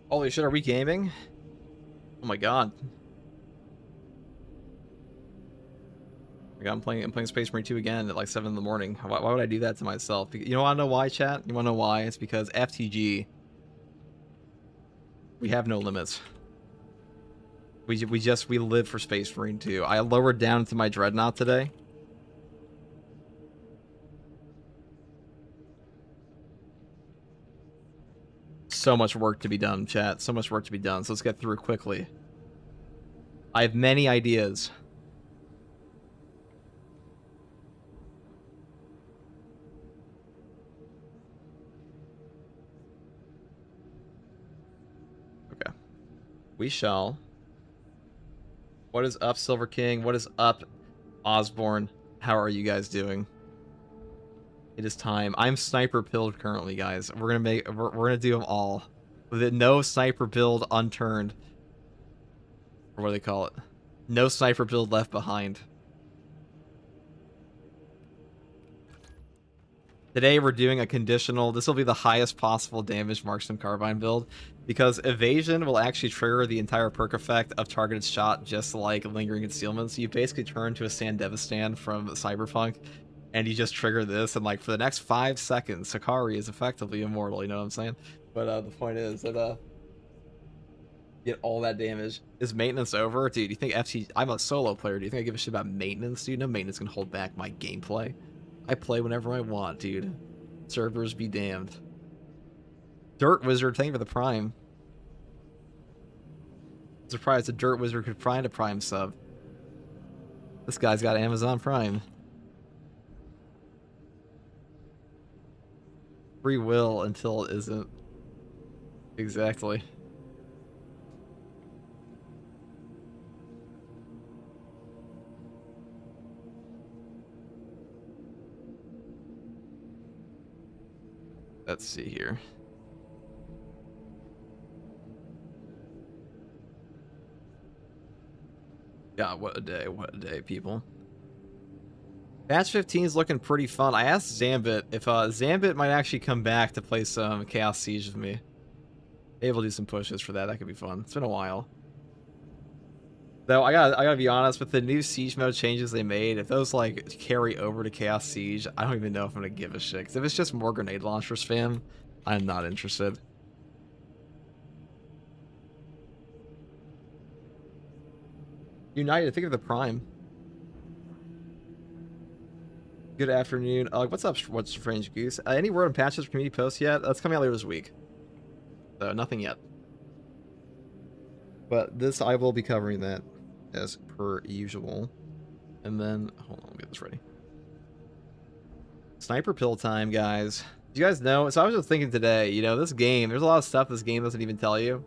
Holy shit, are we gaming? Oh my god. I'm playing Space Marine 2 again at like 7 in the morning. Why would I do that to myself? You know, wanna know why, chat? You wanna know why? It's because FTG, we have no limits. We live for Space Marine 2. I lowered down to my Dreadnought today. So much work to be done, chat. So much work to be done. So let's get through it quickly. I have many ideas. Okay. We shall. What is up, Silver King? What is up, Osborne? How are you guys doing? It is time. I'm sniper pilled currently, guys. We're gonna do them all. With it, no sniper build unturned. Or what do they call it? No sniper build left behind. Today we're doing a conditional. This will be the highest possible damage marksman carbine build, because evasion will actually trigger the entire perk effect of targeted shot, just like lingering concealment. So you basically turn to a Sandevistan from Cyberpunk, and you just trigger this, and like for the next 5 seconds, Sakari is effectively immortal. You know what I'm saying? But the point is that get all that damage. Is maintenance over, dude? You think FT? I'm a solo player. Do you think I give a shit about maintenance, dude? No maintenance can hold back my gameplay. I play whenever I want, dude. Servers be damned. Dirt Wizard, thank you for the Prime. I'm surprised a Dirt Wizard could find a Prime sub. This guy's got Amazon Prime. Free will until it isn't. Exactly. Let's see here. God, what a day, people. Patch 15 is looking pretty fun. I asked Zambit if Zambit might actually come back to play some Chaos Siege with me. Able to do some pushes for that. That could be fun. It's been a while. Though I gotta be honest, with the new siege mode changes they made, if those like carry over to Chaos Siege, I don't even know if I'm gonna give a shit. Because if it's just more grenade launchers spam, I'm not interested. United, think of the Prime. Good afternoon. What's up? What's Strange Goose? Any word on patches for community posts yet? That's coming out later this week. So nothing yet. But this, I will be covering that as per usual. And then, hold on, let me get this ready. Sniper pill time, guys. Do you guys know? So I was just thinking today, you know, this game, there's a lot of stuff this game doesn't even tell you.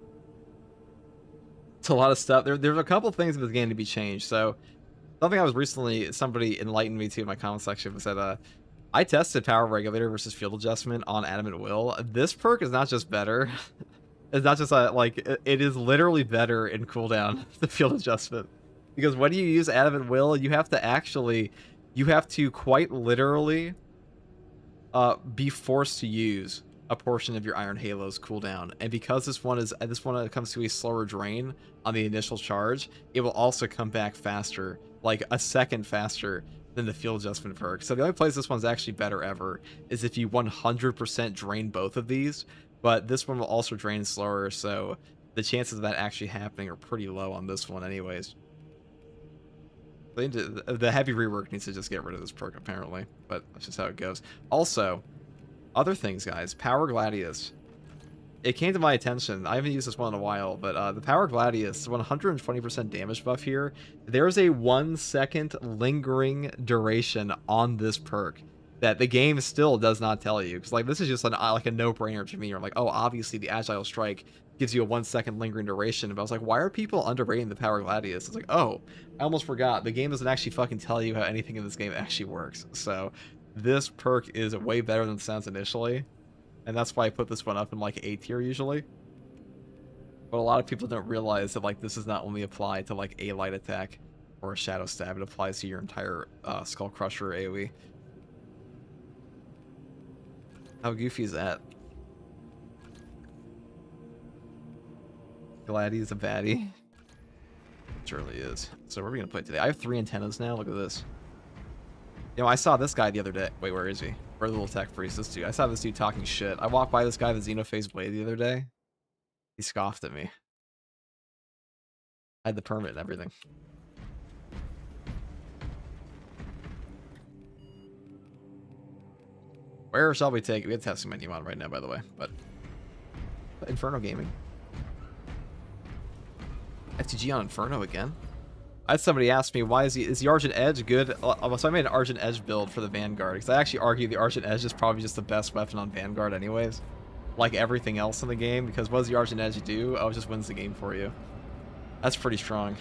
It's a lot of stuff. There's a couple things in this game to be changed. So something I was recently, somebody enlightened me to in my comment section was that I tested power regulator versus field adjustment on Adamant Will. This perk is not just better. It's not just like, it is literally better in cooldown, the field adjustment. Because when you use Adamant Will, you have to actually, you have to quite literally be forced to use a portion of your Iron Halo's cooldown. And because this one comes to a slower drain on the initial charge, it will also come back faster, like a second faster than the field adjustment perk. So the only place this one's actually better ever is if you 100% drain both of these, but this one will also drain slower, so the chances of that actually happening are pretty low on this one anyways. The heavy rework needs to just get rid of this perk apparently, but that's just how it goes. Also, other things, guys. Power Gladius. It came to my attention. I haven't used this one in a while, but the Power Gladius, 120% damage buff here. There's a 1 second lingering duration on this perk that the game still does not tell you. Because like this is just like a no-brainer to me. I'm like, oh, obviously the Agile Strike gives you a 1 second lingering duration. But I was like, why are people underrating the Power Gladius? It's like, oh, I almost forgot. The game doesn't actually fucking tell you how anything in this game actually works. So this perk is way better than it sounds initially, and that's why I put this one up in like A tier usually. But a lot of people don't realize that like this does not only apply to like a light attack or a shadow stab, it applies to your entire Skull Crusher AoE. How goofy is that? Glad he's a baddie. It surely is. So what are we gonna play today? I have 3 antennas now. Look at this. You know, I saw this guy the other day. Wait, where is he? Where's the little tech priest? This dude. I saw this dude talking shit. I walked by this guy with Xenophase Blade the other day. He scoffed at me. I had the permit and everything. Where shall we take it? We have testing menu on right now, by the way. But Inferno Gaming. FTG on Inferno again. I had somebody ask me, why is the Argent Edge good? So I made an Argent Edge build for the Vanguard, because I actually argue the Argent Edge is probably just the best weapon on Vanguard anyways. Like everything else in the game, because what does the Argent Edge do? Oh, it just wins the game for you. That's pretty strong.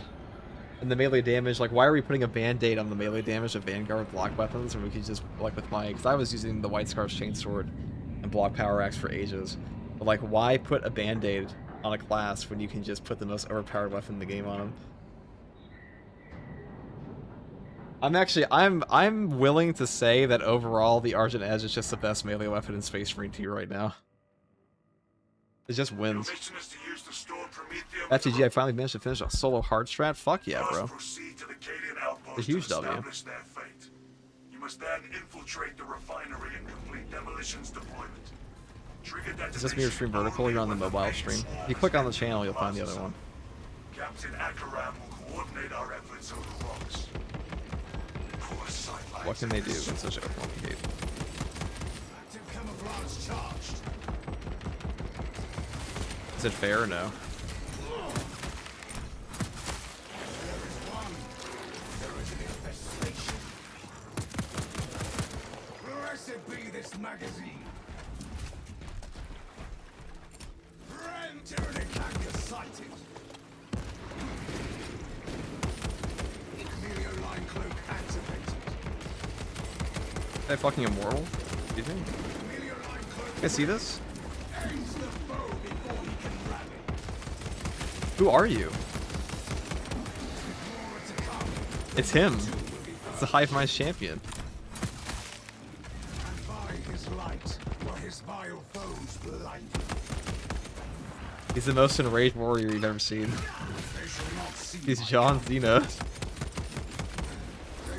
And the melee damage, like, why are we putting a band-aid on the melee damage of Vanguard block weapons? And we could just, like with my, because I was using the White Scar's Chainsword and block Power Axe for ages. But like, why put a band-aid on a class when you can just put the most overpowered weapon in the game on them? I'm willing to say that overall the Argent Edge is just the best melee weapon in Space Marine 2 right now. It just wins. FTG, I finally managed to finish a solo hard strat. Fuck yeah, bro. A huge W. You must then infiltrate the refinery and complete demolitions deployment. Is this mirror stream vertical? You're on the mobile stream. If you click on the channel, you'll find the other one. Captain Akaram will coordinate our efforts on the rocks. What can they do in such a complicated? Active camouflage charged. Is it fair or no? There is an infestation. Blessed be this magazine. Tyrannic hacker sighted. Emilio line cloak activated. Is that fucking immortal? Do you think? Can I see this? Who are you? It's him. It's the Hive Mind's champion. And by his light, were his vile foes blinded. He's the most enraged warrior you've ever seen. He's John Cena. They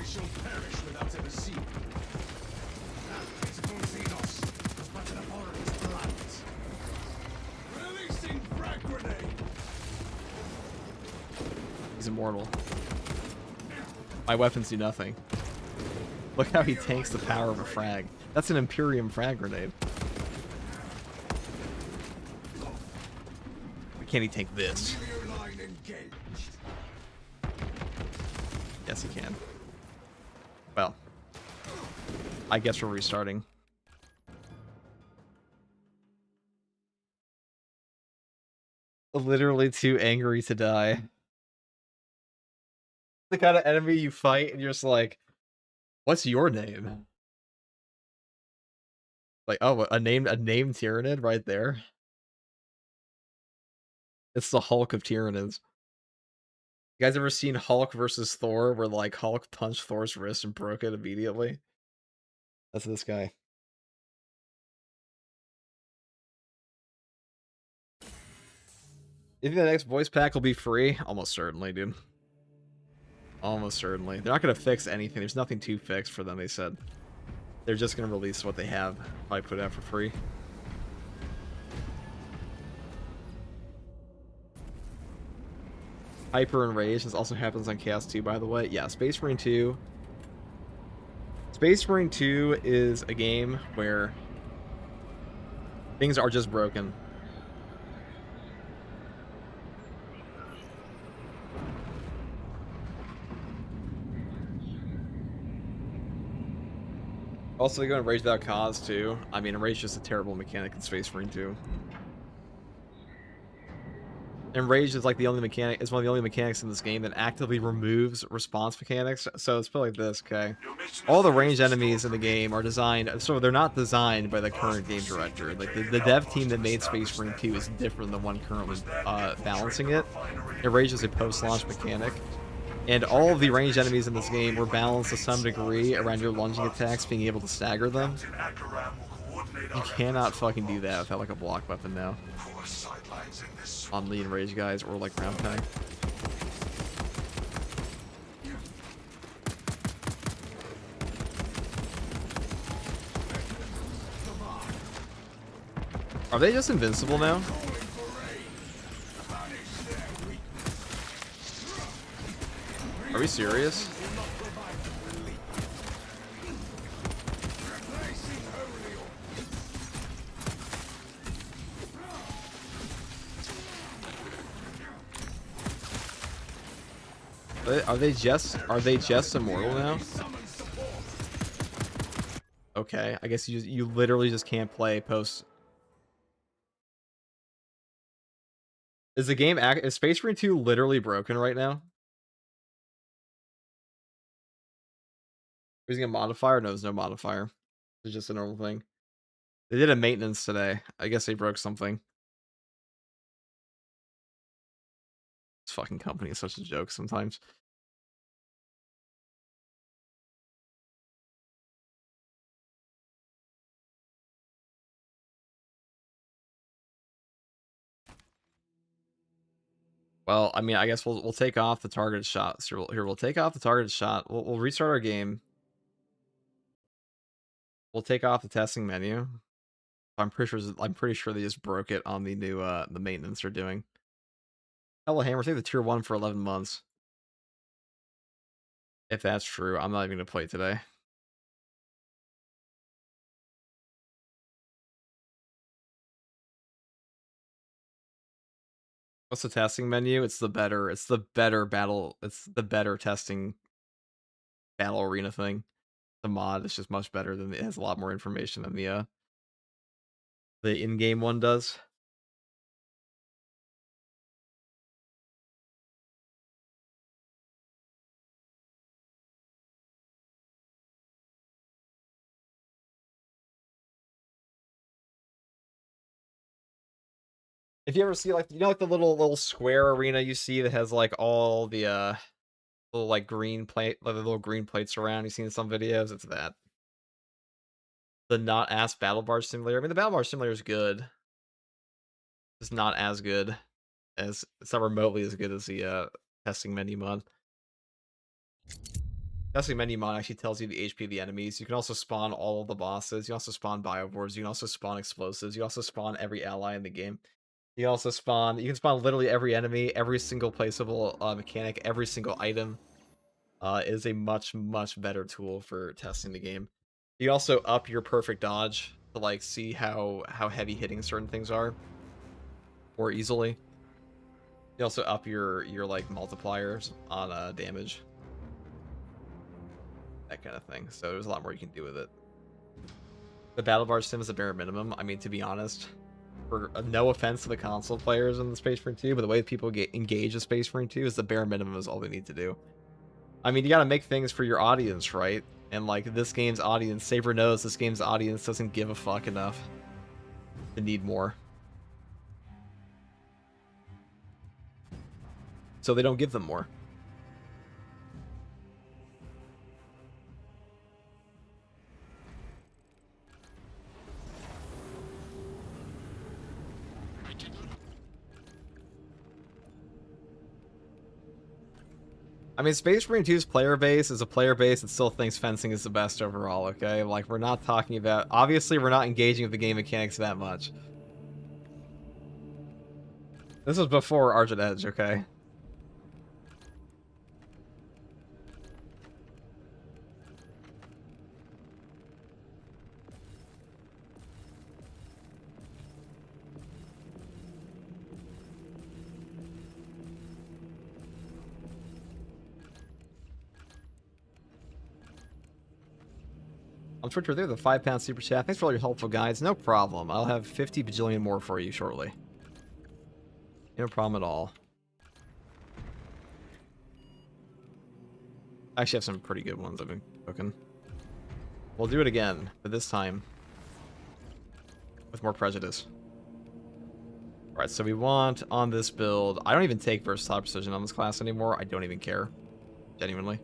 shall perish without ever seeing. That pitiful Xenos was but an abhorrent plant. Releasing frag grenade. He's immortal. My weapons do nothing. Look how he tanks the power of a frag. That's an Imperium frag grenade. Can he take this? Yes, he can. Well, I guess we're restarting. Literally too angry to die. The kind of enemy you fight and you're just like, what's your name? Like, oh, a named Tyranid right there. It's the Hulk of Tyranids. You guys ever seen Hulk versus Thor, where like Hulk punched Thor's wrist and broke it immediately? That's this guy. You think the next voice pack will be free? Almost certainly, dude. Almost certainly. They're not going to fix anything. There's nothing to fix for them, they said. They're just going to release what they have. Probably put it out for free. Hyper Enraged. This also happens on Chaos 2, by the way. Yeah, Space Marine 2. Space Marine 2 is a game where things are just broken. Also, they go Enrage Without Cause, too. I mean, Enrage is just a terrible mechanic in Space Marine 2. Enraged is like the only mechanic, is one of the only mechanics in this game that actively removes response mechanics. So it's probably like this, okay? All the ranged enemies in the game are designed, so they're not designed by the current game director. Like the dev team that made Space Marine 2 is different than the one currently balancing it. Enraged is a post-launch mechanic. And all of the ranged enemies in this game were balanced to some degree around your lunging attacks being able to stagger them. You cannot fucking do that without like a block weapon now. On lead and rage guys or like round tag. Are they just invincible now? Are we serious? Are they just immortal now? Okay, I guess you literally just can't play post. Is the game is Space Marine 2 literally broken right now? Using a modifier? No, there's no modifier. It's just a normal thing. They did a maintenance today. I guess they broke something. This fucking company is such a joke sometimes. Well, I mean, I guess we'll take off the targeted shot. So here, we'll take off the targeted shot. We'll restart our game. We'll take off the testing menu. I'm pretty sure they just broke it on the new the maintenance they're doing. Hello Hammer, take the tier 1 for 11 months. If that's true, I'm not even gonna play it today. What's the testing menu? It's the better testing battle arena thing. The mod is just much better than it has a lot more information than the in-game one does. If you ever see like like the little square arena you see that has like all the little like green plate, like the little green plates around, you've seen some videos, it's that. The not as battle bar simulator. I mean the battle bar simulator is good. It's not as good as it's not remotely as good as the testing menu mod. Testing menu mod actually tells you the HP of the enemies. You can also spawn all of the bosses. You can also spawn bioboards. You can also spawn explosives. You also spawn every ally in the game. You can also spawn. You can spawn literally every enemy, every single placeable mechanic, every single item. Is a much better tool for testing the game. You also up your perfect dodge to like see how heavy hitting certain things are more easily. You also up your like multipliers on damage. That kind of thing. So there's a lot more you can do with it. The battle bar sim is a bare minimum. I mean, to be honest, for no offense to the console players in the Space Marine 2, but the way people get engaged with Space Marine 2 is the bare minimum is all they need to do. I mean, you gotta make things for your audience, right? And like this game's audience, Saber knows this game's audience doesn't give a fuck enough to need more. So they don't give them more. I mean, Space Marine 2's player base is a player base that still thinks fencing is the best overall, okay? Like, we're not talking about... Obviously, we're not engaging with the game mechanics that much. This was before Argent Edge, okay? On Twitter, they're the £5 super chat. Thanks for all your helpful guides. No problem. I'll have 50 bajillion more for you shortly. No problem at all. I actually have some pretty good ones I've been cooking. We'll do it again, but this time with more prejudice. Alright, so we want on this build... I don't even take versatile precision on this class anymore. I don't even care. Genuinely.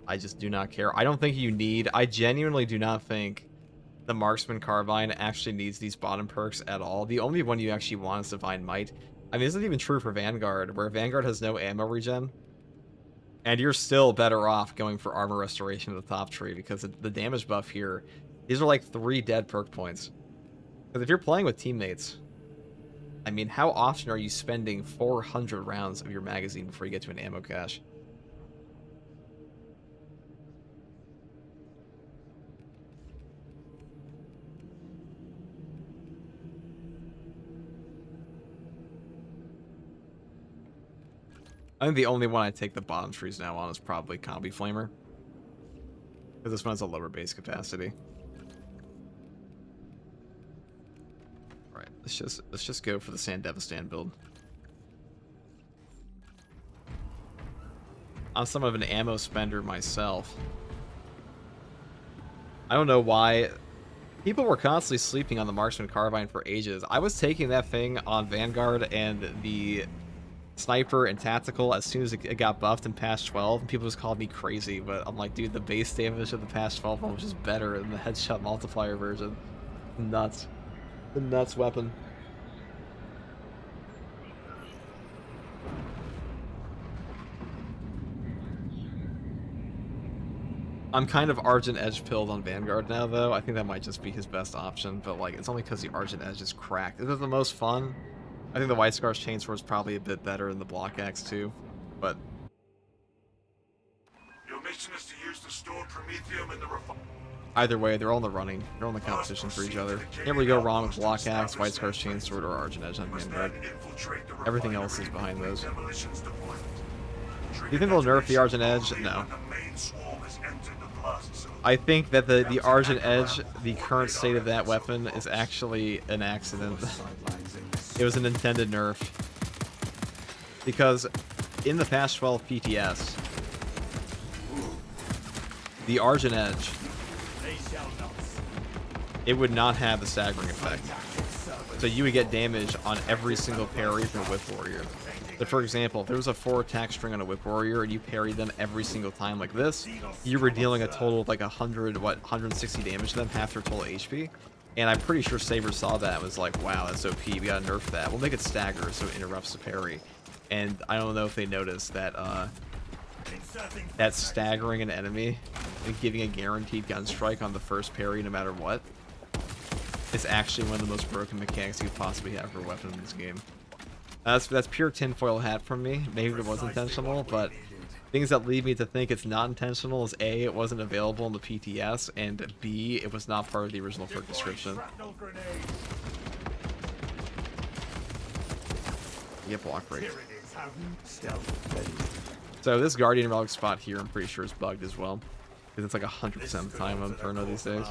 I just do not care. I don't think you need... I genuinely do not think the Marksman Carbine actually needs these bottom perks at all. The only one you actually want is Divine Might. I mean, this isn't even true for Vanguard, where Vanguard has no ammo regen. And you're still better off going for Armor Restoration at the top tree, because the damage buff here, these are like 3 dead perk points. Because if you're playing with teammates, I mean, how often are you spending 400 rounds of your magazine before you get to an ammo cache? I think the only one I take the bottom trees now on is probably Combi Flamer, because this one has a lower base capacity. All right, let's just go for the Sandevistan build. I'm somewhat of an ammo spender myself. I don't know why. People were constantly sleeping on the Marksman Carbine for ages. I was taking that thing on Vanguard and the Sniper and Tactical as soon as it got buffed in patch 12, and people just called me crazy, but I'm like, dude, the base damage of the patch 12 one was just better than the headshot multiplier version. Nuts. The nuts weapon. I'm kind of Argent Edge pilled on Vanguard now, though. I think that might just be his best option, but like, it's only because the Argent Edge is cracked. Is it the most fun? I think the White Scar's Chainsword is probably a bit better than the Block Axe too, but your mission is to use the stored Promethium in the either way, they're all in the running. They're all in the competition for each other. Can't really go wrong with Block Axe, White Scar's Chainsword, or Argent Edge on Vanguard. Everything else is behind those. Do you think they'll nerf the Argent Edge? No. I think that the Argent Edge, the current state of that weapon, is actually an accident. It was an intended nerf. Because in the patch 12 PTS, the Argent Edge, it would not have the staggering effect. So you would get damage on every single parry from a Whip Warrior. So for example, if there was a 4-attack string on a Whip Warrior and you parried them every single time like this, you were dealing a total of like 160 damage to them, half their total HP. And I'm pretty sure Saber saw that and was like, wow, that's OP, we gotta nerf that. We'll make it stagger so it interrupts the parry. And I don't know if they noticed that that staggering an enemy and giving a guaranteed gun strike on the first parry no matter what is actually one of the most broken mechanics you could possibly have for a weapon in this game. That's pure tinfoil hat from me. Maybe it was intentional, but things that lead me to think it's not intentional is A, it wasn't available in the PTS, and B, it was not part of the original perk description. You get block break. So this Guardian Relic spot here, I'm pretty sure is bugged as well, because it's like 100% of the time on Inferno these days.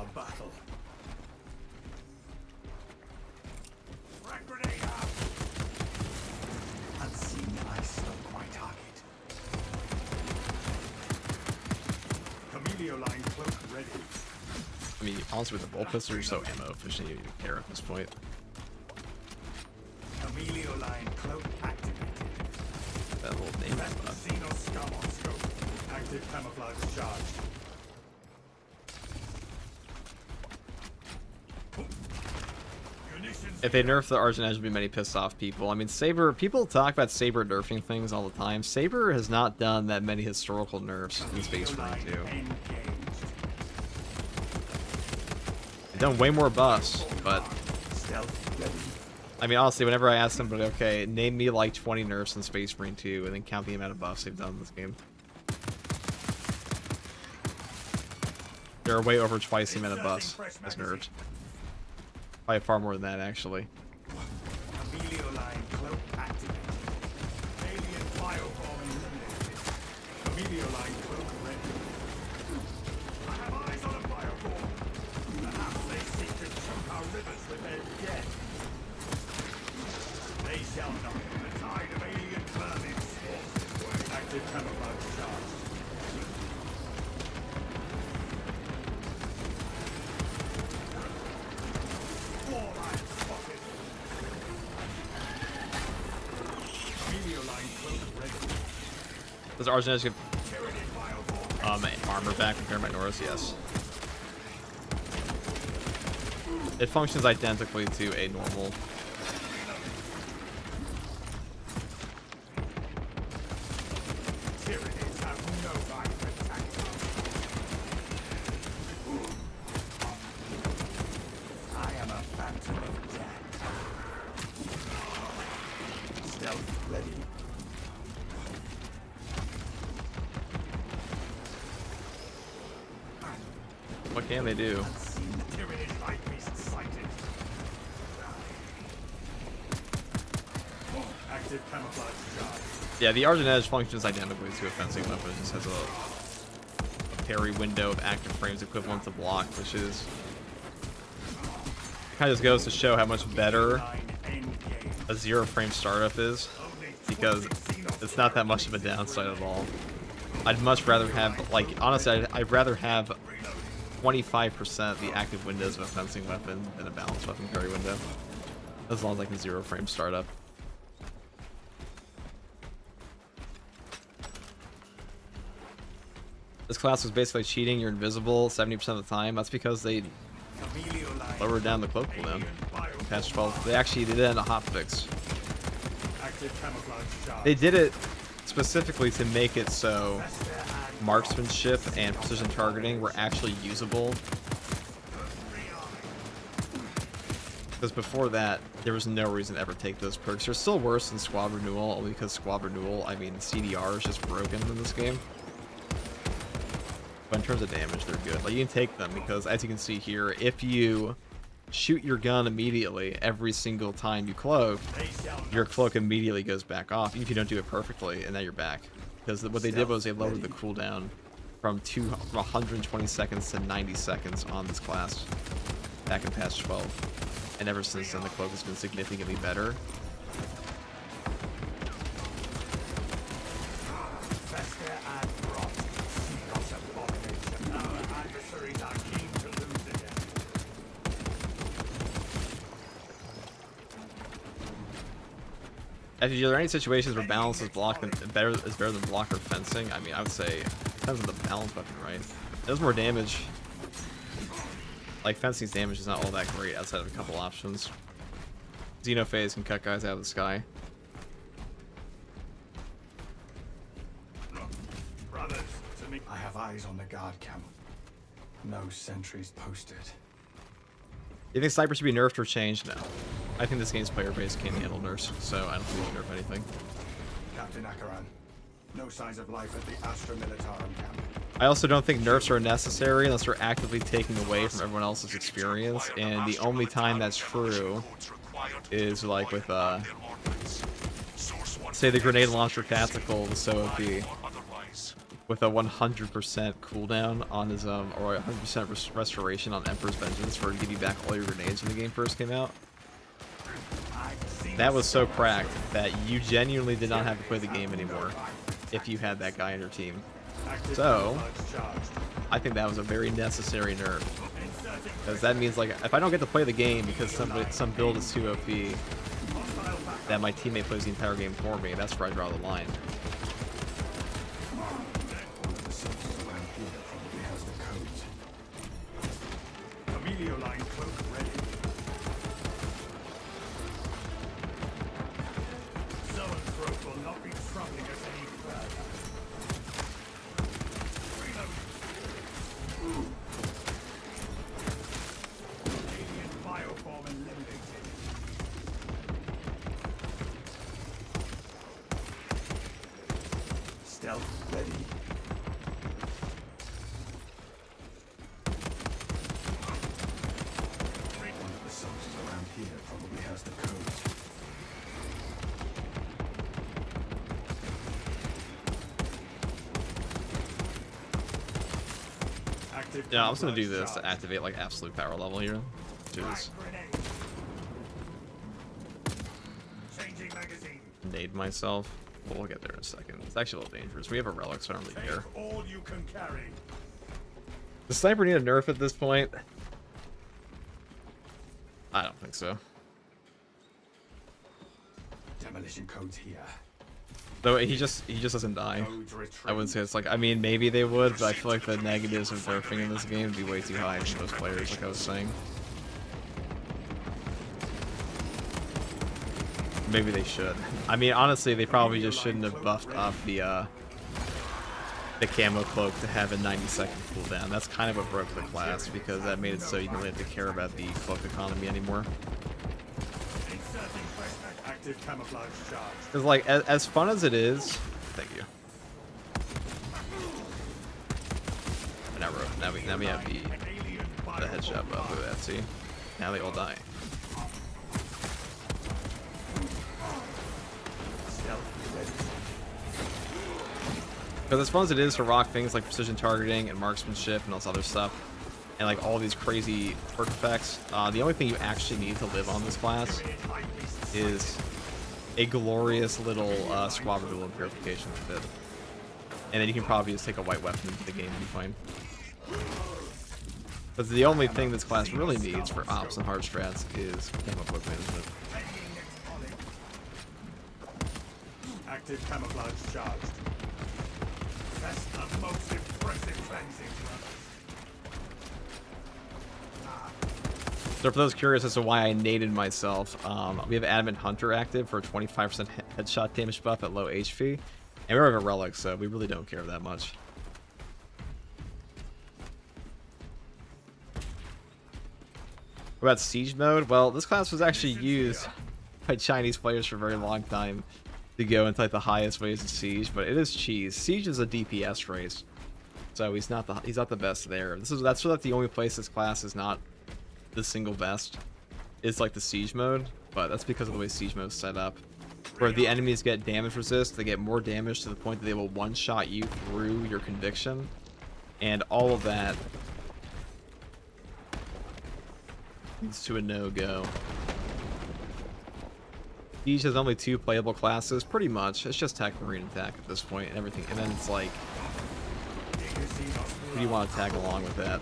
I mean, honestly, with the bolt pistol, you're so ammo efficient, you don't even care at this point. That little name active camouflage charge. If they nerf the Argent Edge, there'll be many pissed off people. I mean, Saber, people talk about Saber nerfing things all the time. Saber has not done that many historical nerfs in Space Marine 2. They've done way more buffs, but I mean, honestly, whenever I ask somebody, okay, name me like 20 nerfs in Space Marine 2, and then count the amount of buffs they've done in this game. There are way over twice the amount of buffs as nerfs. Probably far more than that, actually. Does Argent Edge get armor back from Minotaurs? Yes. It functions identically to a normal. Tyrannies have no right to attack. I am a phantom of death. Stealth ready. What can they do? Unseen tyranny light beast sighted. Active camouflage charge. Yeah, the Argent Edge functions identically to a fencing weapon. It just has a parry window of active frames equivalent to block, which is kind of just goes to show how much better a 0-frame startup is, because it's not that much of a downside at all. I'd much rather have, like, honestly, I'd rather have 25% the active windows of a fencing weapon than a balanced weapon parry window, as long as I can 0-frame startup. This class was basically cheating. You're invisible 70% of the time. That's because they lowered down the cloak cooldown in patch 12. They actually did it in a hotfix. They did it specifically to make it so marksmanship and precision targeting were actually usable. Because before that, there was no reason to ever take those perks. They're still worse than Squad Renewal, only because Squad Renewal, I mean, CDR is just broken in this game. But in terms of damage, they're good. Like, you can take them because, as you can see here, if you shoot your gun immediately every single time you cloak, your cloak immediately goes back off, even if you don't do it perfectly, and now you're back. Because what they did was they lowered the cooldown from 120 seconds to 90 seconds on this class back in patch 12. And ever since then, the cloak has been significantly better. Are there any situations where balance is better than block or fencing? I mean, I would say it depends on the balance weapon, right? It does more damage. Like, fencing's damage is not all that great outside of a couple options. Xenophase can cut guys out of the sky. Brothers, to me. I have eyes on the guard camp. No sentries posted. Do you think Sniper should be nerfed or changed? No. I think this game's player base can't handle nerfs, so I don't think we should nerf anything. Captain Akaran, no signs of life at the Astra Militarum camp. I also don't think nerfs are necessary unless they're actively taking away from everyone else's experience, and the only time that's true is like with, say the grenade launcher tactical was so OP, with a 100% cooldown on his, or 100% restoration on Emperor's Vengeance for to give you back all your grenades when the game first came out. That was so cracked that you genuinely did not have to play the game anymore if you had that guy on your team. So, I think that was a very necessary nerf. Because that means, like, if I don't get to play the game because some build is too OP, that my teammate plays the entire game for me, that's where I draw the line. Yeah, I'm just gonna do this to activate like absolute power level here. Do this. Nade myself. But we'll get there in a second. It's actually a little dangerous. We have a relic, so I don't really care. Does Sniper need a nerf at this point? I don't think so. Demolition codes here. Though he just doesn't die. I wouldn't say it's like, I mean, maybe they would, but I feel like the negatives of nerfing in this game would be way too high for most players, like I was saying. Maybe they should. I mean, honestly, they probably just shouldn't have buffed up the camo cloak to have a 90-second cooldown. That's kind of what broke the class, because that made it so you didn't really have to care about the cloak economy anymore. Because, like, as fun as it is... Thank you. Now we have the headshot buff. Look at that, see? Now they all die. Because as fun as it is to rock things like precision targeting and marksmanship and all this other stuff, and like all these crazy perk effects, the only thing you actually need to live on this class is a glorious little squad rule and purification fit. And then you can probably just take a white weapon into the game and be fine. Because the only thing this class really needs for ops and hard strats is camo cloak management. Active camouflage charged. That's the most impressive cleansing. So for those curious as to why I naded myself, we have Adamant Hunter active for a 25% headshot damage buff at low HP. And we're a relic, so we really don't care that much. What about Siege mode? Well, this class was actually used by Chinese players for a very long time to go into like the highest ways of Siege, but it is cheese. Siege is a DPS race, so he's not the best there. That's the only place this class is not the single best. Is like the Siege mode, but that's because of the way Siege mode is set up, where the enemies get damage resist, they get more damage to the point that they will one-shot you through your conviction, and all of that leads to a no-go. Siege has only 2 playable classes, pretty much. It's just tech, marine, attack at this point, and everything. And then it's like, who do you want to tag along with that?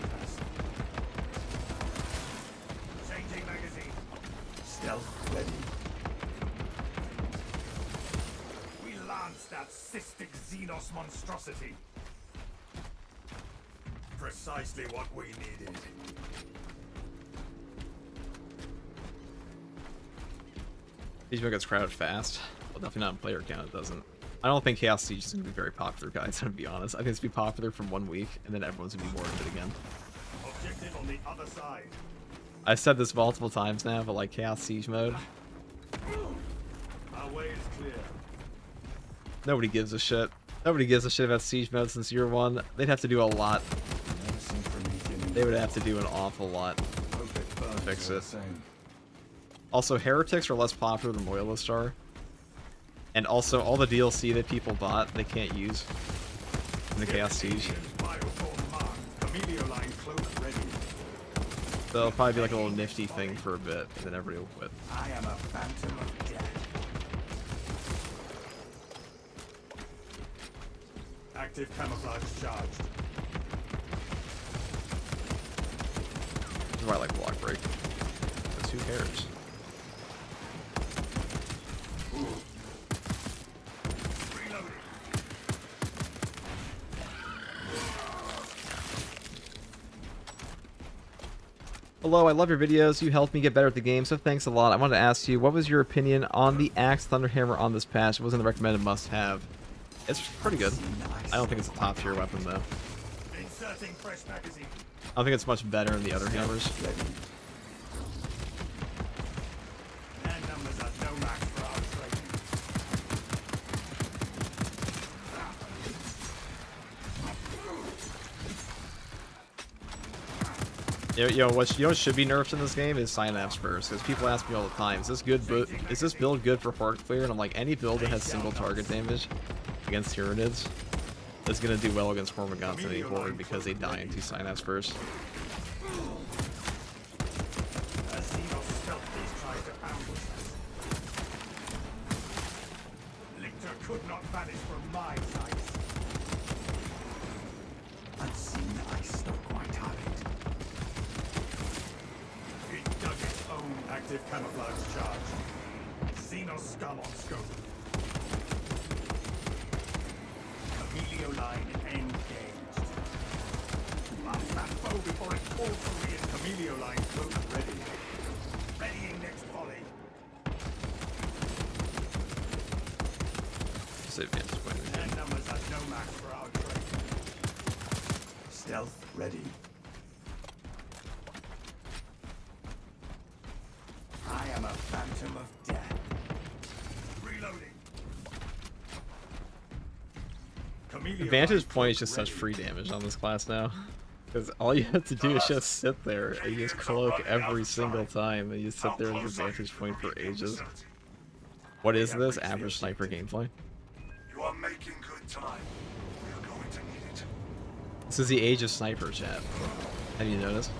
Changing magazine. Stealth ready. We lanced that cystic Xenos monstrosity. Precisely what we needed. Siege mode gets crowded fast. Well, definitely not in player count, it doesn't. I don't think Chaos Siege is going to be very popular, guys, to be honest. I think it's going to be popular from 1 week, and then everyone's going to be bored of it again. Objective on the other side. I've said this multiple times now, but like Chaos Siege mode, Our way is clear. nobody gives a shit. Nobody gives a shit about Siege mode since year 1. They'd have to do a lot. They would have to do an awful lot to fix it. Also, heretics are less popular than loyalists are. And also, all the DLC that people bought, they can't use in the Chaos Siege. So it'll probably be like a little nifty thing for a bit, and then everybody will quit. I am a phantom of death. Active camouflage charged. This is why I like block break. Because who cares? Hello, I love your videos. You helped me get better at the game, so thanks a lot. I wanted to ask you, what was your opinion on the Axe Thunderhammer on this patch? It wasn't the recommended must-have. It's pretty good. I don't think it's a top-tier weapon, though. Inserting fresh magazine. I don't think it's much better than the other hammers. Their numbers are no match for our training. What should be nerfed in this game is Synapse Burst, because people ask me all the time, is this build good for Horde Clear? And I'm like, any build that has single target damage against Tyranids is going to do well against Hormagaunts and any Horde because they die into Synapse Burst. Could not vanish from my sight. Unseen ice not quite target. It dug its own active camouflage charge. Xenos scum on scope. Emilio line engaged. Blast that foe before it falls free and Emilio line close ready. Readying next volley. say vantage point. Their numbers are no match for our trade. Stealth ready. I am a phantom of death. Reloading. The vantage point is just such free damage on this class now. Because all you have to do is just sit there and you just cloak every single time and you sit there in your vantage point for ages. What is this? Average sniper gameplay? You are making good time. We are going to need it. This is the age of sniper, chat. Have you noticed?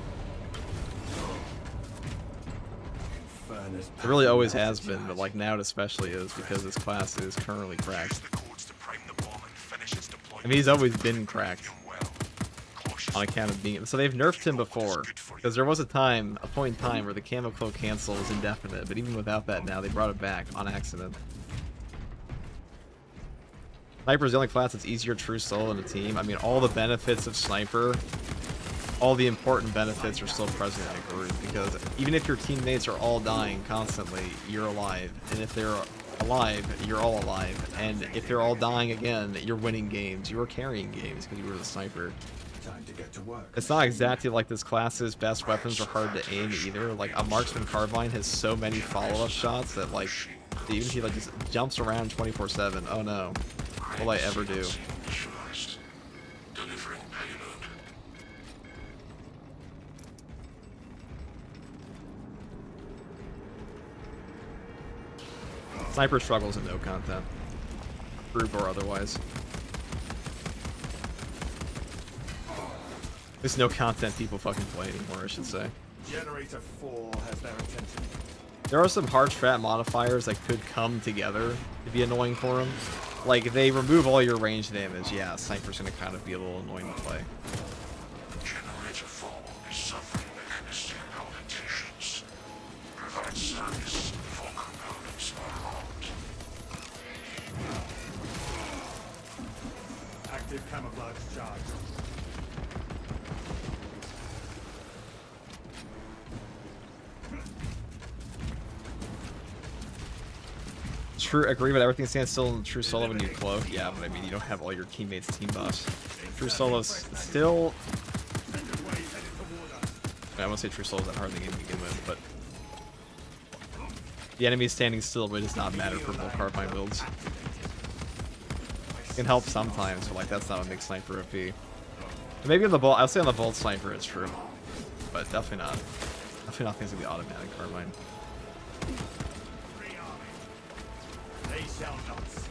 It really always has been, but like now it especially is because this class is currently cracked. I mean, he's always been cracked on account of being... So they've nerfed him before, because there was a point in time where the camo cloak cancel was indefinite, but even without that now, they brought it back on accident. Sniper is the only class that's easier true solo in a team. I mean, all the benefits of Sniper, all the important benefits are still present in a group, because even if your teammates are all dying constantly, you're alive. And if they're alive, you're all alive. And if they're all dying again, you're winning games. You are carrying games because you were the Sniper. Time to get to work. It's not exactly like this class's best weapons are hard to aim either. Like, a marksman carbine has so many follow-up shots that, like, even if he, like, just jumps around 24/7, oh no. What will I ever do? Sniper struggles in no content. Group or otherwise. There's no content people fucking play anymore, I should say. Generator 4 has their attention. There are some hard strat modifiers that could come together to be annoying for him. Like, they remove all your range damage. Yeah, Sniper's gonna kind of be a little annoying to play. Generator 4 is suffering mechanistic palpitations. Provide service before components are harmed. Active camouflage charge. True, agree, but everything stands still in True Solo when you cloak. Yeah, but I mean, you don't have all your teammates' team buffs. True Solo's still... I won't say True Solo's that hard in the game to begin with, but... The enemy standing still really does not matter for both carbine builds. It can help sometimes, but like, that's not a big sniper OP. Maybe on the bolt, I'll say on the bolt sniper it's true. But definitely not. Definitely not things like the automatic carbine. They shall not see.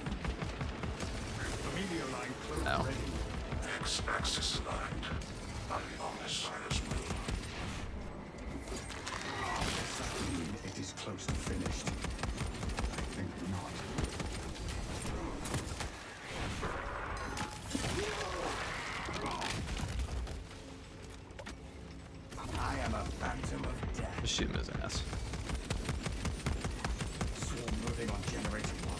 Familiar line close No. ready. X-axis aligned. On this side's move. It is close to finished. I think not. I am a phantom of death. Just shoot him in his ass. Swarm moving on generator 1.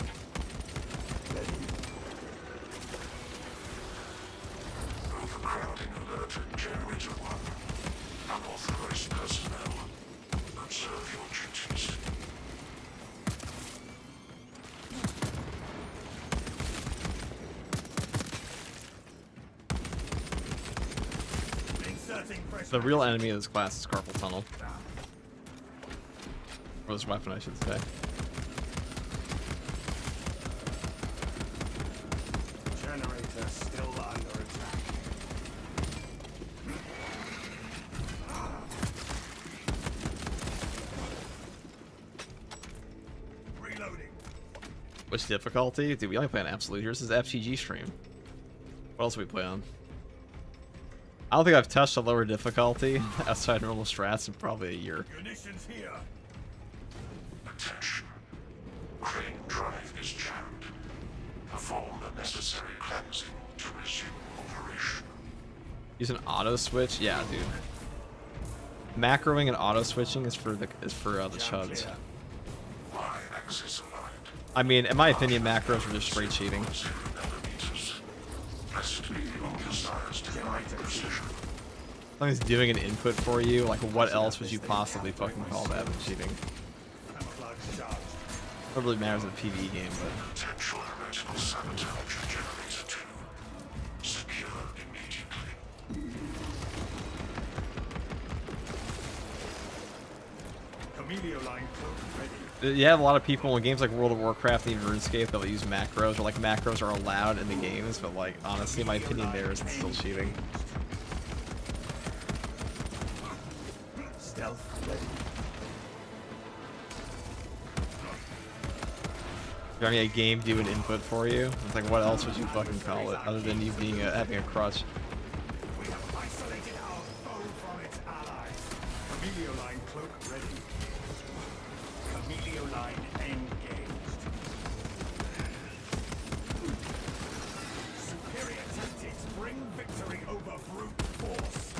Ready. Overcrowding alert at generator 1. Unauthorized personnel. Observe your duties. Inserting pressure. The real enemy of this class is Carpal Tunnel. Or this weapon, I should say. Generator still under attack. Reloading. Which difficulty? Dude, we only play on Absolute here. This is FTG stream. What else do we play on? I don't think I've touched a lower difficulty outside normal strats in probably a year. Munitions here. Attention. Crane drive is jammed. Perform the necessary cleansing to resume operation. Use an auto switch? Yeah, dude. Macroing and auto switching is for the chuds. Y-axis aligned. I mean, in my opinion, macros are just straight cheating. 0 millimeters. Rest on desired generator precision. As long as it's doing an input for you, like what else would you possibly fucking call that than cheating? Camouflage charge. What really matters in a PvE game, but Potential Critical sabotage generator 2. Secure immediately. Chameleon line cloak ready. You have a lot of people in games like World of Warcraft and even RuneScape that will use macros, or like macros are allowed in the games, but like honestly, my opinion there is it's still cheating. Stealth ready. I mean, a game do an input for you. It's like, what else would you fucking call it other than you being having a crutch? We have isolated our foe from its allies. Chameleon line cloak ready. Chameleon line engaged. Superior tactics bring victory over brute force.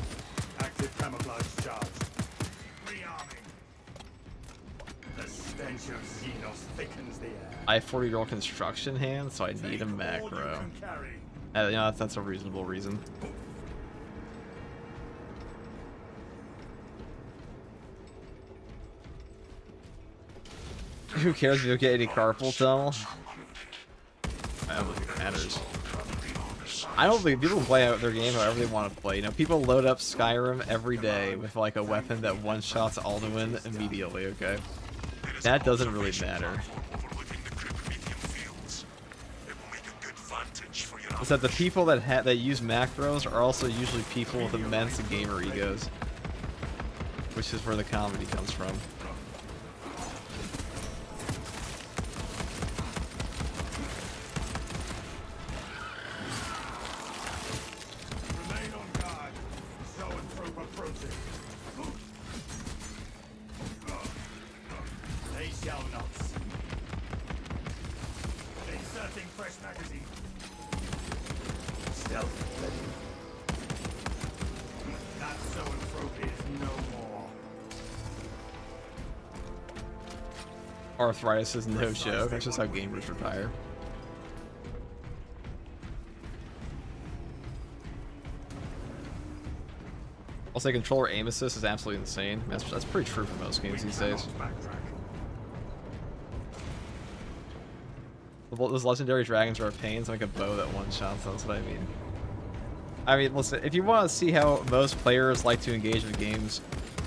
Active camouflage charged. Rearming. The stench of Xenos thickens the air. I have 40-year-old construction hand, so I need a macro. You know, that's a reasonable reason. Who cares if you don't get any carpal tunnel? I don't think it matters. I don't think people play out their game however they want to play. You know, people load up Skyrim every day with like a weapon that one-shots Alduin immediately, okay? That doesn't really matter. Is that the people that use macros are also usually people with immense gamer egos, which is where the comedy comes from. Remain on guard. Zoanthrope approaching. They shall not see. Inserting fresh magazine. Stealth ready. That zoanthrope is no more. Arthritis is no joke. That's just how gamers retire. Also, controller aim assist is absolutely insane. That's pretty true for most games these days. Those legendary dragons are a pain. It's like a bow that one-shots. That's what I mean. I mean, listen, if you want to see how most players like to engage with games,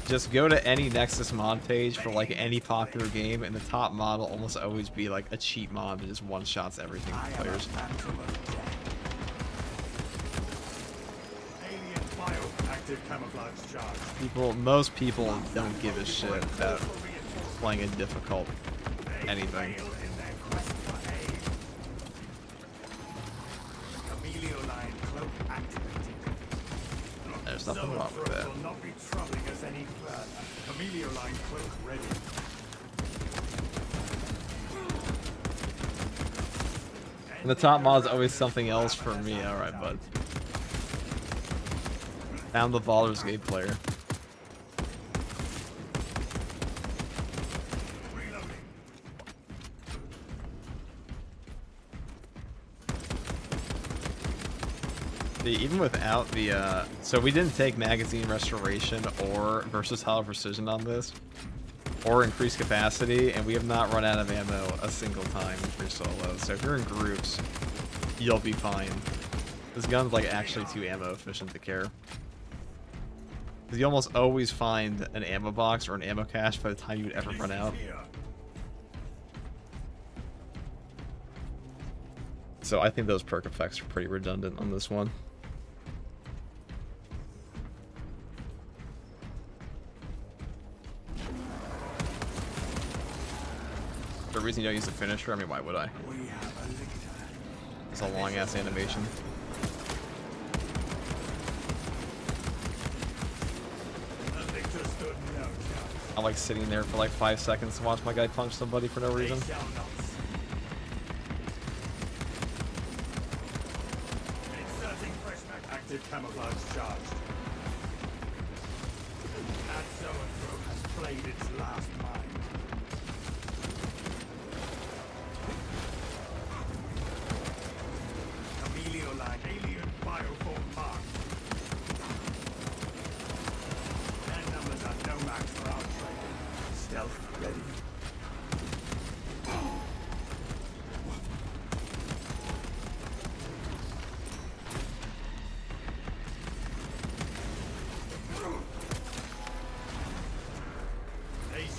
just go to any Nexus mod page for like any popular game, and the top mod will almost always be like a cheat mod that just one-shots everything for players. Alien bioactive camouflage charge. Most people don't give a shit about playing a difficult anything. There's nothing wrong with that. Will not be troubling us any further. Chameleon line cloak ready. And the top mod is always something else for me. Alright, bud. Found the Baldur's Gate player. Even without the, so we didn't take magazine restoration or versatile precision on this, or increased capacity, and we have not run out of ammo a single time for solo. So if you're in groups, you'll be fine. This gun's like actually too ammo efficient to care. Because you almost always find an ammo box or an ammo cache by the time you'd ever run out. So I think those perk effects are pretty redundant on this one. The reason you don't use the finisher? I mean, why would I? It's a long ass animation. I like sitting there for like 5 seconds to watch my guy punch somebody for no reason. Active camouflage charged. That zoanthrope has played its last mind. Chameleon line alien bioform mark. Their numbers are no match for our trade. Stealth ready.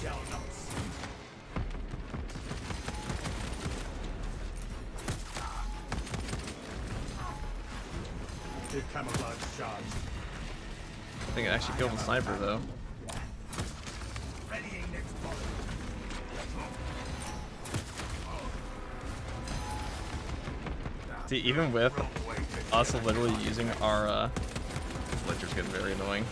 shall not see. Active camouflage charged. I think it actually killed the sniper though. Readying next volley. See, even with us literally using our Ledger's getting very annoying.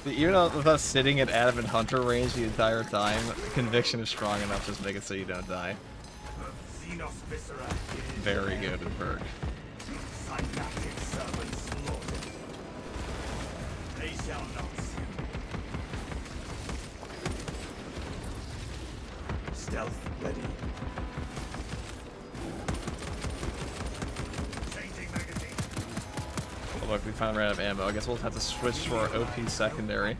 See, even with us sitting at Adam and Hunter range the entire time, conviction is strong enough to just make it so you don't die. Xenos viscera is Very good in perk. synaptic servants slaughtered. They shall not see. Stealth ready. Changing magazine. Oh, look, we finally ran out of ammo. I guess we'll have to switch to our OP secondary.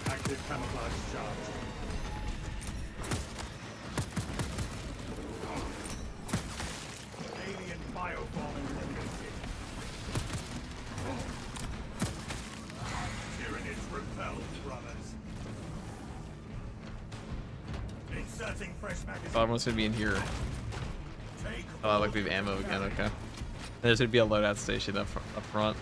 Active camouflage charged. Alien bioform eliminated. Tyranids repelled, brothers. Inserting fresh magazine. Oh, everyone's gonna be in here. Take Oh, look, we have ammo again, okay. And there's gonna be a loadout station up front.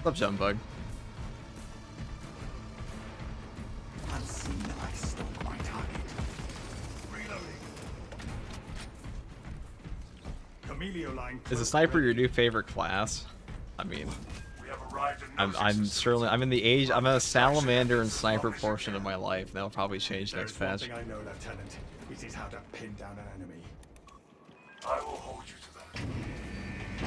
What's up, Junebug? unseen I stalk my target. Reloading. Camellia line. Is a sniper your new favorite class? I mean, We have arrived at I'm in the age, I'm in a salamander and sniper portion of my life. That'll probably change next There's one patch. thing I know, Lieutenant. It is how to pin down an enemy. I will hold you to that.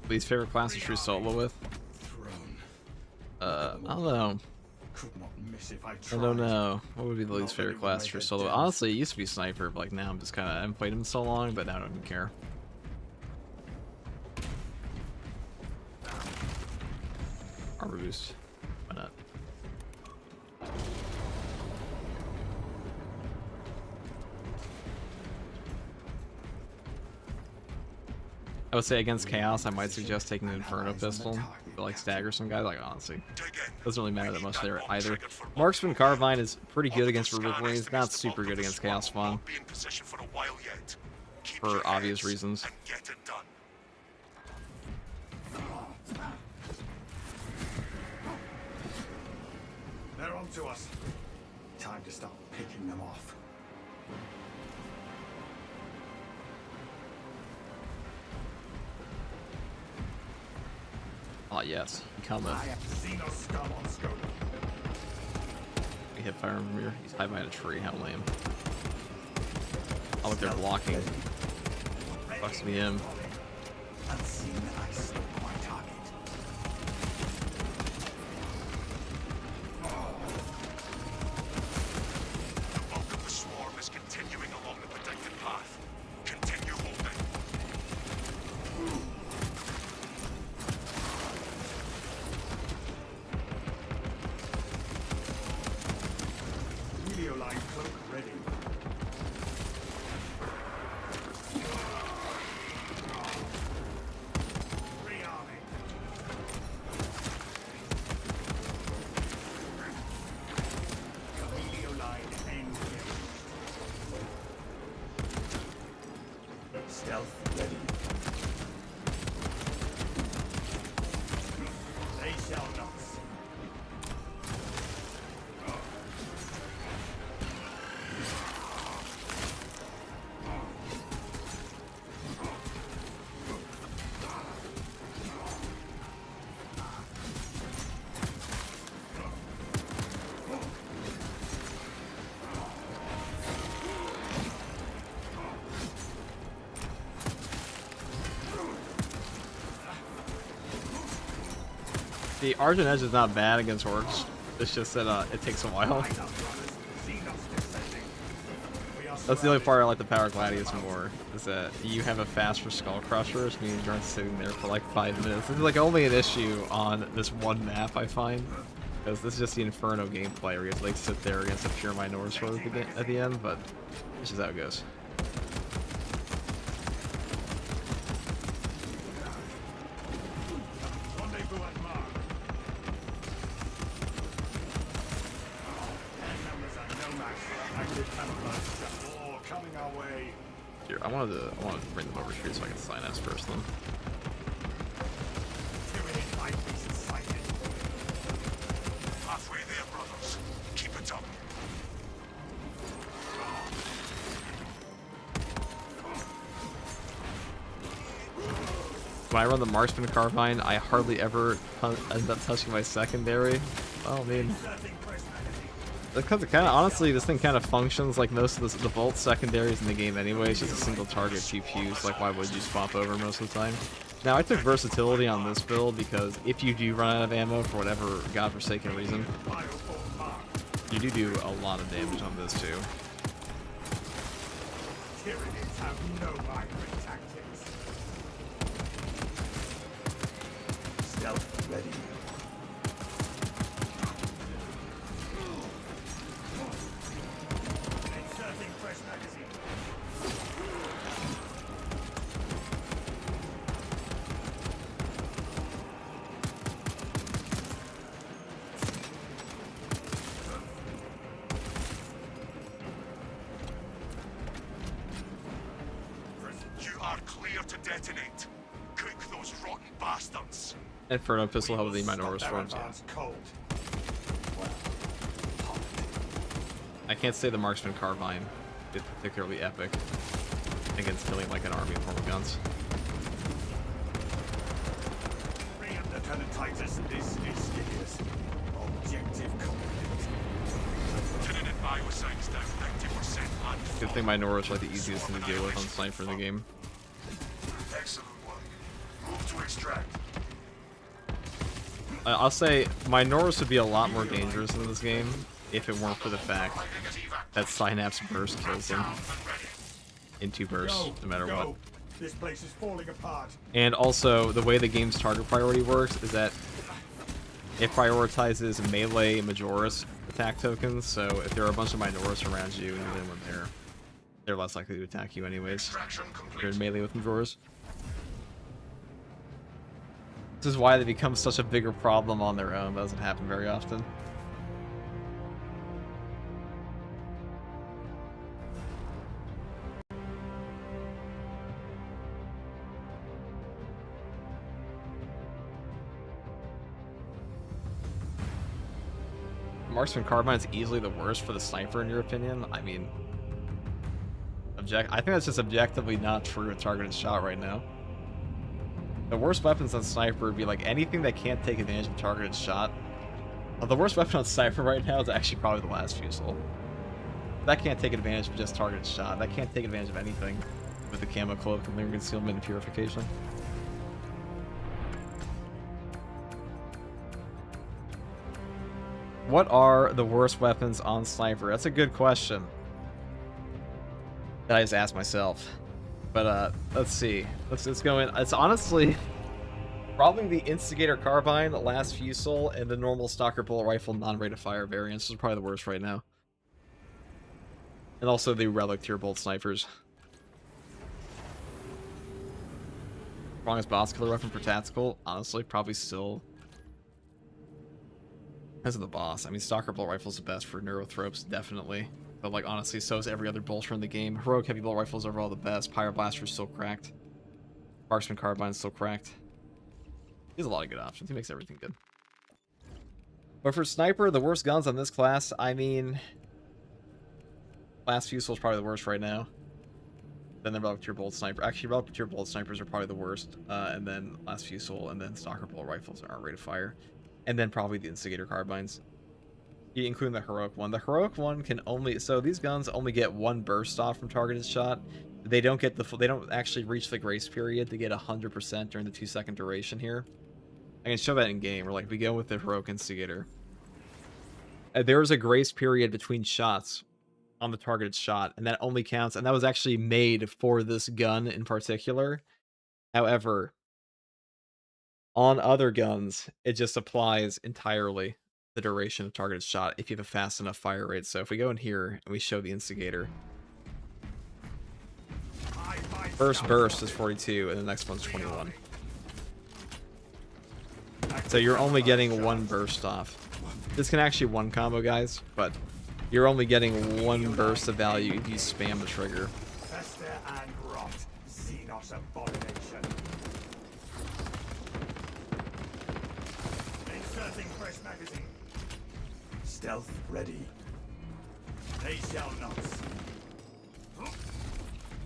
Least favorite class to true solo with? Throne. I don't know. Could not miss if I I tried. don't know. What would be the least favorite class to true solo? Honestly, it used to be sniper, but like now I'm just kind of, I haven't played him so long, but now I don't even care. Armor boost. Why not? I would say against Chaos, I might suggest taking the Inferno pistol to like stagger some guys. Like honestly, doesn't really matter that much there either. Marksman Carbine is pretty good against Rubric Marines, not super good against Chaos Spawn Be in position for a while yet. Keep for your obvious heads reasons. and get it done. They're on to us. Time to start picking them off. Oh yes, he cometh. I have Xenos scum on scope. We hit fire from rear. He's hiding behind a tree. How lame. Oh look, they're blocking. Fucks me him. Unseen, I stalk my target. The bulk of the swarm is continuing along the protected path. Continue holding. Helio line cloak ready. Rearming. Helio line engaged. Stealth ready. They shall not see. See, Argent Edge is not bad against orcs. It's just that it takes a while. That's the only part I like the Power Gladius more, is that you have a faster Skull Crusher, which means you're sitting there for like 5 minutes. This is like only an issue on this one map, I find. Because this is just the Inferno gameplay where you have to like sit there against a pure Minotaur sword at the end, but this is how it goes. Here, I wanted to bring them over here so I can sign us first then. Halfway there, brothers. Keep it up. When I run the Marksman Carbine, I hardly ever end up touching my secondary. Oh, man. Because it kind of, honestly, this thing kind of functions like most of the bolt secondaries in the game anyway. It's just a single target GPU, so like why would you swap over most of the time? Now, I took versatility on this build because if you do run out of ammo for whatever godforsaken reason, you do a lot of damage on this too. Tyranids have no migrant tactics. Stealth ready. Inserting fresh magazine. You are clear to detonate. Cook those rotten bastards. Inferno pistol help with the Minotaur swarms. Cold. I can't say the Marksman Carbine is particularly epic against killing like an army of normal guns. Bring up Lieutenant Titus. This is Gideus. Objective complete. Turning in bioscience down 90% and Good thing Minotaurs are like the easiest thing to deal with on Sniper in the game. excellent work. Move to extract. I'll say Minotaurs would be a lot more dangerous in this game if it weren't for the fact that Synapse Burst kills them in 2 bursts, no matter what. This place is falling apart. And also, the way the game's target priority works is that it prioritizes melee Majoris attack tokens, so if there are a bunch of Minotaurs around you and you're in one there, they're less likely to attack you anyways. If you're in melee with Majoris. This is why they become such a bigger problem on their own. That doesn't happen very often. Marksman Carbine is easily the worst for the sniper, in your opinion? I mean, I think that's just objectively not true at targeted shot right now. The worst weapons on sniper would be like anything that can't take advantage of targeted shot. The worst weapon on sniper right now is actually probably the last fusel. That can't take advantage of just targeted shot. That can't take advantage of anything with the camo cloak and linger concealment and purification. What are the worst weapons on sniper? That's a good question that I just asked myself. But let's see. Let's go in. It's honestly probably the Instigator Carbine, the last Fusel, and the normal Stalker Bullet Rifle non-rate of fire variants. Those are probably the worst right now. And also the Relic Tier Bolt Snipers. Strongest boss killer weapon for tactical? Honestly, probably still because of the boss. I mean, Stalker Bolt Rifle is the best for Neurothropes, definitely. But, like, honestly, so is every other bolter in the game. Heroic Heavy Bolt Rifle is overall the best. Pyroblaster is still cracked. Marksman Carbine is still cracked. He has a lot of good options. He makes everything good. But for Sniper, the worst guns on this class, I mean, Last Fusel is probably the worst right now. Then the Relic Tier Bolt Sniper. Actually, Relic Tier Bolt Snipers are probably the worst. And then Last Fusel, and then Stalker Bolt Rifles are rate of fire. And then probably the Instigator Carbines. Including the Heroic one. The Heroic one can only... So these guns only get 1 burst off from targeted shot. They don't get the full... They don't actually reach the grace period to get 100% during the 2-second duration here. I can show that in game. Where like we go with the heroic instigator. There is a grace period between shots on the targeted shot, and that only counts. And that was actually made for this gun in particular. However, on other guns, it just applies entirely the duration of targeted shot if you have a fast enough fire rate. So if we go in here and we show the instigator, first burst is 42 and the next one's 21. So you're only getting one burst off. This can actually one combo, guys, but you're only getting one burst of value if you spam the trigger. Fester and rot, Xenos abomination. Inserting fresh magazine. Stealth ready. They shall not.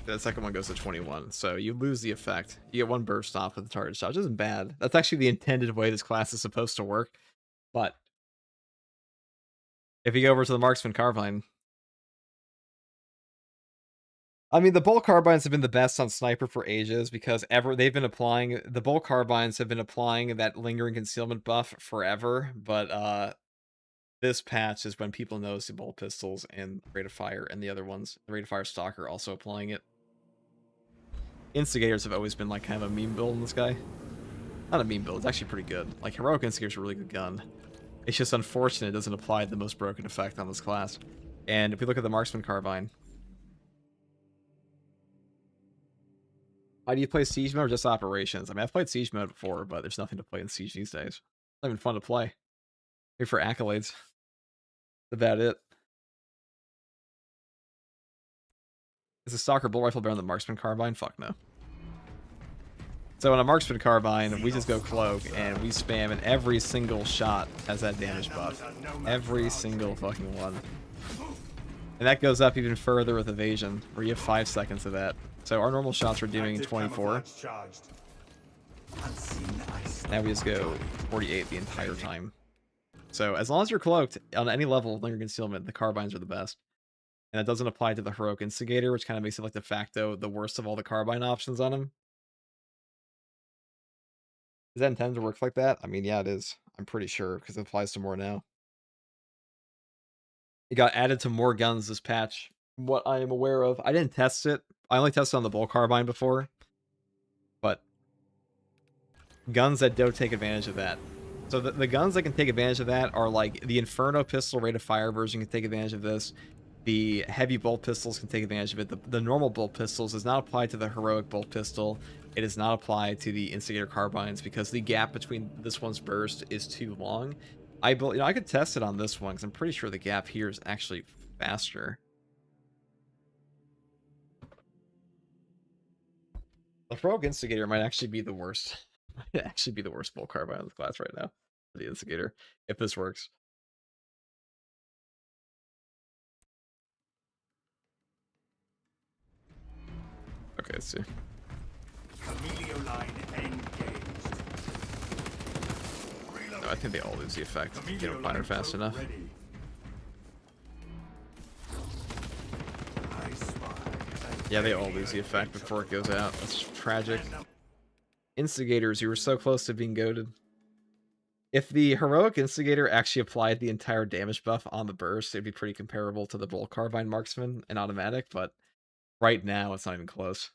The second one goes to 21, so you lose the effect. You get one burst off with the target shot, which isn't bad. That's actually the intended way this class is supposed to work. But if you go over to the marksman carbine, I mean, the bolt carbines have been the best on sniper for ages because they've been applying, the bolt carbines have been applying that lingering concealment buff forever. But this patch is when people notice the bolt pistols and rate of fire, and the other ones, the rate of fire stalker, also applying it. Instigators have always been like kind of a meme build in this guy. Not a meme build, it's actually pretty good. Like, heroic instigator's a really good gun. It's just unfortunate it doesn't apply the most broken effect on this class. And if we look at the marksman carbine, how do you play siege mode or just operations? I mean, I've played siege mode before, but there's nothing to play in siege these days. It's not even fun to play. Here for accolades. That's about it. Is the stalker bolt rifle better than the marksman carbine? Fuck no. So on a marksman carbine, we just go cloak and we spam, and every single shot has that damage buff. Every single fucking one. And that goes up even further with evasion, where you have 5 seconds of that. So our normal shots are doing 24. Now we just go 48 the entire time. So as long as you're cloaked on any level of lingering concealment, the carbines are the best. And that doesn't apply to the heroic instigator, which kind of makes it like de facto the worst of all the carbine options on him. Is that intended to work like that? I mean, yeah, it is. I'm pretty sure, because it applies to more now. It got added to more guns this patch, what I am aware of. I didn't test it. I only tested on the bolt carbine before. But guns that don't take advantage of that. So the guns that can take advantage of that are like the Inferno pistol rate of fire version can take advantage of this. The heavy bolt pistols can take advantage of it. The normal bolt pistols does not apply to the heroic bolt pistol. It does not apply to the instigator carbines because the gap between this one's burst is too long. I could test it on this one because I'm pretty sure the gap here is actually faster. The heroic instigator might actually be the worst. Might actually be the worst bolt carbine in the class right now. The instigator, if this works. Okay, let's see. No, I think they all lose the effect. You don't fire fast enough. Yeah, they all lose the effect before it goes out. That's tragic. Instigators, you were so close to being goated. If the heroic instigator actually applied the entire damage buff on the burst, it'd be pretty comparable to the bolt carbine marksman and automatic, but right now it's not even close.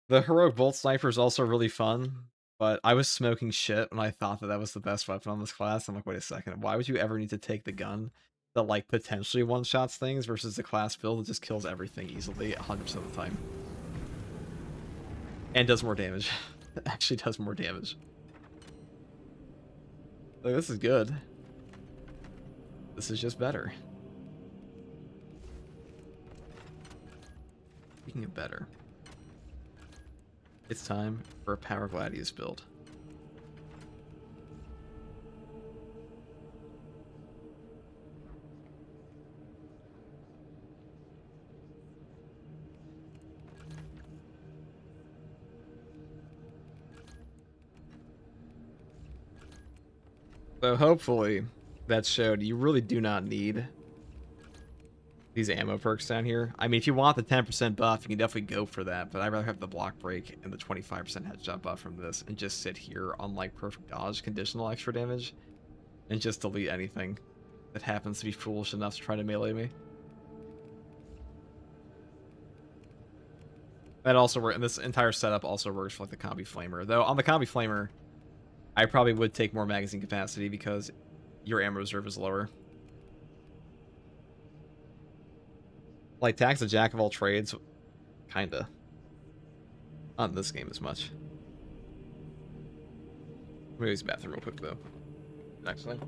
The heroic bolt sniper is also really fun, but I was smoking shit when I thought that was the best weapon on this class. I'm like, wait a second, why would you ever need to take the gun that like potentially one-shots things versus the class build that just kills everything easily 100% of the time? And does more damage. It actually does more damage. Like, this is good. This is just better. Speaking of better, it's time for a Power Gladius build. So hopefully that showed you really do not need these ammo perks down here. I mean, if you want the 10% buff, you can definitely go for that, but I'd rather have the block break and the 25% headshot buff from this and just sit here on like perfect dodge, conditional extra damage, and just delete anything that happens to be foolish enough to try to melee me. That also works, and this entire setup also works for like the combi flamer. Though on the combi flamer, I probably would take more magazine capacity because your ammo reserve is lower. Like, Tax a jack of all trades, kinda. Not in this game as much. Let me use the bathroom real quick, though. Next thing.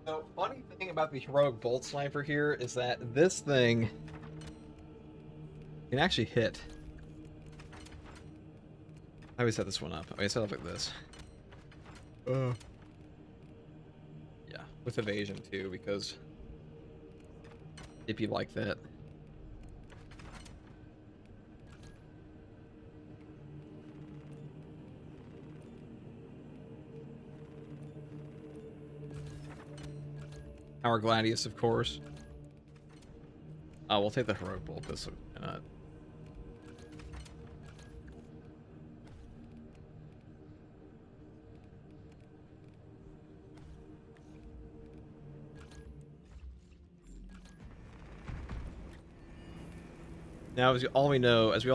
So, funny thing about the heroic bolt sniper here is that this thing can actually hit. How do we set this one up? I set it up like this. Yeah, with evasion too, because if you like that. Our Gladius, of course. We'll take the heroic bolt pistol. Now, as we all know, this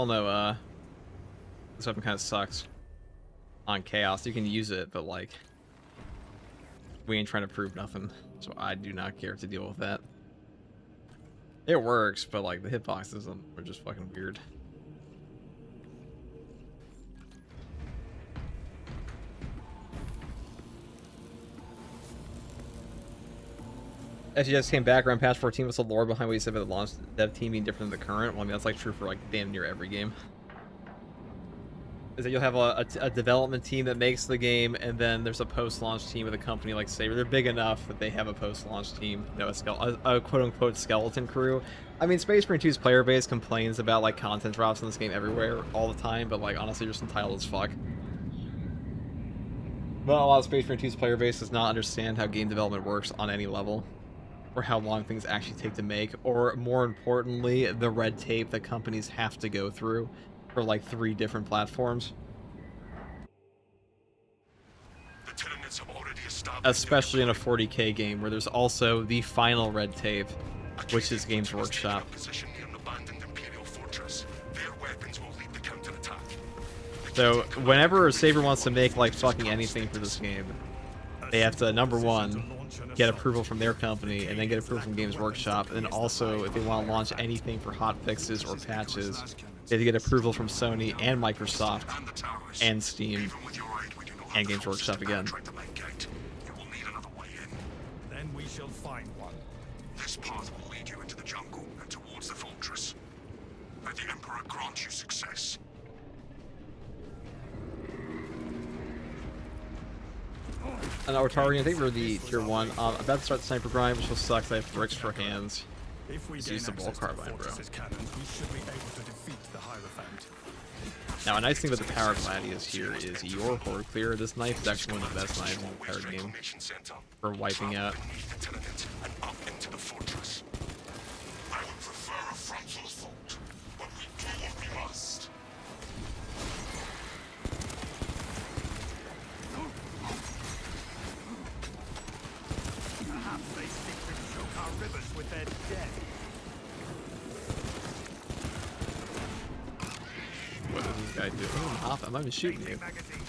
weapon kind of sucks on Chaos. You can use it, but like, we ain't trying to prove nothing, so I do not care to deal with that. It works, but like the hitboxes are just fucking weird. As you just came back around patch 14, what's the lore behind what you said about the launch dev team being different than the current? Well, I mean, that's like true for like damn near every game. Is that you'll have a development team that makes the game, and then there's a post-launch team with a company like Saber. They're big enough that they have a post-launch team, you know, a quote-unquote skeleton crew. I mean, Space Marine 2's player base complains about like content drops in this game everywhere all the time, but like honestly, just entitled as fuck. But a lot of Space Marine 2's player base does not understand how game development works on any level, or how long things actually take to make, or more importantly, the red tape that companies have to go through for like 3 different platforms. The Tyranids have already established Especially in a 40k game where there's also the final red tape, which is Games their Workshop. position near an abandoned Imperial fortress. Their weapons will lead the counterattack. So whenever Saber wants to make like fucking anything for this game, they have to, number one, get approval from their company, and then get approval from Games Workshop, and then also, if they want to launch anything for hot fixes or patches, they have to get approval from Sony and Microsoft, and Steam, and Games Workshop again. Then we shall find one. This path will lead you into the jungle and towards the fortress. May the Emperor grant you success. And now we're targeting, I think we're the tier 1. I'm about to start the sniper grind, which will suck 'cause I have bricks for hands. If we Let's gain use the ball access to the carbine, bro. fortress's cannons, we should be able to defeat the Hierophant. Now, a nice thing about the Power Gladius here is your horde clear. This knife is actually one of the best knives in the entire game for wiping out. Beneath the Tyranid and up into the fortress. I would prefer a frontal assault, but we do what we must. Perhaps they seek to choke our rivers with their dead. What does this guy do? Oh, I'm not even shooting you. Magazine.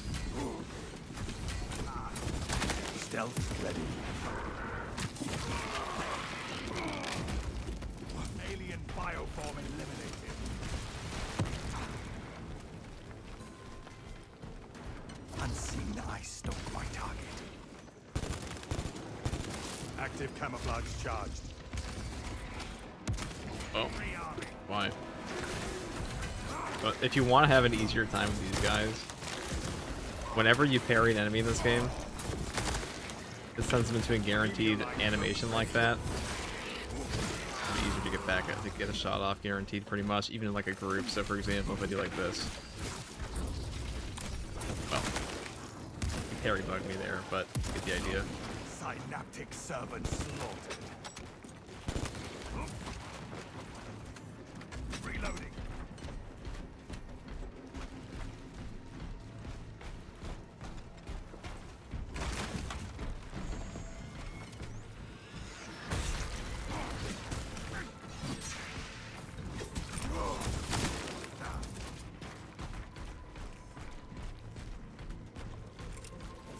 Stealth ready. Alien bioform eliminated. Unseen ice stalked my target. Active camouflage charged. Oh, why? But if you want to have an easier time with these guys, whenever you parry an enemy in this game, it sends them into a guaranteed animation like that. It'll be easier to get back, to get a shot off, guaranteed pretty much, even in like a group. So for example, if I do like this, well, you parry bugged me there, but you get the idea. Synaptic servant slaughtered. Reloading.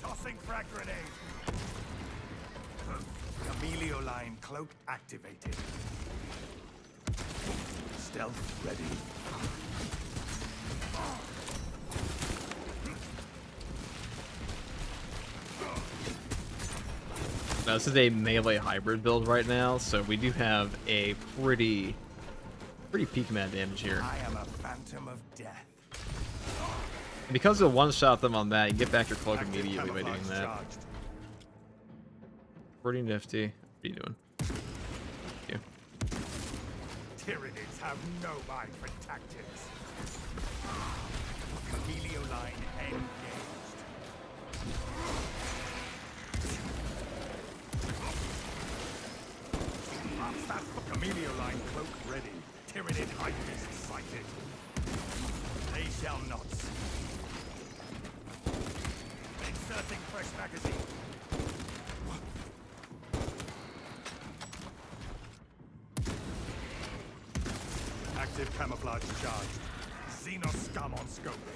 Tossing frag grenade. Camelio line cloak activated. Stealth ready. Now this is a melee hybrid build right now, so we do have a pretty peak amount of damage here. I am a phantom of death. And because you'll one-shot them on that, you get back your cloak Active immediately by doing camouflage that. charged. Pretty nifty. What are you doing? Thank you. Tyranids have no mind for tactics. Camelio line engaged. Camelio line cloak ready. Tyranid hypers sighted. They shall not see. Inserting fresh magazine. Active camouflage charged. Xenos scum on scope.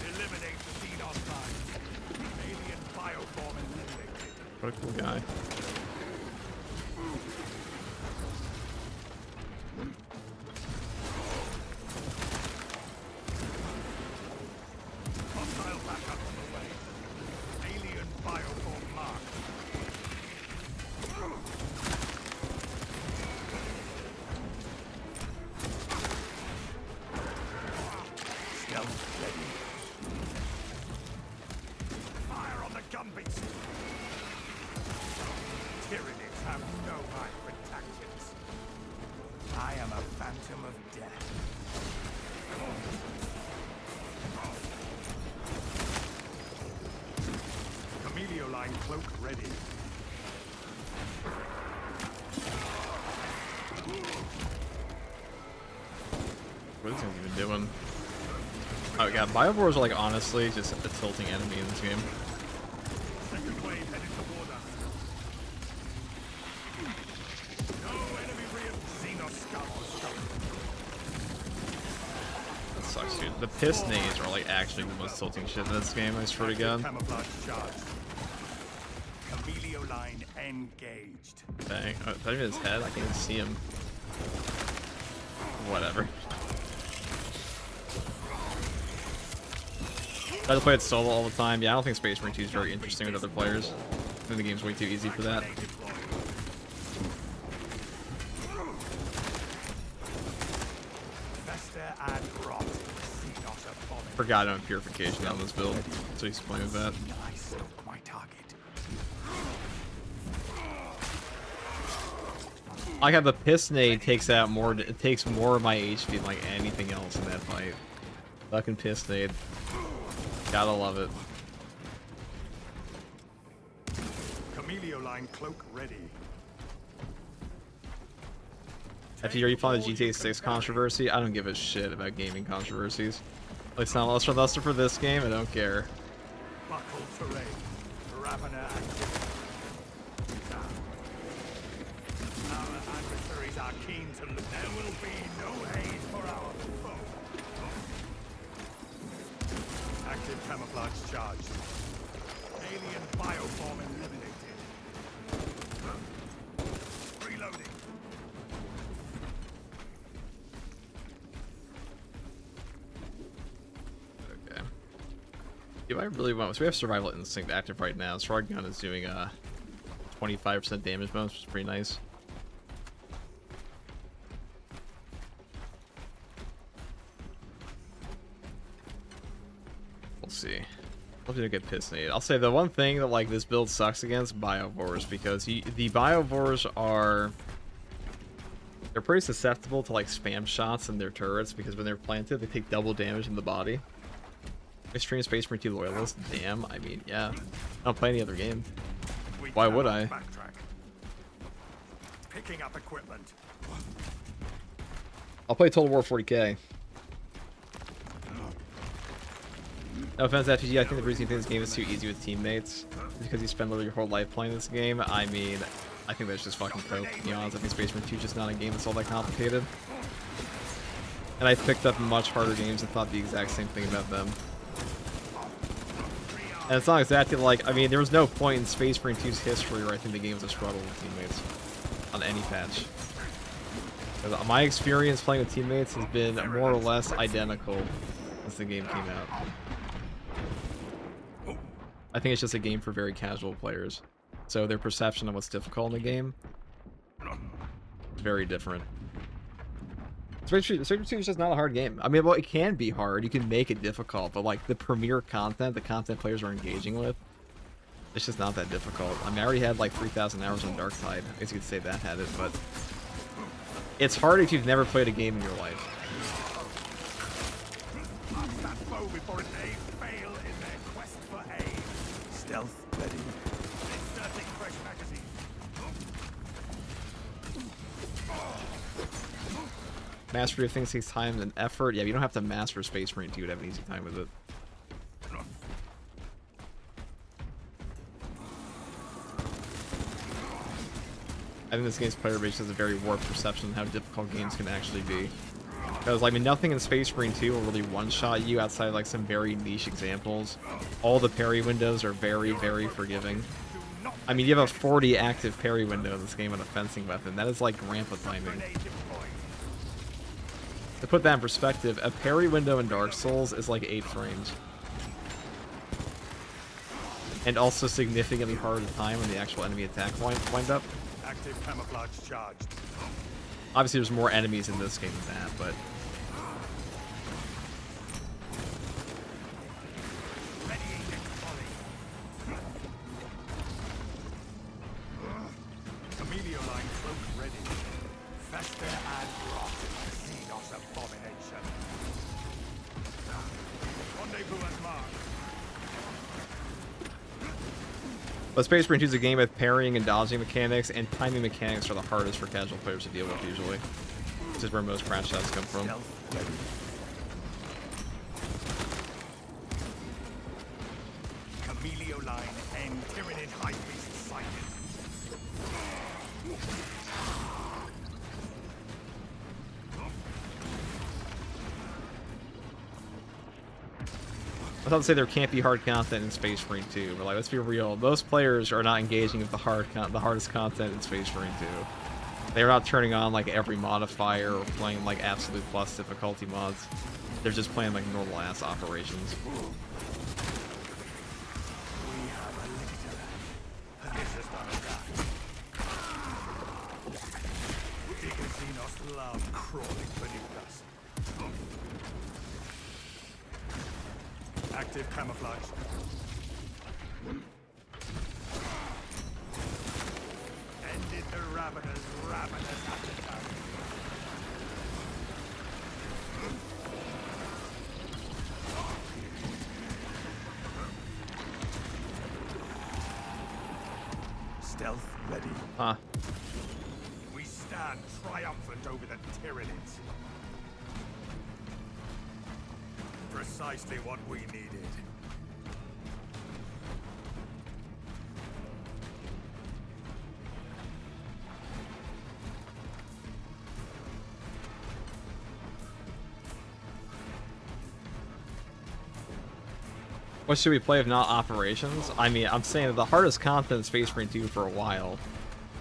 Eliminate the Xenos line. Alien bioform eliminated. What a cool guy. Hostile backup on the way. Alien bioform marked. Stealth ready. Fire on the gun beast. Tyranids have no eye for tactics. I am a phantom of death. Camelio line cloak ready. what are these things even doing? Oh god, Biovores are like honestly just a tilting enemy in this game. Second wave headed toward us. No enemy real. Xenos scouts coming. That sucks, dude. The piss nades are like actually the most tilting shit in this game, I swear to god. Camouflage charged. Emilio line engaged. Dang. Oh, is that even his head? I can't even see him. Whatever. I just play it solo all the time. Yeah, I don't think Space Marine 2 is very interesting with other players. I think the game's way too easy for that. Forgot on purification on this build, so you explain with that. I have the piss nade takes out more. It takes more of my HP than like anything else in that fight. Fucking piss nade. Gotta love it. Camelio line cloak ready. After you following the GTA 6 controversy, I don't give a shit about gaming controversies. Like, it's not less for this game. I don't care. Buckle terrain. Ravener activity. Our adversaries are keen to loot. There will be no aid for our foe. Active camouflage charged. Alien bioform eliminated. Reloading. Okay. Do I really want? So we have Survival Instinct active right now. Strong Gun is doing a 25% damage bonus, which is pretty nice. We'll see. Hopefully get piss nade. I'll say the one thing that like this build sucks against Biovores because the Biovores are they're pretty susceptible to like spam shots in their turrets because when they're planted they take double damage in the body. Extreme Space Marine 2 loyalist. Damn, I mean, yeah. I don't play any other game. Why would I? Backtrack. Picking up equipment. I'll play Total War 40k. No offense, FTG, I think the reason you think this game is too easy with teammates is because you spend literally your whole life playing this game. I mean, I think that's just fucking coke, to be honest. I think Space Marine 2 is just not a game that's all that complicated. And I picked up much harder games and thought the exact same thing about them. And it's not exactly like, I mean, there was no point in Space Marine 2's history where I think the game was a struggle with teammates on any patch. Because my experience playing with teammates has been more or less identical since the game came out. I think it's just a game for very casual players. So their perception of what's difficult in the game is very different. Space Marine 2 is just not a hard game. I mean, well, it can be hard. You can make it difficult, but like the premier content, the content players are engaging with, it's just not that difficult. I mean, I already had like 3,000 hours on Darktide. I guess you could say that had it, but it's hard if you've never played a game in your life. Before they fail in their quest for aid. Stealth ready. Inserting fresh magazine. Mastery of things takes time and effort. Yeah, you don't have to master Space Marine 2 to have an easy time with it. I think this game's player base has a very warped perception of how difficult games can actually be. Because, I mean, nothing in Space Marine 2 will really one-shot you outside, like, some very niche examples. All the parry windows are very, very forgiving. I mean, you have a 40 active parry window in this game on a fencing weapon. That is, like, grandpa timing. To put that in perspective, a parry window in Dark Souls is, like, 8 frames. And also significantly harder to time when the actual enemy attack wind up. Active camouflage charged. Obviously, there's more enemies in this game than that, but... Emilio line cloak ready. Fester and rot. Xenos abomination. Rendezvous at mark. But Space Marine 2 is a game with parrying and dodging mechanics, and timing mechanics are the hardest for casual players to deal with, usually. This is where most crash shots come from. Stealth ready. Camelio line and Tyranid high beast sighted. I thought to say there can't be hard content in Space Marine 2, but like, let's be real. Most players are not engaging with the hardest content in Space Marine 2. They're not turning on like every modifier or playing like absolute plus difficulty mods. They're just playing like normal ass operations. We have a lictor. And this is not a guy. Digger Xenos love crawling beneath us. Active camouflage. Ended the ravenous appetite. Stealth ready. Huh. We stand triumphant over the Tyranids. Precisely what we needed. What should we play if not operations? I mean, I'm saying that the hardest content in Space Marine 2 for a while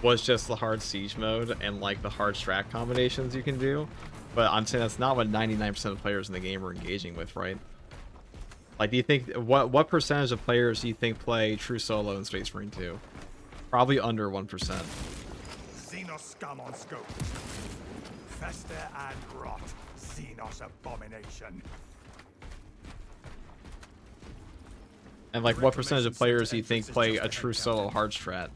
was just the hard siege mode and like the hard strat combinations you can do. But I'm saying that's not what 99% of players in the game are engaging with, right? Like, do you think what percentage of players do you think play true solo in Space Marine 2? Probably under 1%. Xenos scum on scope. Fester and rot. Xenos abomination. And like, what percentage of players do you think play a true solo hard strat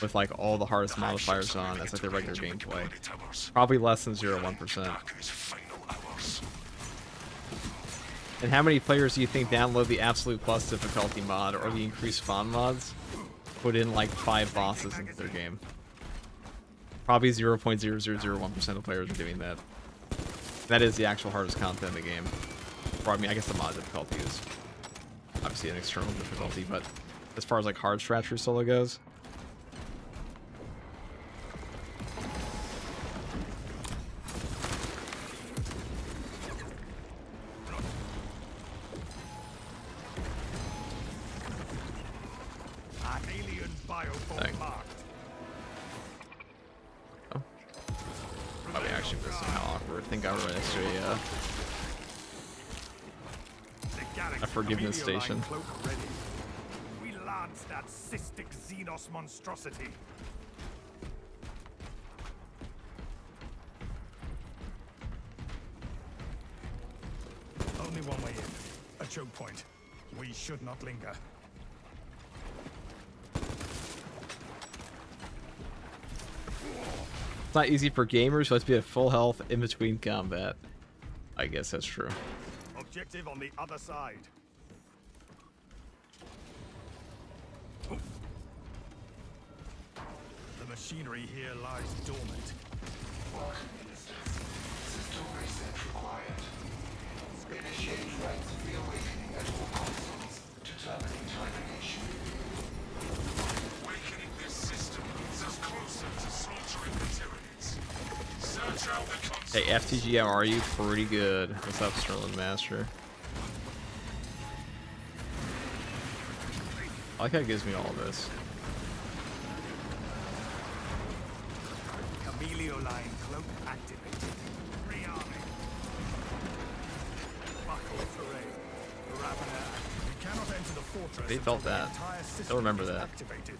with like all the hardest modifiers on as like their regular gameplay? Probably less than 0.1%. And how many players do you think download the absolute plus difficulty mod or the increased spawn mods, put in like 5 bosses into their game? Probably 0.0001% of players are doing that. That is the actual hardest content in the game. Or I mean, I guess the mod difficulty is obviously an external difficulty, but as far as like hard strat true solo goes, Alien bioform marked. probably actually was somehow awkward. I think I was right next to a forgiveness station. We lanced that cystic Xenos monstrosity. Only one way in. A choke point. We should not linger. It's not easy for gamers who like to be at full health in between combat. I guess that's true. Objective on the other side. The machinery here lies dormant. System reset required. Initiate rites of the awakening at all consoles, determining termination. Awakening this system leads us closer to slaughtering the Tyranids. Search out the console. Hey, FTG, how are you? Pretty good. What's up, Sterling Master? I like how it gives me all this. Camelio line cloak activated. Rearming. Buckle terrain. Ravener. We cannot enter the fortress. They felt until the that. entire system They'll remember is that. Activated.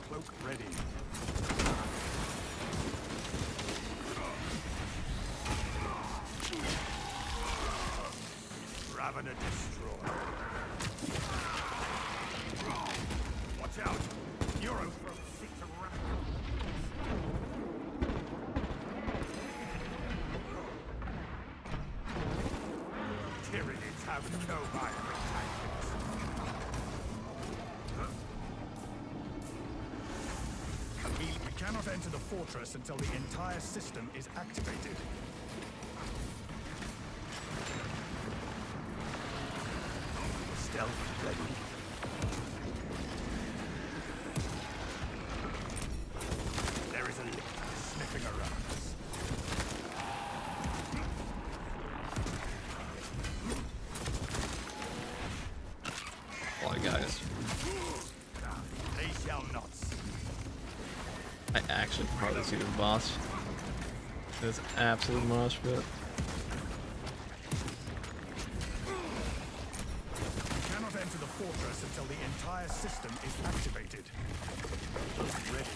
Cloak ready. Ravener destroyed. Watch out! Eurothroat seek to wrap. Tyranids have no viable tactics. We cannot enter enter the fortress until the entire system is activated. Stealth ready. There is a lictor sniffing around us. A lot of guys. They shall not. I actually can hardly see this boss. It's absolute mosh pit. We cannot enter the fortress until the entire system is activated. Ready.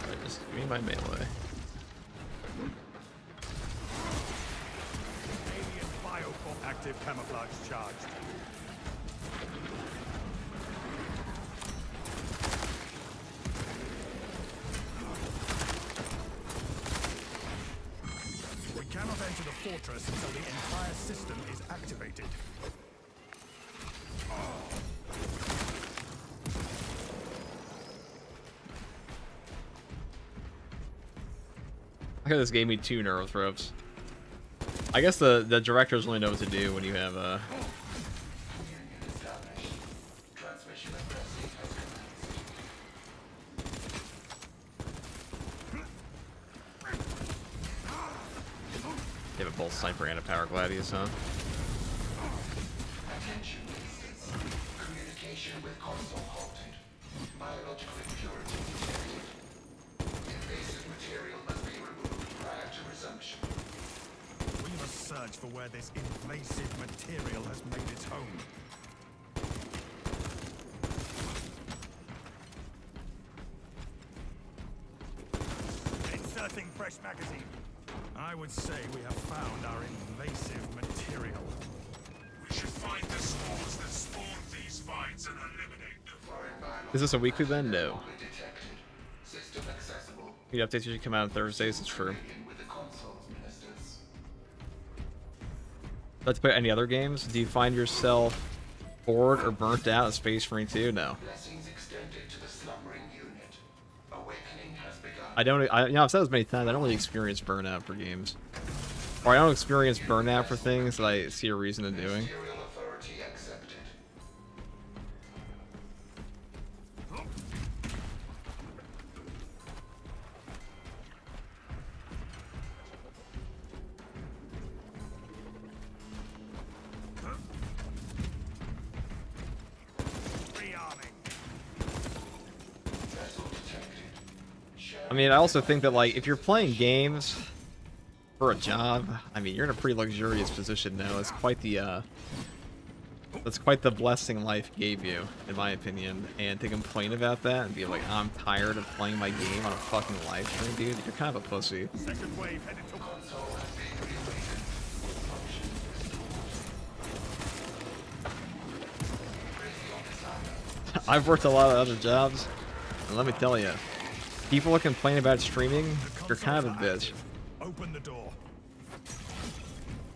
Alright, just give me my melee. Alien bioform active camouflage charged. We cannot enter the fortress until the entire system is activated. I guess this gave me 2 neurothropes. I guess the directors only know what to do when you have Transmission of Brexit has you have a pulse sniper and a power gladius, huh? Attention, instance. Communication with console halted. Biological impurity detected. Invasive material must be removed prior to resumption. We must search for where this invasive material has made its home. Inserting fresh magazine. I would say we have found our invasive material. We should find the spores that spawned these fights and eliminate them. Foreign biological Is this a weekly then? No. detected. System accessible. The updates usually come out on Thursdays, it's true. With the console's ministers. Let's play any other games. Do you find yourself bored or burnt out of Space Marine 2? No. Blessings extended to the slumbering unit. Awakening has begun. I don't. You know, I've said this many times. I don't really experience burnout for games, or I don't experience burnout for things that I see a reason in doing. Material authority accepted. Rearming. Vessel detected. I mean, I also think that like if you're playing games for a job, I mean, you're in a pretty luxurious position now. It's quite the blessing life gave you, in my opinion. And to complain about that and be like, I'm tired of playing my game on a fucking live stream, dude, you're kind of a pussy. Second wave headed to Console has been reawakened. Function restored. I've worked a lot of other jobs, and let me tell you, people that complain about streaming, you're kind of a bitch. open the door.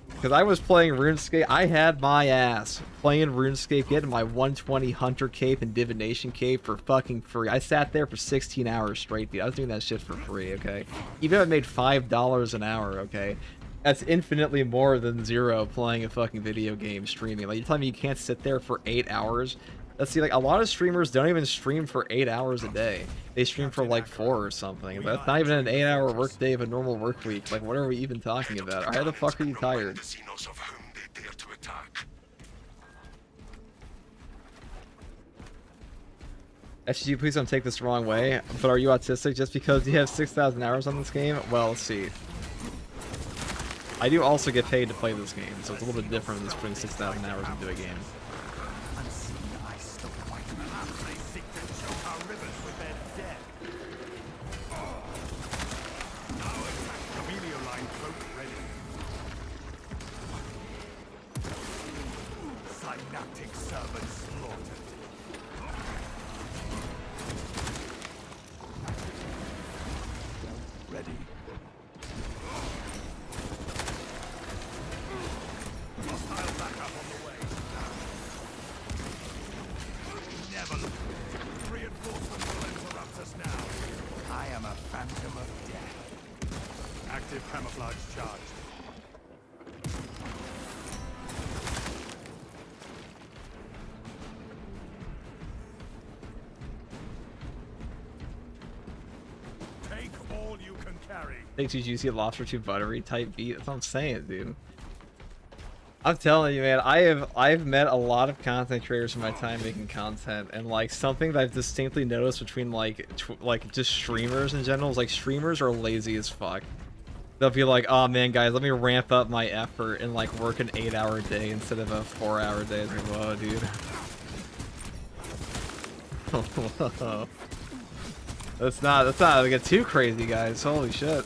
Because I was playing RuneScape, I had my ass playing RuneScape, getting my 120 Hunter Cape and Divination Cape for fucking free. I sat there for 16 hours straight, dude. I was doing that shit for free, okay? Even if I made $5 an hour, okay? That's infinitely more than zero playing a fucking video game streaming. Like, you're telling me you can't sit there for 8 hours? Let's see, like, a lot of streamers don't even stream for 8 hours a day. They stream for, like, 4 or something. That's not even an 8-hour workday of a normal work week. Like, what are we even talking about? How the fuck are you tired? The Xenos of whom they dare to attack. SG, please don't take this the wrong way, but are you autistic just because you have 6,000 hours on this game? Well, let's see. I do also get paid to play this game, so it's a little bit different than just putting 6,000 hours into a game. Unseen eyes still white. Perhaps they seek to choke our rivers with their dead. Now attack. Camellia line cloak ready. Synaptic servant slaughtered. Ready. camouflage charged. Take all you can carry. Thanks, you juicy lobster too buttery type beat. That's what I'm saying, dude. I'm telling you, man, I've met a lot of content creators in my time making content, and like something that I've distinctly noticed between like just streamers in general is like streamers are lazy as fuck. They'll be like, oh man, guys, let me ramp up my effort and like work an 8-hour day instead of a 4-hour day. It's like, whoa, dude. Whoa. That's not like too crazy, guys. Holy shit.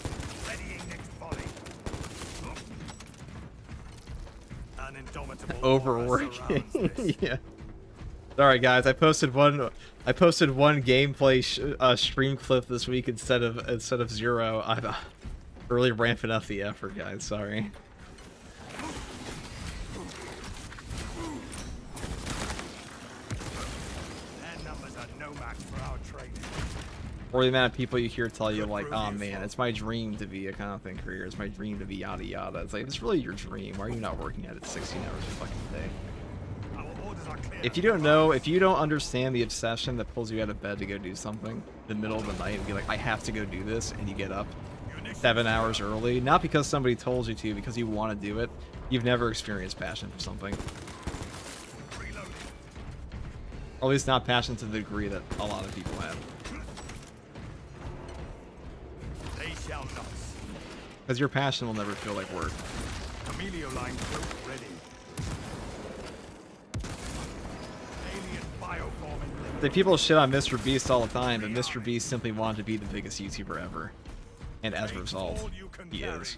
Overworking. Yeah. Sorry guys, I posted one gameplay stream clip this week instead of 0. I'm really ramping up the effort, guys. Sorry. Or the amount of people you hear tell you like, oh man, it's my dream to be a content creator, it's my dream to be yada yada. It's like, it's really your dream. Why are you not working at it 16 hours a fucking day? If you don't know, if you don't understand the obsession that pulls you out of bed to go do something in the middle of the night and be like, I have to go do this, and you get up 7 hours early, not because somebody told you to, because you want to do it, you've never experienced passion for something. Or at least not passion to the degree that a lot of people have. Because your passion will never feel like work. Line ready. Alien bioform. The people shit on Mr. Beast all the time, but Mr. Beast simply wanted to be the biggest YouTuber ever. And as a result, he is.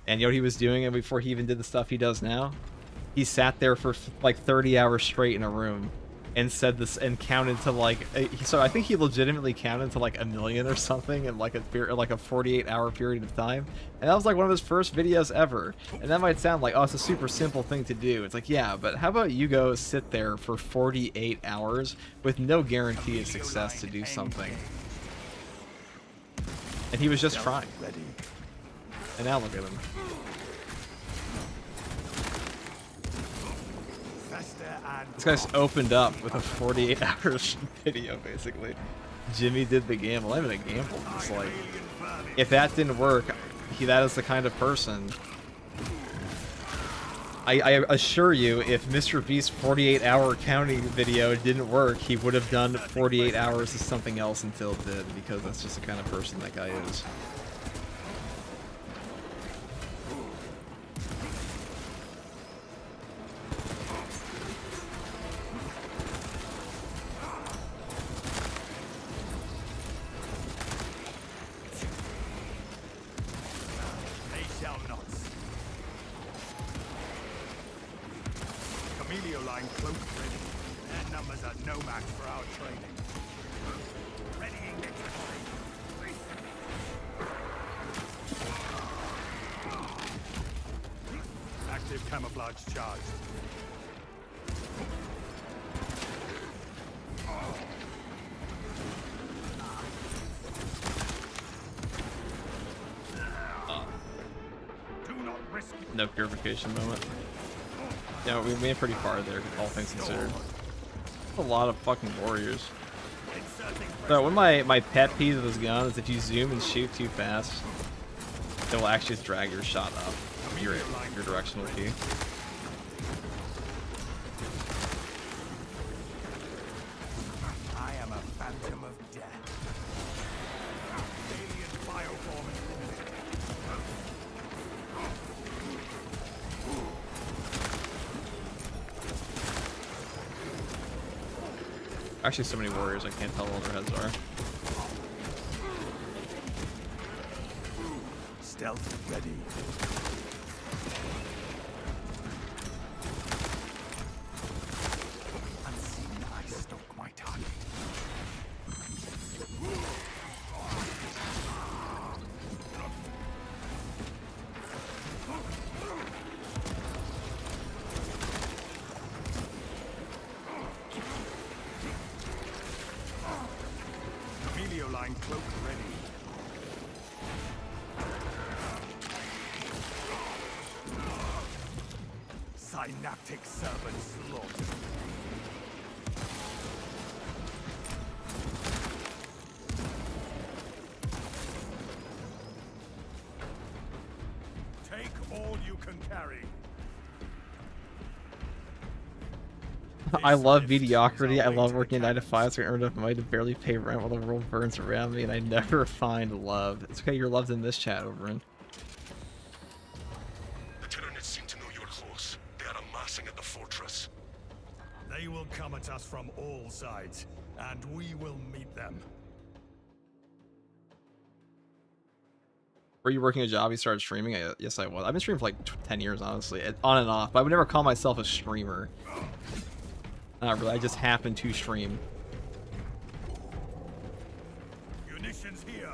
And you know what he was doing before he even did the stuff he does now? He sat there for like 30 hours straight in a room and said this and counted to like, so I think he legitimately counted to like 1 million or something in like a 48-hour period of time. And that was like one of his first videos ever. And that might sound like, oh, it's a super simple thing to do. It's like, yeah, but how about you go sit there for 48 hours with no guarantee of success to do something? And he was just trying. And now look at him. This guy's opened up with a 48-hour video, basically. Jimmy did the gamble. I haven't gambled. It's like, if that didn't work, that is the kind of person. I assure you, if Mr. Beast's 48-hour counting video didn't work, he would have done 48 hours of something else until it did, because that's just the kind of person that guy is. Line cloak ready. Their numbers are no match for our training. Readying infantry. Active camouflage charged. Do not risk it. No purification moment. Yeah, we made pretty far there, all things considered. A lot of fucking warriors. So one of my pet peeves of this gun is if you zoom and shoot too fast, it will actually just drag your shot up your directional key. I am a phantom of death. Alien bioform eliminated. Actually, so many warriors, I can't tell what their heads are. Stealth ready. Unseen, I stalk my target. Line cloak ready. synaptic servant slaughter. Take all you can carry. I love mediocrity. I love working 9 to 5 so I earn enough money to barely pay rent while the world burns around me, and I never find love. It's okay, you're loved in this chat, Overin. The Tyranids seem to know you're close. They are amassing at the fortress. They will come at us from all sides, and we will meet them. Were you working a job? You started streaming? Yes, I was. I've been streaming for like 10 years, honestly. On and off, but I would never call myself a streamer. Not really, I just happen to stream. Munitions here.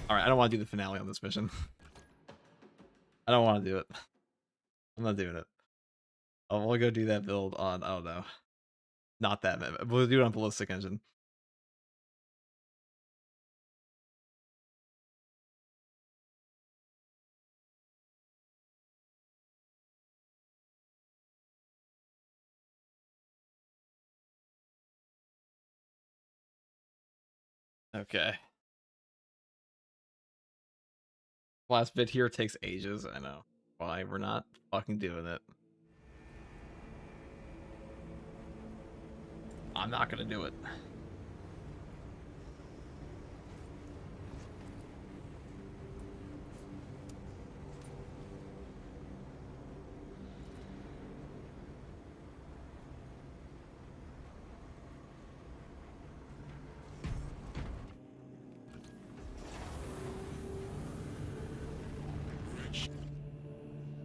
Alright, I don't want to do the finale on this mission. I don't want to do it. I'm not doing it. We'll go do that build on, I don't know. Not that, we'll do it on Ballistic Engine. Okay. Last bit here takes ages, I know. Why? We're not fucking doing it. I'm not gonna do it.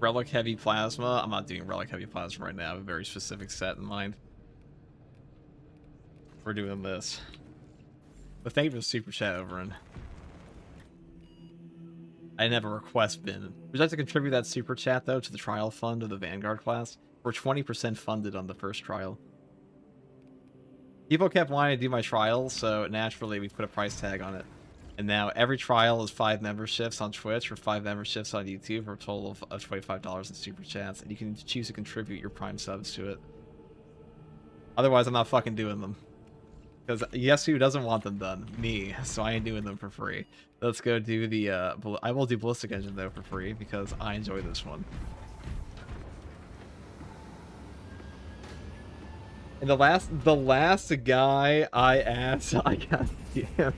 Relic heavy plasma. I'm not doing relic heavy plasma right now. I have a very specific set in mind. We're doing this. But thank you for the super chat, Overin. I didn't have a request bin. Would you like to contribute that super chat though to the trial fund of the Vanguard class? We're 20% funded on the first trial. People kept wanting to do my trials, so naturally we put a price tag on it. And now every trial is 5 memberships on Twitch or 5 memberships on YouTube for a total of $25 in super chats, and you can choose to contribute your Prime subs to it. Otherwise, I'm not fucking doing them. Because guess who doesn't want them done? Me. So I ain't doing them for free. Let's go do the, I will do Ballistic Engine though for free because I enjoy this one. And the last guy I asked, I got damn.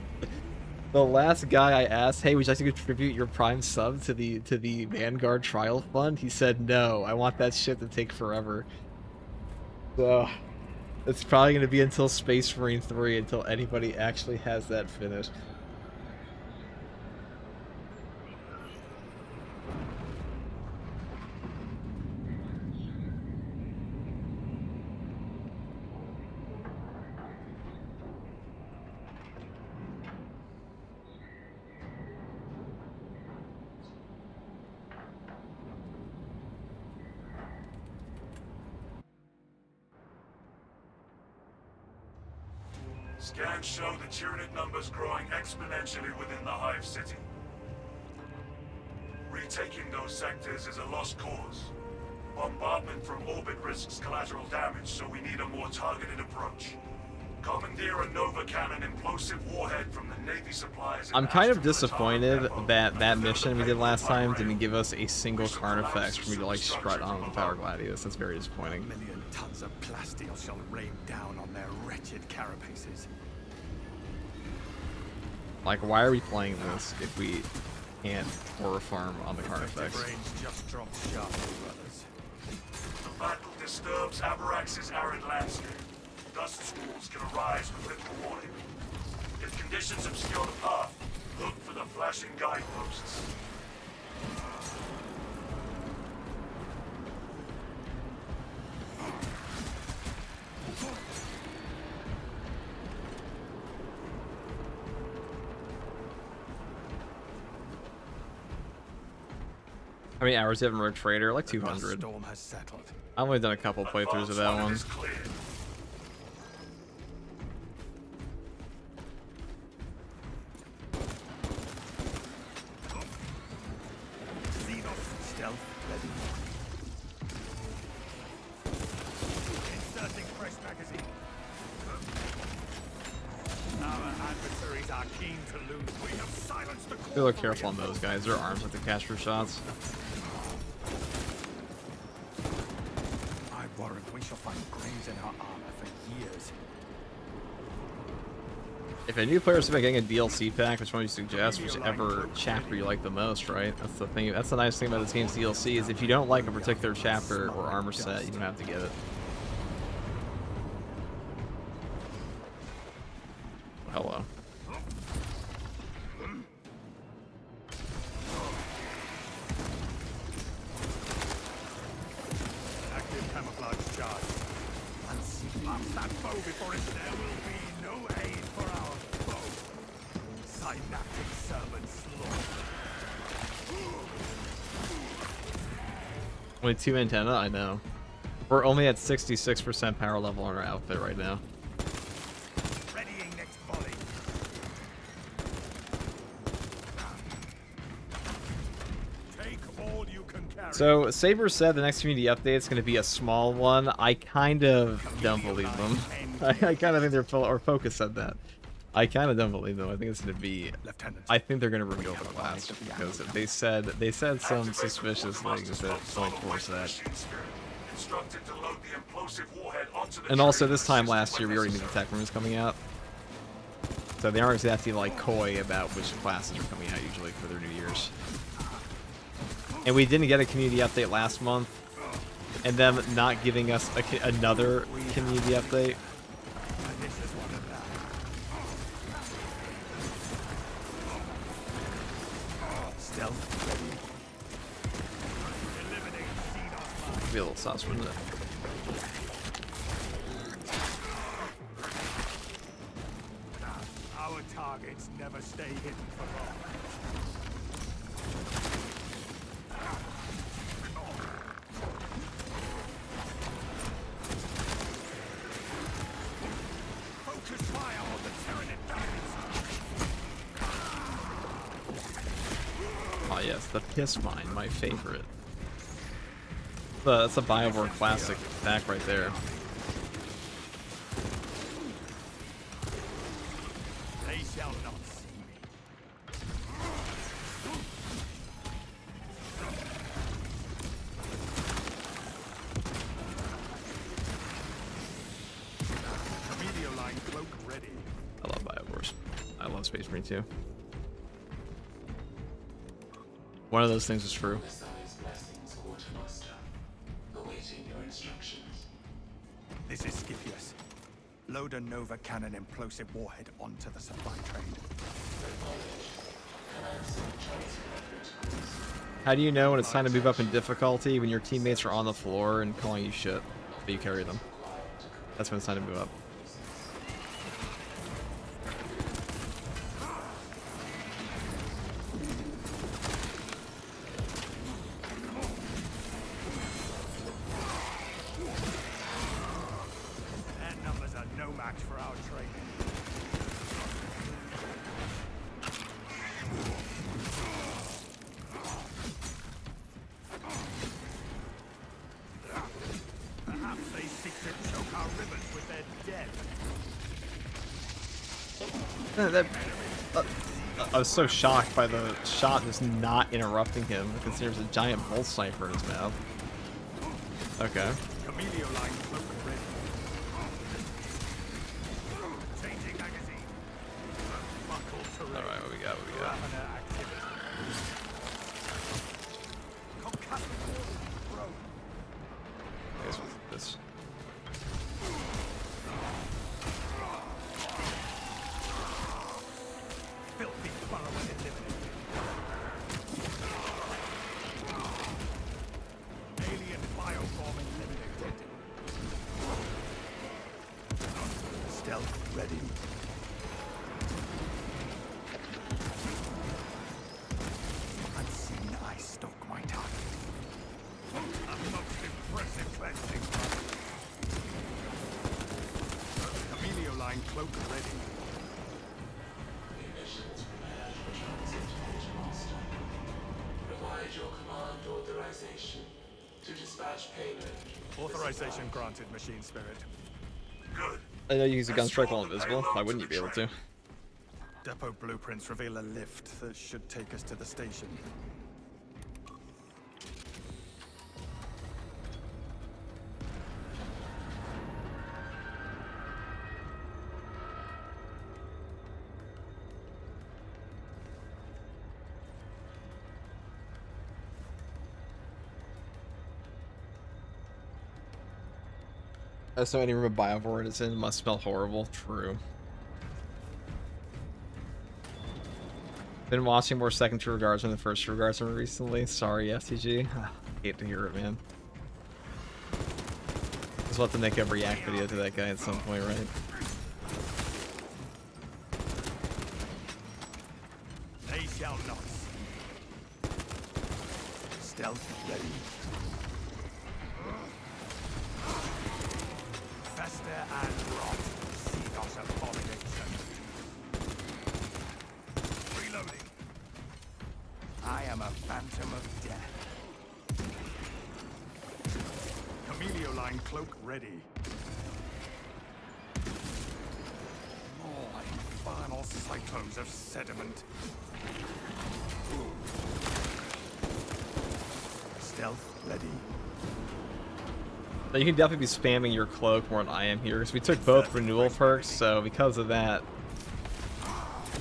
The last guy I asked, hey, would you like to contribute your Prime sub to the Vanguard trial fund? He said no. I want that shit to take forever. So it's probably gonna be until Space Marine 3 until anybody actually has that finished. Scans show the Tyranid numbers growing exponentially within the Hive City. Retaking those sectors is a lost cause. Bombardment from orbit risks collateral damage, so we need a more targeted approach. Commandeer a Nova Cannon implosive warhead from the Navy supplies. I'm kind of disappointed that that mission we did last time didn't give us a single Carnifex for me to like strut on with Power Gladius. That's very disappointing. 1 million tons of plasteel shall rain down on their wretched carapaces. Like, why are we playing this if we can't horror farm on the Carnifex? Just dropped sharply, brothers. The battle disturbs Avarax's arid landscape. Dust schools can arise with little warning. If conditions obscure the path, look for the flashing guideposts. How many hours do you have in Rogue Trader? Like 200. Storm has settled. I've only done a couple playthroughs of that one. Is clear. ready. Inserting fresh magazine. Our adversaries are keen to lose. We have silenced the Be a core. little careful on those guys. Their arms like to catch for shots. I warrant we shall find grains in our armor for years. If a new player's been getting a DLC pack, which one do you suggest? Whichever chapter you like the most, right? That's the thing. That's the nice thing about this game's DLC is if you don't like a particular chapter or armor set, you don't have to get it. Hello. Active camouflage charge. Unseat that foe before it. There will be no aid for our foe. Synaptic servant slaughter. Only 2 antenna? I know. We're only at 66% power level on our outfit right now. Readying next volley. Take all you can carry. So, Saber said the next community update is going to be a small one. I kind of don't believe them. I kind of think they're full, or Focus said that. I kind of don't believe them. I think it's going to be... Lieutenant. I think they're going to remove the class because they said some suspicious things that don't force that. Instructed to load the implosive warhead onto the And also, trigger this time system last year, we already knew the tech rooms coming out. So they aren't exactly like coy about which classes are coming out usually for their New Year's. And we didn't get a community update last month, and them not giving us another community update. This is one of that. Stealth ready. Eliminate Xenos. Be a little sauce, wouldn't it? Our targets never stay hidden for long. Focus fire on the Tyranid targets. Oh yes, the piss mine, my favorite. That's a Bioware classic attack right there. They shall not see me. Meteor line cloak ready. I love Biowares. I love Space Marine too. One of those things is true. Messiah's blessings, Quartermaster. Awaiting your instructions. This is Scipius. Load a Nova Cannon implosive warhead onto the supply train. How do you know when it's time to move up in difficulty when your teammates are on the floor and calling you shit, but you carry them? That's when it's time to move up. Their numbers are no match for our training. Perhaps they seek to choke our rivers with their dead. I was so shocked by the shot just not interrupting him, considering there's a giant bolt sniper in his mouth. Okay. Camellia line cloak ready. Changing magazine. Buckle terrain. Alright, what we got? What we got? Ravana activity. Concussive drone. I guess we'll do this. Filthy burrow eliminated. Alien bioform eliminated. Stealth ready. Unseen, I stalk my target. much payment. Authorization granted, Machine Spirit. Good. I know you use a gun Let's strike draw while the invisible. payload Why to wouldn't you the be able train. to? Depot blueprints reveal a lift that should take us to the station. So any room a Motherboard is in must smell horrible. True. Been watching more second True Regards than the first True Regards recently. Sorry, FTG. Hate to hear it, man. Just want to make a react video to that guy at some point, right? They shall not. Stealth ready. Fester and rot. Xenos abomination. Reloading. I am a phantom of death. Camelio line cloak ready. More infernal cyclones of sediment. Stealth ready. But you can definitely be spamming your cloak more than I am here, because we took both renewal perks, so because of that,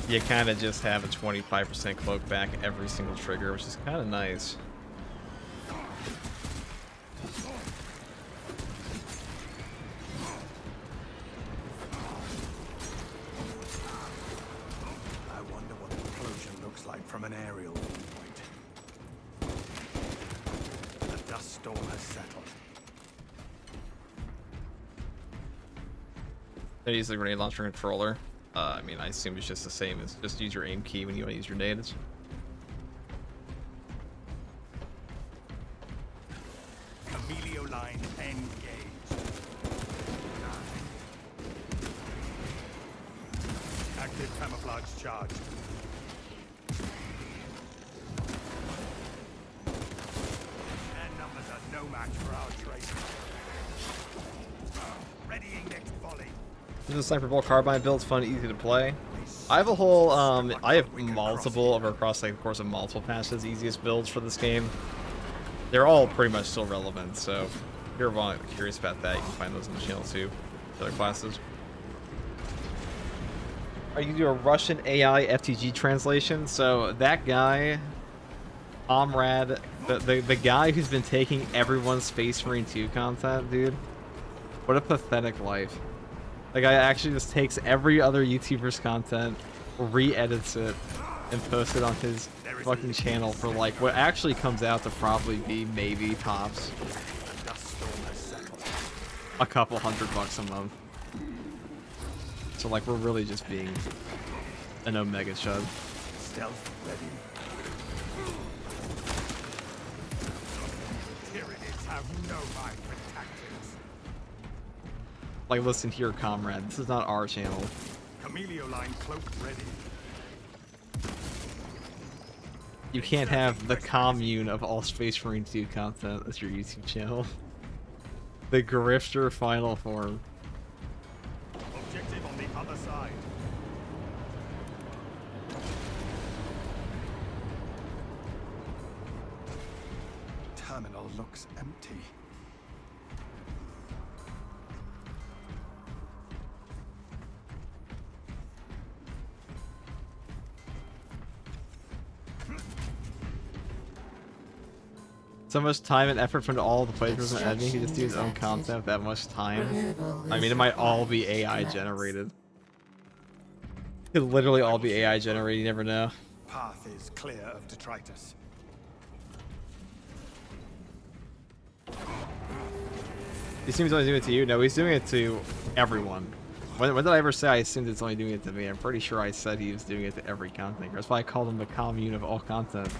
you kind of just have a 25% cloak back every single trigger, which is kind of nice. I wonder what the implosion looks like from an aerial viewpoint. The dust storm has settled. I use the grenade launcher controller. I mean, I assume it's just the same as just use your aim key when you want to use your nades. Camelio line engaged. Active camouflage charged. Their numbers are no match for our trace. Readying next volley. This is a sniper bolt carbine build. It's fun, easy to play. I have a whole, I have multiple over across like the course of multiple patches, easiest builds for this game. They're all pretty much still relevant, so if you're curious about that, you can find those in the channel too, other classes. Are you doing a Russian AI FTG translation? So that guy, Comrade, the guy who's been taking everyone's Space Marine 2 content, dude. What a pathetic life. The guy actually just takes every other YouTuber's content, re-edits it, and posts it on his fucking channel for like what actually comes out to probably be maybe tops a couple $100 a month. So like we're really just being an Omega chud. Stealth ready. Tyranids have no mind for tactics. Like listen here, comrade. This is not our channel. Camelio line cloak ready. You can't have the commune of all Space Marine 2 content as your YouTube channel. The Grifter final form. Objective on the other side. Terminal looks empty. So much time and effort from all the players and editing. He just do his own content with that much time. I mean, it might all be AI generated. It could literally all be AI generated. You never know. Path is clear of detritus. He seems only doing it to you. No, he's doing it to everyone. When did I ever say I assumed it's only doing it to me? I'm pretty sure I said he was doing it to every content creator. That's why I called him the commune of all content.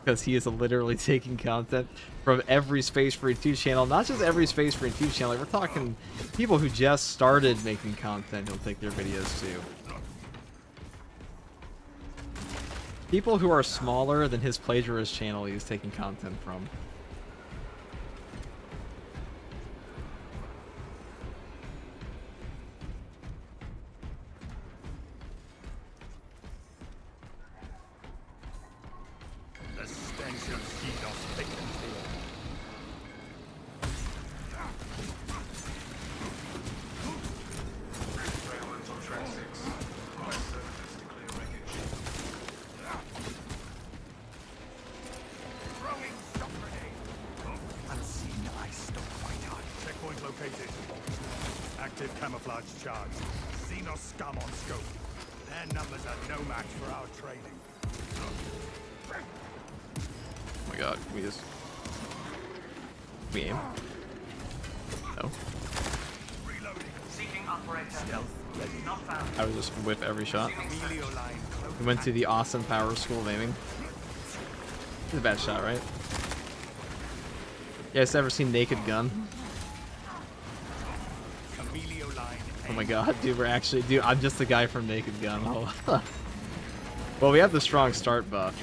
Because he is literally taking content from every Space Marine 2 channel. Not just every Space Marine 2 channel. Like, we're talking people who just started making content. He'll take their videos to. People who are smaller than his plagiarist channel he's taking content from. Active camouflage charge. Xenos scum on scope. Their numbers are no match for our training. Oh my god, we just... We aim? No. Reloading. Seeking operator. Stealth ready. Not found. I would just whip every shot. Emilio line cloak. We went to the Austin Power School of Aiming. It's a bad shot, right? You guys ever seen Naked Gun? Emilio line. Oh my god, dude, we're actually... Dude, I'm just the guy from Naked Gun. Oh. Well, we have the strong start buff.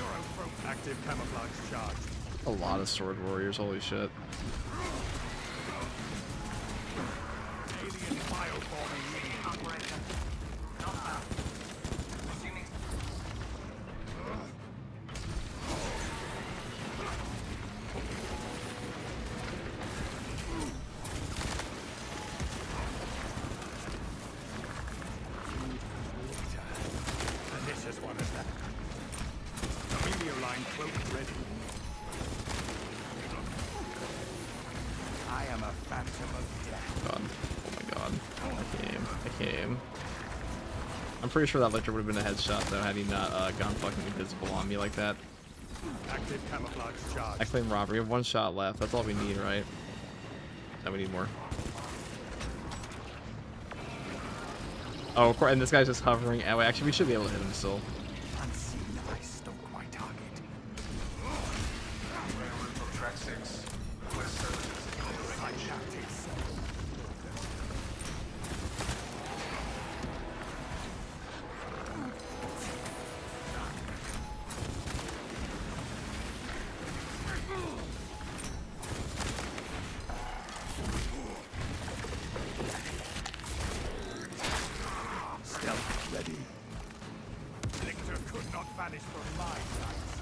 Active camouflage charge. A lot of sword warriors, holy shit. Alien bioforming medium. Operator. Not found. Resuming. Pernicious one at that. Emilio line cloak ready. I am a phantom of death. God. Oh my god. I came. I'm pretty sure that Lictor would have been a headshot, though, had he not gone fucking invisible on me like that. Active camouflage charge. I claim robbery. We have one shot left. That's all we need, right? No, we need more. Oh, of course, and this guy's just hovering. Oh, actually, we should be able to hit him still. Unseen, I stalk my target. Track 6. West services. Side tactics. Stealth ready. Lictor could not vanish from my sights.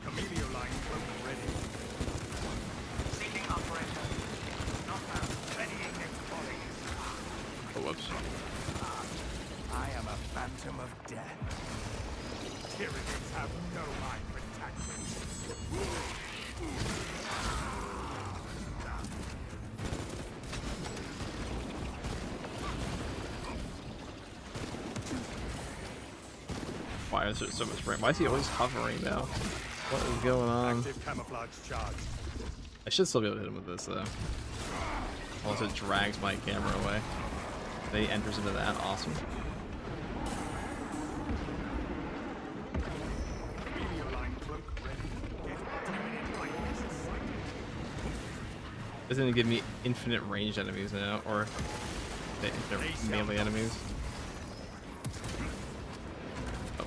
Emilio line cloak ready. Seeking operator. Not found. Readying next volley. Oh, whoops. I am a phantom of death. Tyranids have no mind for tactics. Why is there so much brain? Why is he always hovering now? What is going on? Active camouflage charge. I should still be able to hit him with this, though. Unless it drags my camera away. Then he enters into that. Awesome. Emilio line cloak ready. Get Tyranid lightness sighted. Doesn't it give me infinite ranged enemies now? Or they're melee enemies? Oh.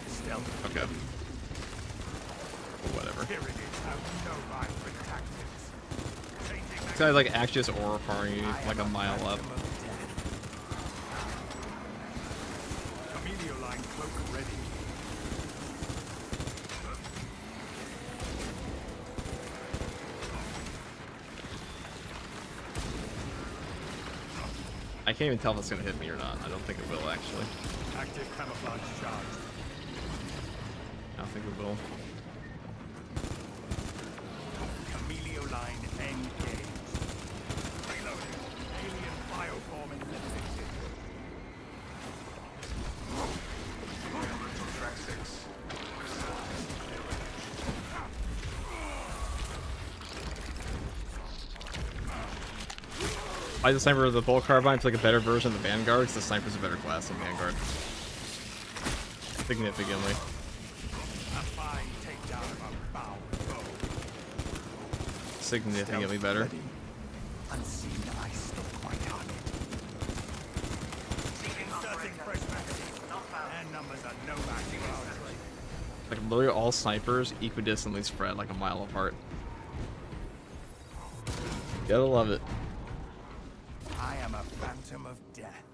Stealth. Okay. Whatever. Tyranids have no mind for tactics. Changing This guy's like actually just aura farming you like a mile up. phantom of death. Emilio line cloak ready. I can't even tell if it's gonna hit me or not. I don't think it will actually. Active camouflage charge. I don't think it will. Emilio line engaged. Reloading. Alien bioform eliminated. Track 6. Why is the sniper the bolt carbine? It's like a better version of the Vanguard, because the sniper's a better class than Vanguard. Significantly. A fine takedown of a bound foe. Significantly Stealth better. ready. Unseen, I stalk my target. Seeking Inserting operator. fresh magazine. Not found. Their numbers are no match for our trade. Like literally all snipers equidistantly spread like a mile apart. Gotta love it. I am a phantom of death.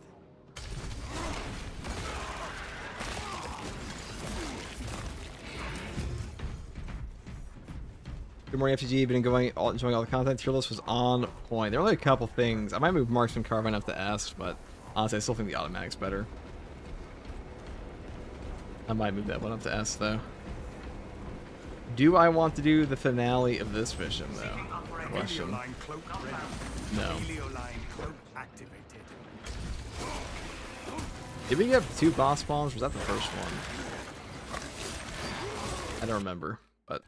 Good morning, FTG. Been enjoying all the content. Tier list was on point. There are only a couple things. I might move Marksman Carbine up to S, but honestly, I still think the automatic's better. I might move that one up to S, though. Do I want to do the finale of this mission, though? Question. Line cloak ready. No. Line cloak activated. Did we get 2 boss spawns? Or was that the first one? I don't remember, but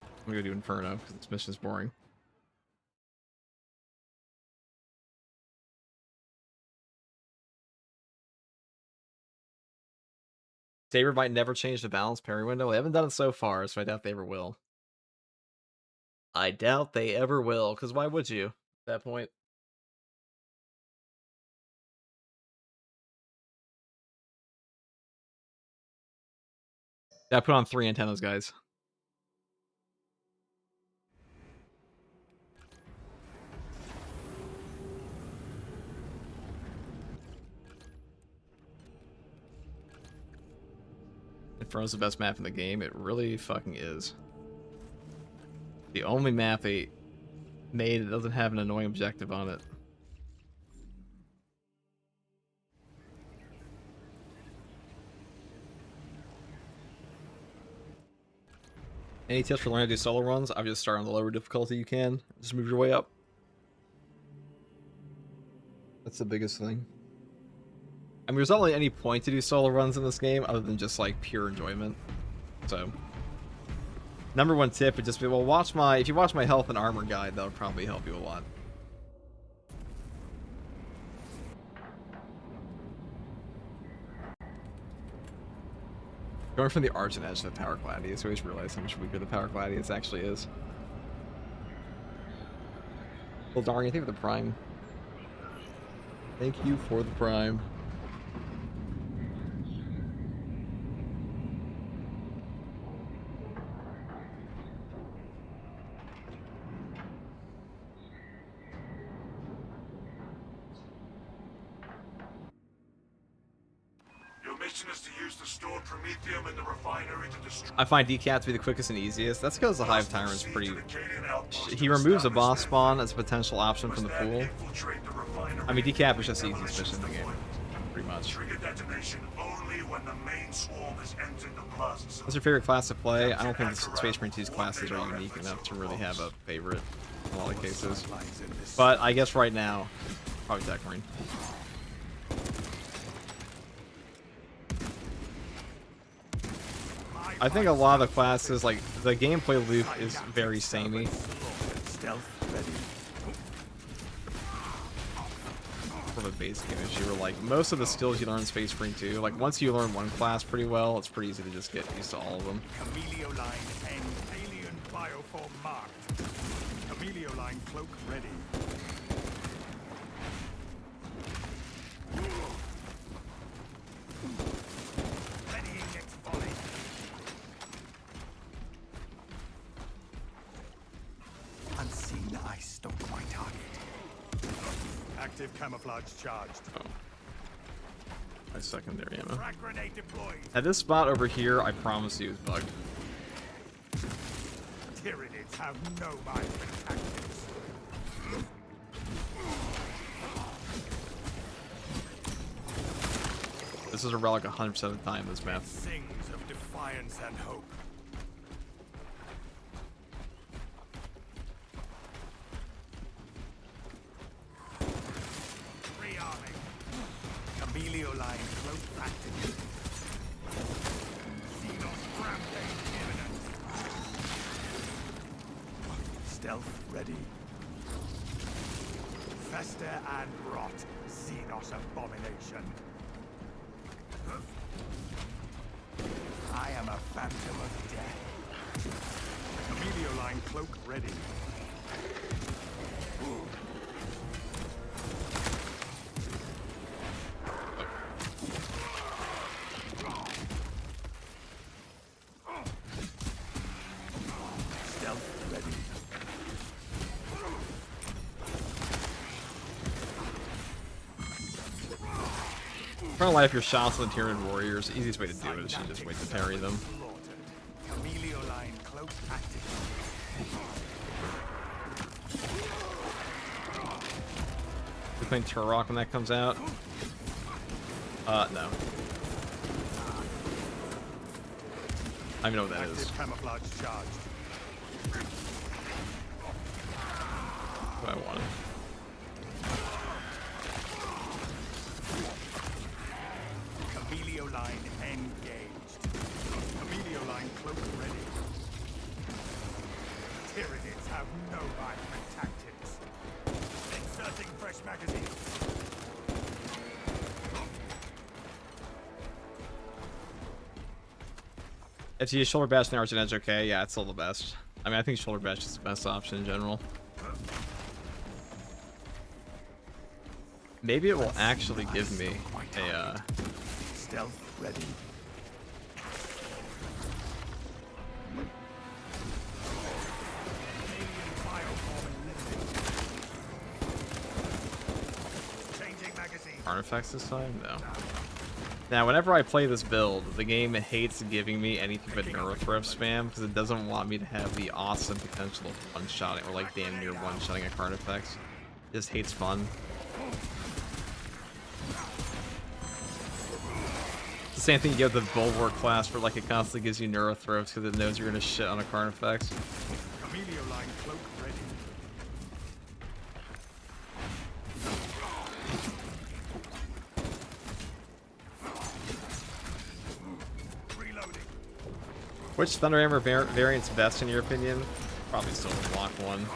I'm gonna go do Inferno because this mission is boring. Saber might never change the balance parry window. They haven't done it so far, so I doubt they ever will. I doubt they ever will, because why would you at that point? Yeah, I put on 3 antennas, guys. Inferno's the best map in the game. It really fucking is. The only map they made that doesn't have an annoying objective on it. Any tips for learning to do solo runs? I would just start on the lower difficulty you can. Just move your way up. That's the biggest thing. I mean, there's not really any point to do solo runs in this game other than just like pure enjoyment. So, number 1 tip would just be, well, if you watch my health and armor guide, that'll probably help you a lot. Going from the Argent Edge to the Power Gladius, I always realize how much weaker the Power Gladius actually is. Well, darn, thank you for the Prime. Thank you for the Prime. I find Decat to be the quickest and easiest. That's because the Hive Tyrant's pretty... He removes a boss spawn as a potential option from the pool. I mean, Decap is just the easiest mission in the game, pretty much. What's your favorite class to play? I don't think the Space Marine 2's classes are unique enough to really have a favorite in a lot of cases. But I guess right now, probably Tech Marine. I think a lot of the classes, like, the gameplay loop is very samey. From a basic issue, where, like, most of the skills you learn in Space Marine 2, like, once you learn one class pretty well, it's pretty easy to just get used to all of them. Camelioline and alien bioform marked. Camelioline cloak ready. Unseen ice stalk my target. Active camouflage charged. Oh. My secondary ammo. Frag grenade deployed. At this spot over here, I promise you is bugged. Tyranids have no mind for tactics. This is a relic 100% of the time, this map. Sings of defiance and hope. Rearming. Camelioline cloak active. Xenos rampage imminent. Stealth ready. Fester and rot. Xenos abomination. I am a phantom of death. Camelioline cloak ready. Stealth ready. Trying to light up your shots on the Tyranid warriors. The easiest way to do it is to just wait to parry them. Chameleon line cloak active. We're playing Turok when that comes out. No. I don't even know what that is. Active camouflage charged. What I wanted. Chameleon line engaged. Chameleon line cloak ready. Tyranids have no hiding tactics. Inserting fresh magazine. If you use shoulder bash and arch and edge, okay, yeah, it's still the best. I mean, I think shoulder bash is the best option in general. Maybe it will actually give me a, Stealth ready. Alien bioform eliminated. Changing magazine. artifacts this time? No. Now, whenever I play this build, the game hates giving me anything but Neurothreat spam because it doesn't want me to have the awesome potential of one-shotting or like damn near one-shotting a artifacts. It just hates fun. It's the same thing you get with the Bulwark class where like it constantly gives you Neurothroats because it knows you're gonna shit on a Carnifex. Chameleon line cloak ready. Reloading. Which Thunderhammer variant's best in your opinion? Probably still the block one.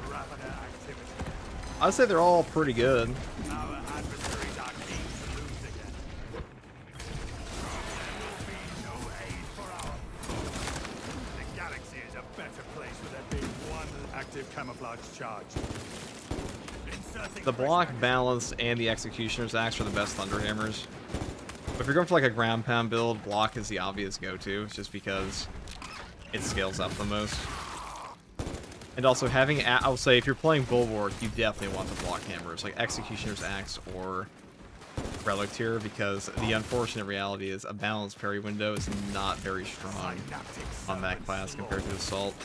Rapid activity. I'd say they're all pretty good. Our adversaries are keen to lose again. There will be no aid for our foe. The galaxy is a better place with there being one active camouflage charge. Inserting The fresh block, magazine. balance, and the Executioner's Axe are the best Thunderhammers. But if you're going for like a ground pound build, block is the obvious go-to, just because it scales up the most. And also having, I'll say, if you're playing Bulwark, you definitely want the block hammers, like Executioner's Axe or Relic Tier, because the unfortunate reality is a balanced parry window is not very strong on that class compared to Assault.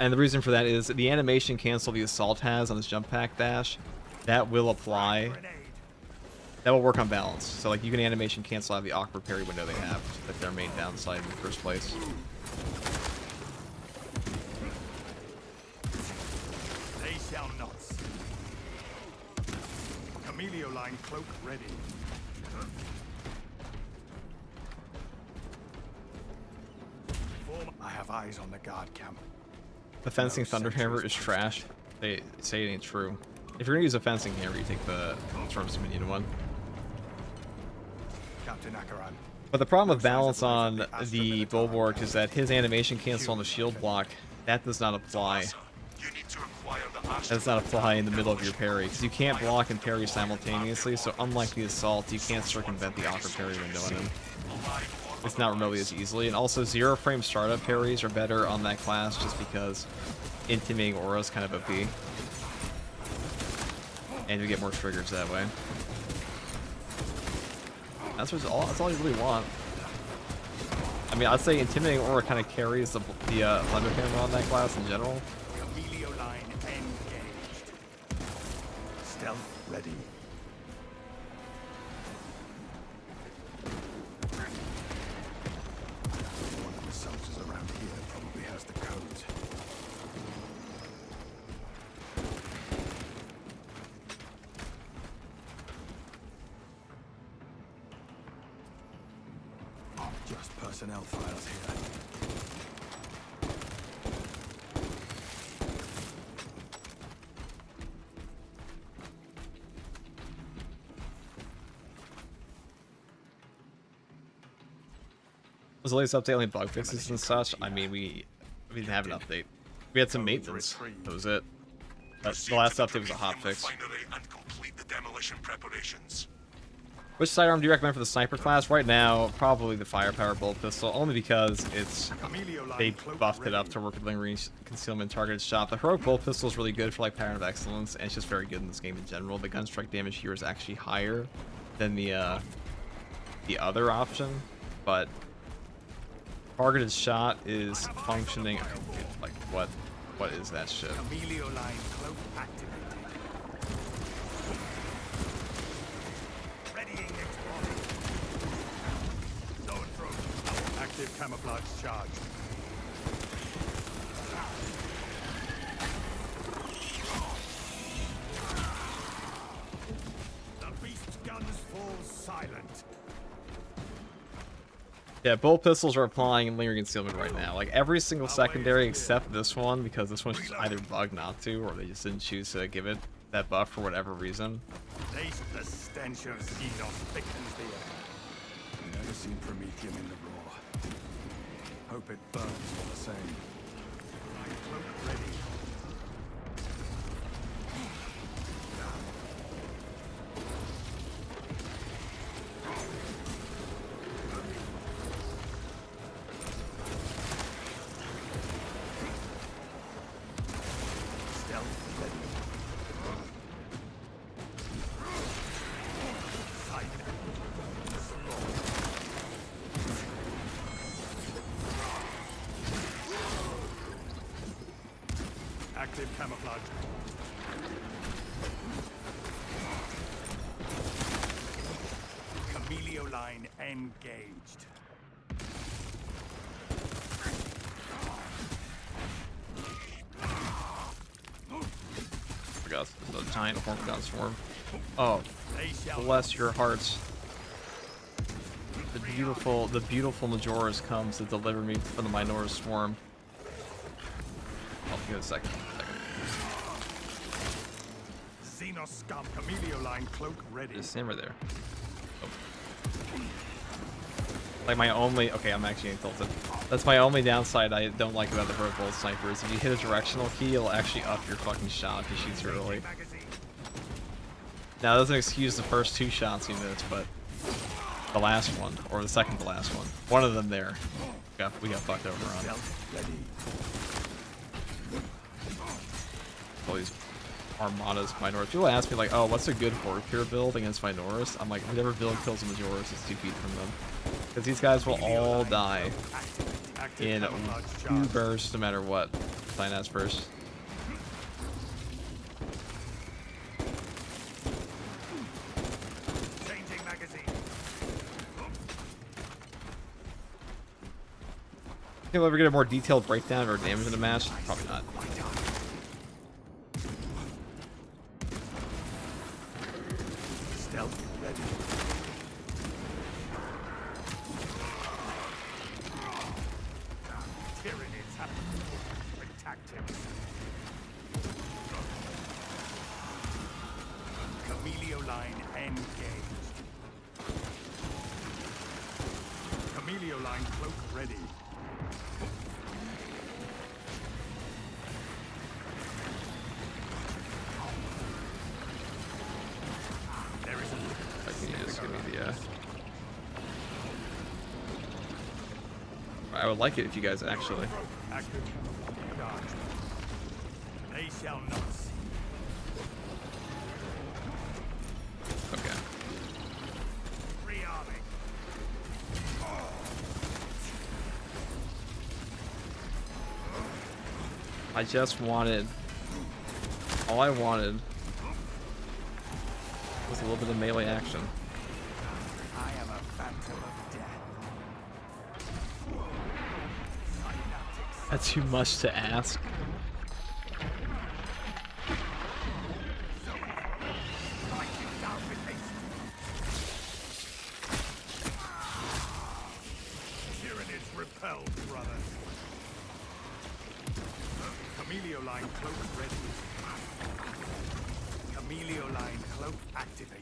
And the reason for that is the animation cancel the Assault has on this jump pack dash, that will apply. Grenade. That will work on balance. So like you can animation cancel out the awkward parry window they have. That's their main downside in the first place. They shall not. Chameleon line cloak ready. I have eyes on the guard camp. The fencing Thunderhammer is trash. They say it ain't true. If you're gonna use a fencing hammer, you take the Storm's Dominion one. Captain Akaran. But the problem with balance on the Bulwark is that his animation cancel on the shield block, that does not apply. You need to acquire the That does not apply in the middle of your parry, because you can't block and parry simultaneously, so unlike the Assault, you can't circumvent the awkward parry window on him. It's not remotely as easily, and also zero frame startup parries are better on that class just because Intimidating Aura is kind of OP. And you get more triggers that way. That's all you really want. I mean, I'd say Intimidating Aura kind of carries the Thunderhammer on that class in general. Chameleon line engaged. Stealth ready. One of the soldiers around here probably has the code. Just personnel files here. Was the latest update only bug fixes and such? I mean, we didn't have an update. We had some maintenance. That was it. But the last update was a hotfix. And complete the demolition preparations. Which sidearm do you recommend for the sniper class? Right now, probably the firepower bolt pistol, only because they buffed it up to work with long range concealment targeted shot. The heroic bolt pistol is really good for like pattern of excellence, and it's just very good in this game in general. The gun strike damage here is actually higher than the other option. but targeted shot is functioning. Like what? What is that shit? Chameleon line cloak activated. Readying exploding. Zone throw. Active camouflage charge. The beast's guns fall silent. Yeah, bolt pistols are applying lingering concealment right now. Like every single secondary except this one, because this one's just either bugged not to, or they just didn't choose to give it that buff for whatever reason. The stench of Xenos thickens the air. Never seen Prometheum in the raw. Hope it burns all the same. My cloak ready. Active camouflage. Chameleon line engaged. Forgot the giant Hormigod swarm. Oh, They shall bless your hearts. The beautiful Majora's comes to deliver me from the Minotaur swarm. I'll give it a second. Xenos scum. Chameleon line cloak ready. Just stand right there. Oh. Like my only, okay, I'm actually getting tilted. That's my only downside I don't like about the vertical sniper is if you hit a directional key, it'll actually up your fucking shot if you shoot too early. Now, that doesn't excuse the first 2 shots you missed, but the last one, or the second to last one of them there, we got fucked over on. All these Armadas, Minotaurs. People ask me like, oh, what's a good Horde Pure build against Minotaurs? I'm like, whatever build kills the Majora's is 2 feet from them. Because these guys will all die in 2 bursts no matter what. Sinus burst. Changing magazine. Think we'll ever get a more detailed breakdown of our damage in a match? Probably not. Stealth ready. Tyranids have attacked him. Chameleon line engaged. Chameleon line cloak ready. There is a I think you just give me the, I would like it if you guys actually. active charge. They shall not see. Okay. Rearming. I just wanted, all I wanted was a little bit of melee action. I am a phantom of death. Synaptic That's too much to ask. strike you down with haste. Tyranids repelled, brothers. Chameleon line cloak ready. Chameleon line cloak activated.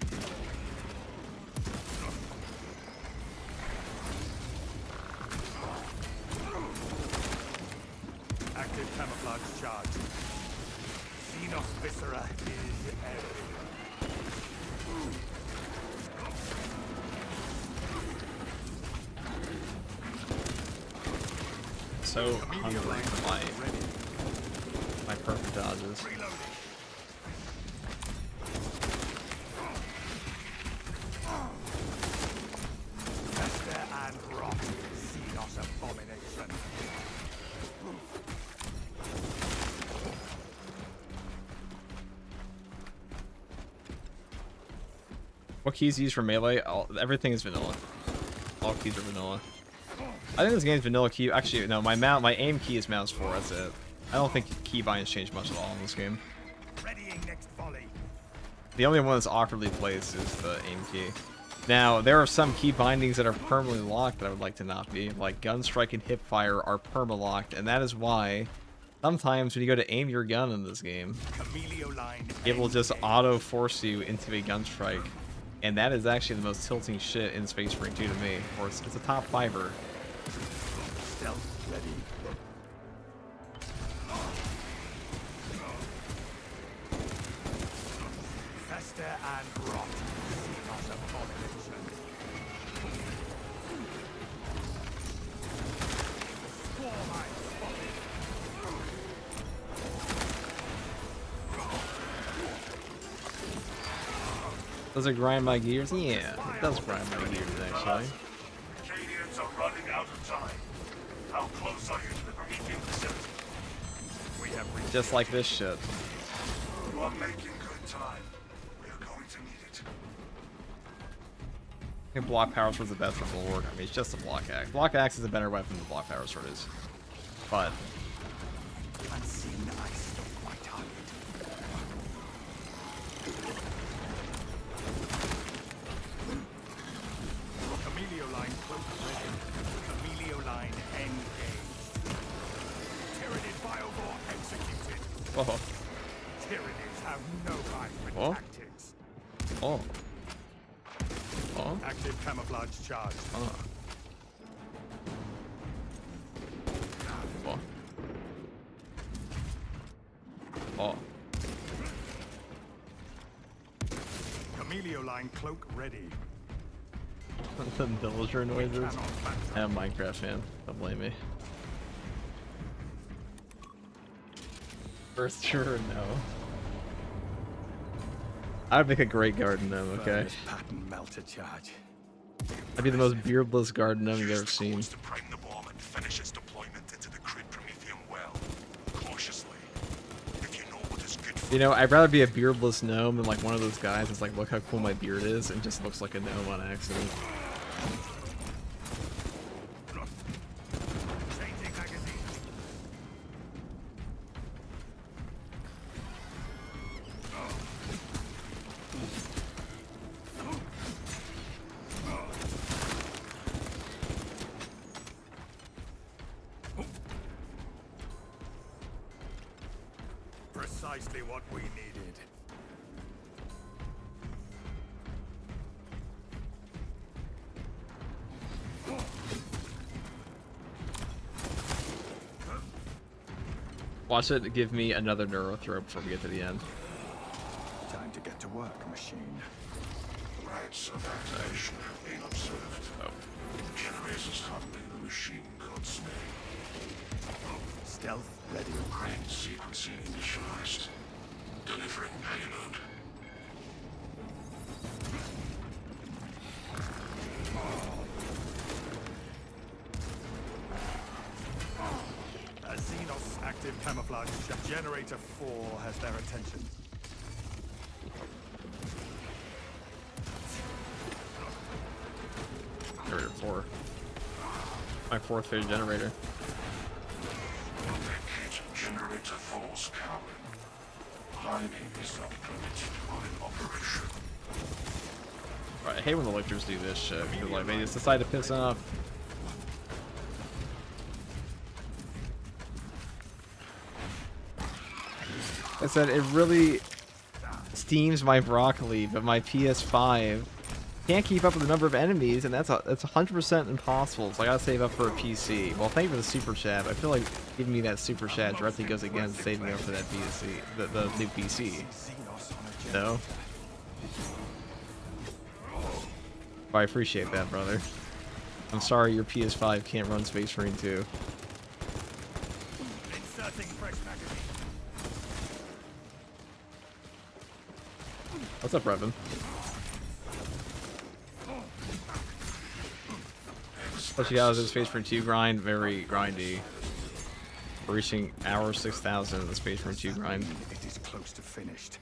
Active camouflage charge. Xenos Viscera is everywhere. So hungry for Ready. my perfect dodges. Reloading. Tester and rock. Xenos abomination. What keys used for melee? Everything is vanilla. All keys are vanilla. I think this game's vanilla key. Actually, no, my aim key is mouse 4. That's it. I don't think keybinds change much at all in this game. Readying next volley. The only one that's awkwardly placed is the aim key. Now, there are some key bindings that are permanently locked that I would like to not be. Like Gunstrike and Hipfire are perma-locked, and that is why sometimes when you go to aim your gun in this game, it will just auto-force you into a Gunstrike. And that is actually the most tilting shit in Space Marine 2 to me. Or it's a top fiver. Stealth ready. Fester and rot. Xenos abomination. Swarm I spotted. Does it grind my gears? Yeah, it does grind my gears, actually. Canadians are running out of time. How close are you to the Promethean facility? We have reached Just like this shit. You are making good time. We are going to need it. I think block power sword's the best for Bulwark. I mean, it's just a block axe. Block axe is a better weapon than block power sword is. But unseen ice on my target. Camelio line cloak ready. Camelio line engaged. Tyranid Biovore executed. oh, Tyranids have no eye for Oh. tactics. oh, oh, Active camouflage charge. oh, oh, oh. Camelio line cloak ready. The villager noises. Cannot back. I am a Minecraft fan. Don't blame me. First sure no. I'd make a great garden gnome, okay? Furnace pattern melter charge. I'd be the most beardless garden gnome you've ever seen. Use the course to prime the bomb and finish its deployment into the crude Promethean well. Cautiously. If you know what is good for You know, I'd rather be a beardless gnome than like one of those guys that's like, look how cool my beard is, and just looks like a gnome on accident. Changing magazine. Precisely what we needed. Watch it give me another neuro throw before we get to the end. Time to get to work, machine. Rights of activation have been observed. Oh. The generators handling the machine codes may. Stealth ready. Crane sequencing initialized. Delivering payload. A Xenos active camouflage. Generator 4 has their attention. Generator 4. My fourth phase generator. Vacate generator 4's cowling. Climbing is not permitted while in operation. Right, I hate when the lictors do this shit, because like, they just decide to piss off. I said it really steams my broccoli, but my PS5 can't keep up with the number of enemies, and that's 100% impossible. So I gotta save up for a PC. Well, thank you for the super chat. I feel like giving me that super chat directly goes against saving up for that PC, the new PC. Xenos on a No. But I appreciate that, brother. I'm sorry your PS5 can't run Space Marine 2. Inserting fresh magazine. What's up, Revan? Especially how this Space Marine 2 grind, very grindy. We're reaching hour 6,000 in the Space Marine 2 grind. It is close to finished.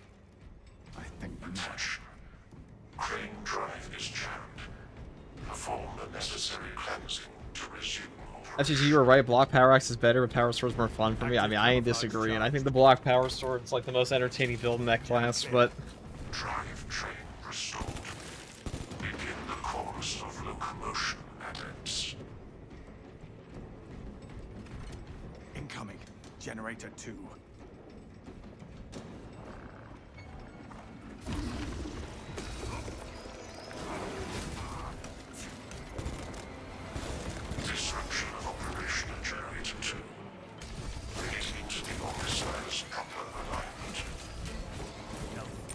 I think not. Attention. Crane drive is jammed. Perform the necessary cleansing to resume Actually, you were right. Block Power Axe is better, but Power Sword's more fun for me. I mean, I ain't disagreeing. I think the Block Power Sword's like the most entertaining build in that class, but drive train restored. Begin the course of locomotion, adepts. Incoming. Generator 2. Disruption of operation at generator 2. Relating to the Orchestra's proper alignment.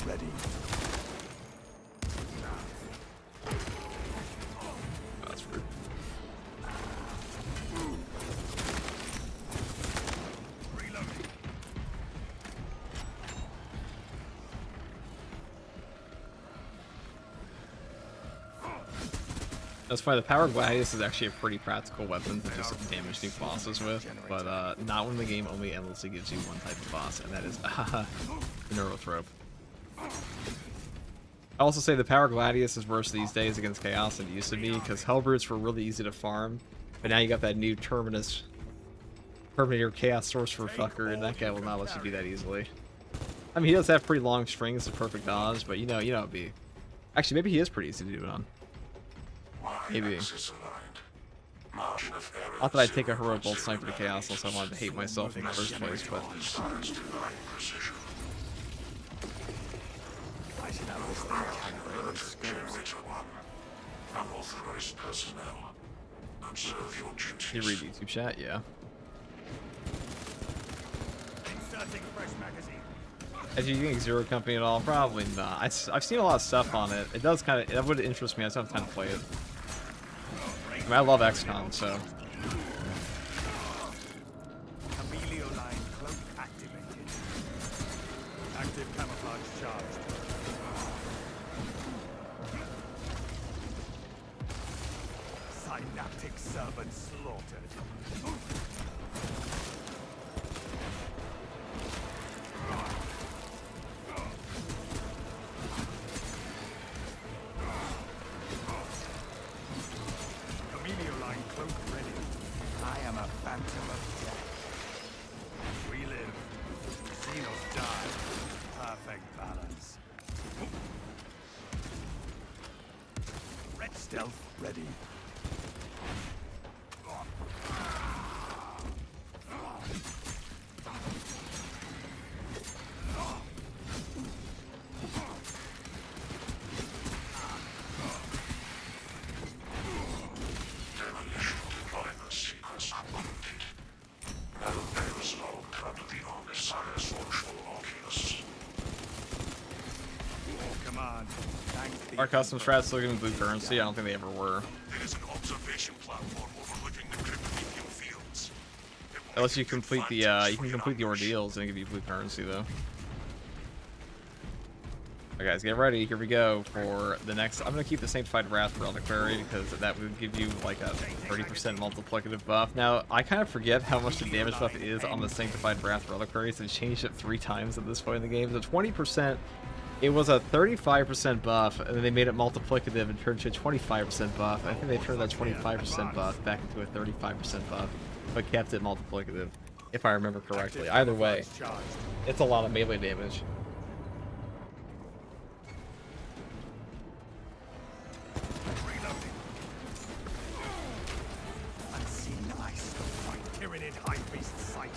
Ready. oh, that's rude. Reloading. That's why the Power Gladius is actually a pretty practical weapon to just damage new bosses with, but not when the game only endlessly gives you one type of boss, and that is the Neurothrope. I also say the Power Gladius is worse these days against Chaos than it used to be, because Hellbrutes were really easy to farm, but now you got that new Terminator Chaos Sorcerer fucker, and that guy will not let you do that easily. I mean, he does have pretty long strings of perfect dodge, but you know it'd be... Actually, maybe he is pretty easy to do it on. Maybe. Not that I'd take a heroic bolt sniper to Chaos unless I wanted to hate myself in the first place, but... I should have this thing calibrated skills. Unauthorized personnel. Observe your duties. You read YouTube chat? Yeah. Inserting fresh magazine. As you think Zero Company at all? Probably not. I've seen a lot of stuff on it. It does kind of... It would interest me. I just don't have time to play it. I mean, I love XCOM, so... Chameleon line cloak activated. Active camouflage charged. Synaptic servant slaughtered. Chameleon line cloak ready. I am a phantom of death. We live. Xenos die. Perfect balance. Red stealth ready. Demolition deployment sequence completed. Now there is logged under the Omniscience Watchful Oculus. Command. Thank the Our custom strats still giving blue currency? I don't think they ever were. There's an observation platform overlooking the cryptonium fields. Unless you complete the, you can complete the ordeals and give you blue currency, though. Alright guys, get ready. Here we go for the next... I'm going to keep the Sanctified Wrath Reliquary because that would give you like a 30% multiplicative buff. Now, I kind of forget how much the damage buff is on the Sanctified Wrath Reliquary, so they changed it 3 times at this point in the game. So 20%, it was a 35% buff, and then they made it multiplicative and turned to a 25% buff. I think they turned that 25% buff back into a 35% buff, but kept it multiplicative, if I remember correctly. Either way, charged. it's a lot of melee damage. Reloading. Unseen ice. Tyranid high beast sighted.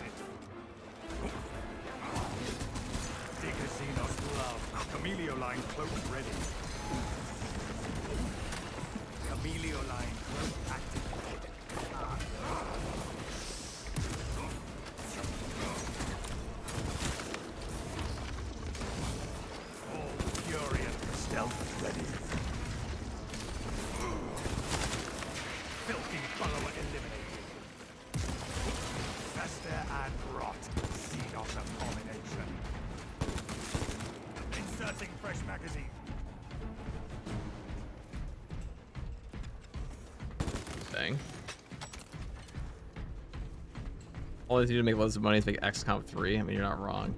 Digger Xenos love. Chameleon line cloak ready. Chameleon line cloak activated. All fury and stealth ready. Filthy follower eliminated. Fester and rot. Xenos abomination. Inserting fresh magazine. Dang. All they do to make loads of money is make XCOM 3. I mean, you're not wrong.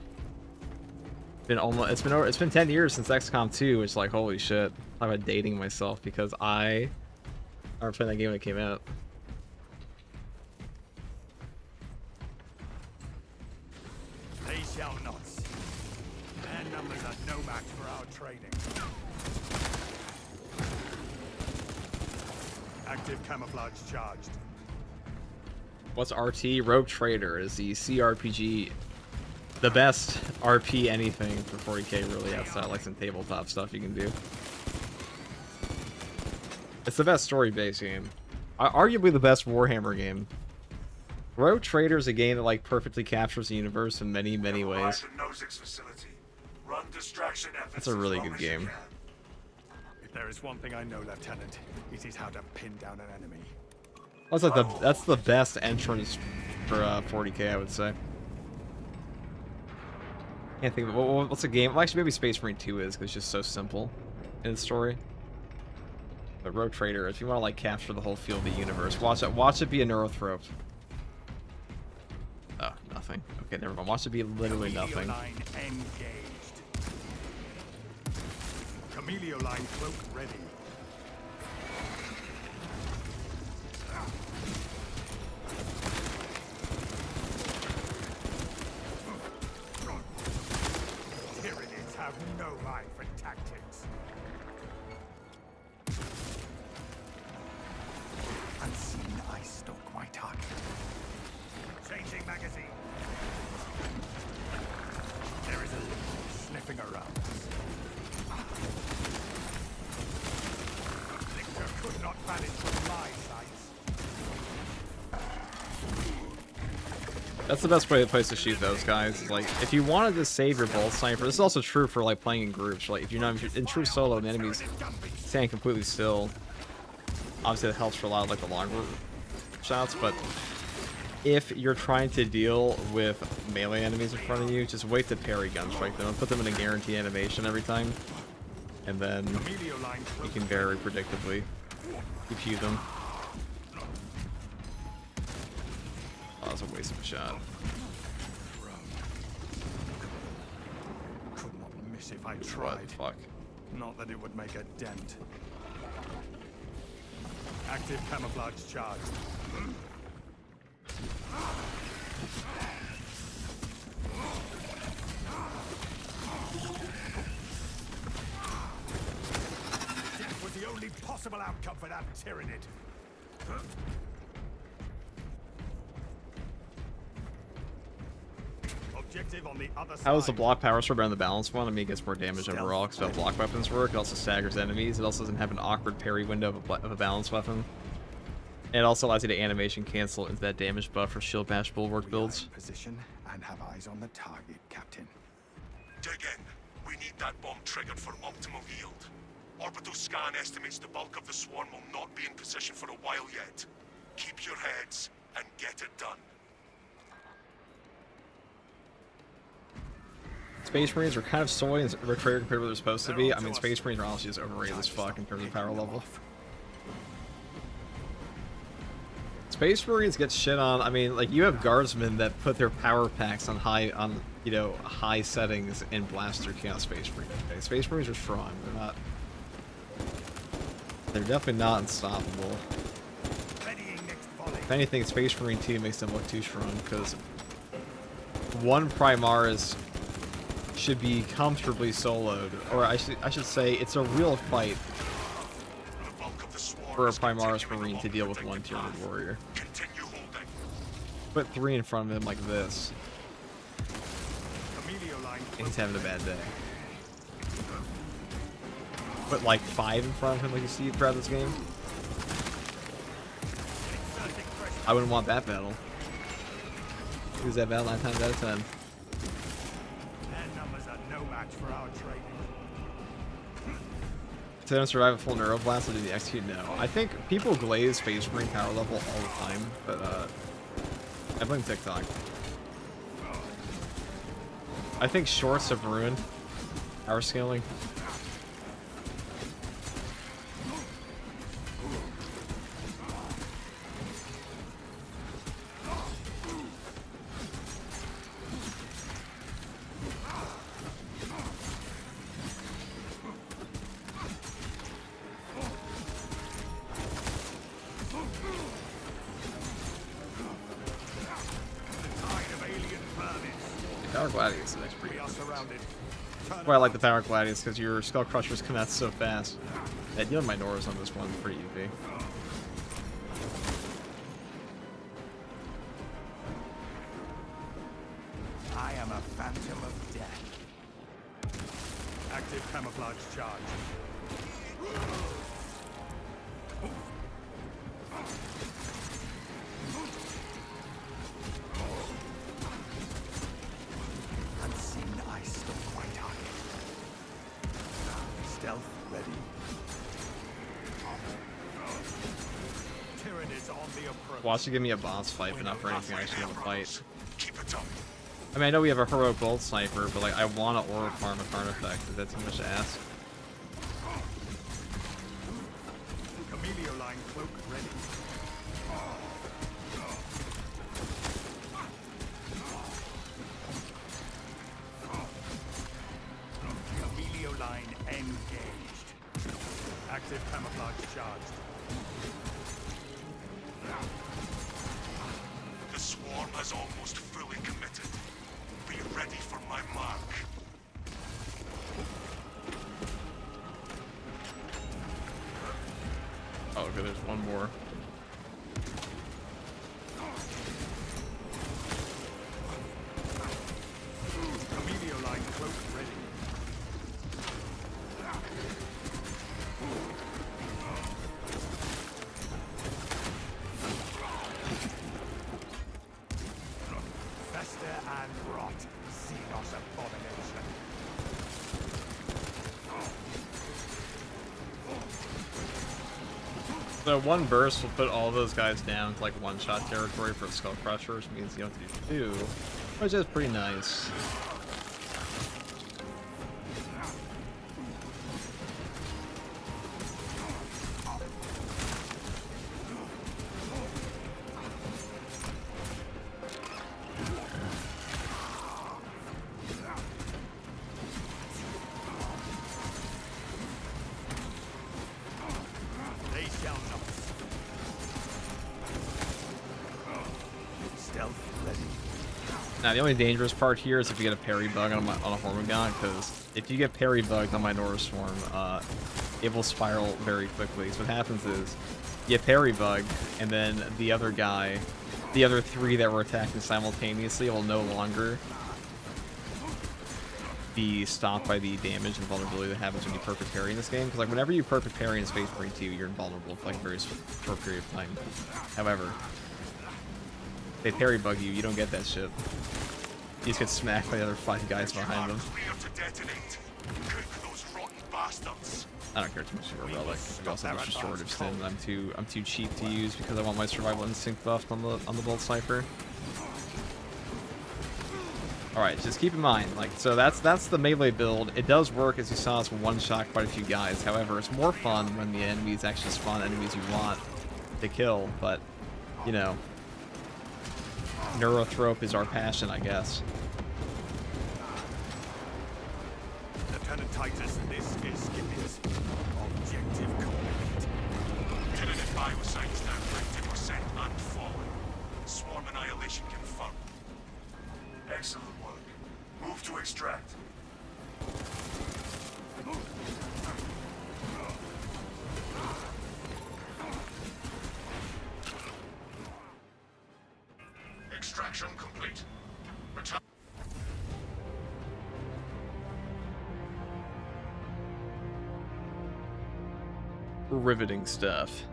It's been 10 years since XCOM 2, which like holy shit. I'm about dating myself because I remember playing that game when it came out. They shall not see. Their numbers are no match for our training. Active camouflage charged. What's RT? Rogue Trader is the CRPG, the best RP anything for 40k really outside like some tabletop stuff you can do. It's the best story-based game. Arguably the best Warhammer game. Rogue Trader is a game that like perfectly captures the universe in many, many ways. That's a really good game. If there is one thing I know, Lieutenant, it is how to pin down an enemy. That's the best entrance for 40k, I would say. Can't think of what's a game. Well, actually, maybe Space Marine 2 is because it's just so simple in its story. But Rogue Trader, if you want to like capture the whole feel of the universe, watch it be a Neurothrope. Oh, nothing. Okay, never mind. Watch it be literally nothing. Engaged. Camelio line cloak ready. Tyranids have no eye for tactics. Unseen, I stalk my target. Changing magazine. There is a liquid sniffing around us. Victor could not vanish from my sights. That's the best place to shoot those guys. Like, if you wanted to save your bolt sniper, this is also true for like playing in groups. Like, if you're in true solo, the enemies stand completely still. Obviously, that helps for a lot of like the longer shots. But if you're trying to deal with melee enemies in front of you, just wait to parry gunstrike them and put them in a guarantee animation every time, and then you can very predictably pew them. Oh, that's a waste of a shot. Could not miss if I What tried. the fuck? Not that it would make a dent. Active camouflage charged. Death was the only possible outcome for that Tyranid. Objective on the other side. How does the block power sword on the balance one? I mean, it gets more damage overall because how block weapons work. It also staggers enemies. It also doesn't have an awkward parry window of a balance weapon. And it also allows you to animation cancel into that damage buff for shield bash bulwark builds. Position and have eyes on the target, Captain. Dig in. We need that bomb triggered for optimal yield. Orbital scan estimates the bulk of the swarm will not be in position for a while yet. Keep your heads and get it done. Space Marines are kind of soy and Rogue Trader compared to what they're supposed to be. I mean, Space Marines are honestly just overrated as fuck in terms of power level. Space Marines get shit on. I mean, like, you have guardsmen that put their power packs on high settings and blast through Chaos Space Marines. Okay? Space Marines are strong. They're definitely not unstoppable. If anything, Space Marine 2 makes them look too strong because one Primaris should be comfortably soloed, or I should say it's a real fight for a Primaris Marine to deal with one Tyranid warrior. Put 3 in front of him like this, and he's having a bad day. Put like 5 in front of him like you see throughout this game. I wouldn't want that battle. Lose that battle 9 times out of 10. For our training. To don't survive a full neuroblast or do the execute? No. I think people glaze Space Marine power level all the time, but I blame TikTok. I think shorts have ruined power scaling. Power Gladius is actually pretty We are good. surrounded. Turn Why I like the Power Gladius, because your Skull Crushers come out so fast. Yeah, dealing Minoras on this one pretty easy. I am a phantom of death. Active camouflage charge. Unseen ice still quite high. Stealth ready. Tyranids on the approach. Watch you give me a boss fight, but not for anything I actually want to fight. Keep it up. I mean, I know we have a heroic gold sniper, but like, I want to aura farm a Carnifex. Is that too much to ask? Camelio line cloak ready. Camelio line engaged. Active camouflage charged. The swarm has almost fully committed. Be ready for my mark. Oh, okay, there's one more. Camelio line cloak ready. Fester and rot. Xenos abomination. So one burst will put all those guys down to like one-shot territory for Skull Crusher, which means you don't have to do two, which is pretty nice. They shall not. Stealth ready. Now, the only dangerous part here is if you get a parry bug on a Hormigaunt, because if you get parry bugged on my Nora Swarm, it will spiral very quickly. So what happens is, you parry bug, and then the other guy, the other three that were attacking simultaneously will no longer be stopped by the damage and vulnerability that happens when you perfect parry in this game. Because like whenever you perfect parry in Space Marine 2, you're invulnerable for like a very short period of time. However, if they parry bug you, you don't get that shit. You just get smacked by the other 5 guys behind them. Clear to detonate. Cook those rotten bastards. I don't care too much about Relic. We also have this restorative sin that I'm too cheap to use because I want my survival instinct buffed on the Bolt Sniper. Alright, just keep in mind, like, so that's the melee build. It does work, as you saw us one-shot quite a few guys. However, it's more fun when the enemies actually spawn enemies you want to kill, but, you know, Neurothrope is our passion, I guess. Lieutenant Titus, this is Scipio's. Objective complete. Tentative biosites down 50% and falling. Swarm annihilation confirmed. Excellent work. Move to extract. Extraction complete. Return. Riveting stuff.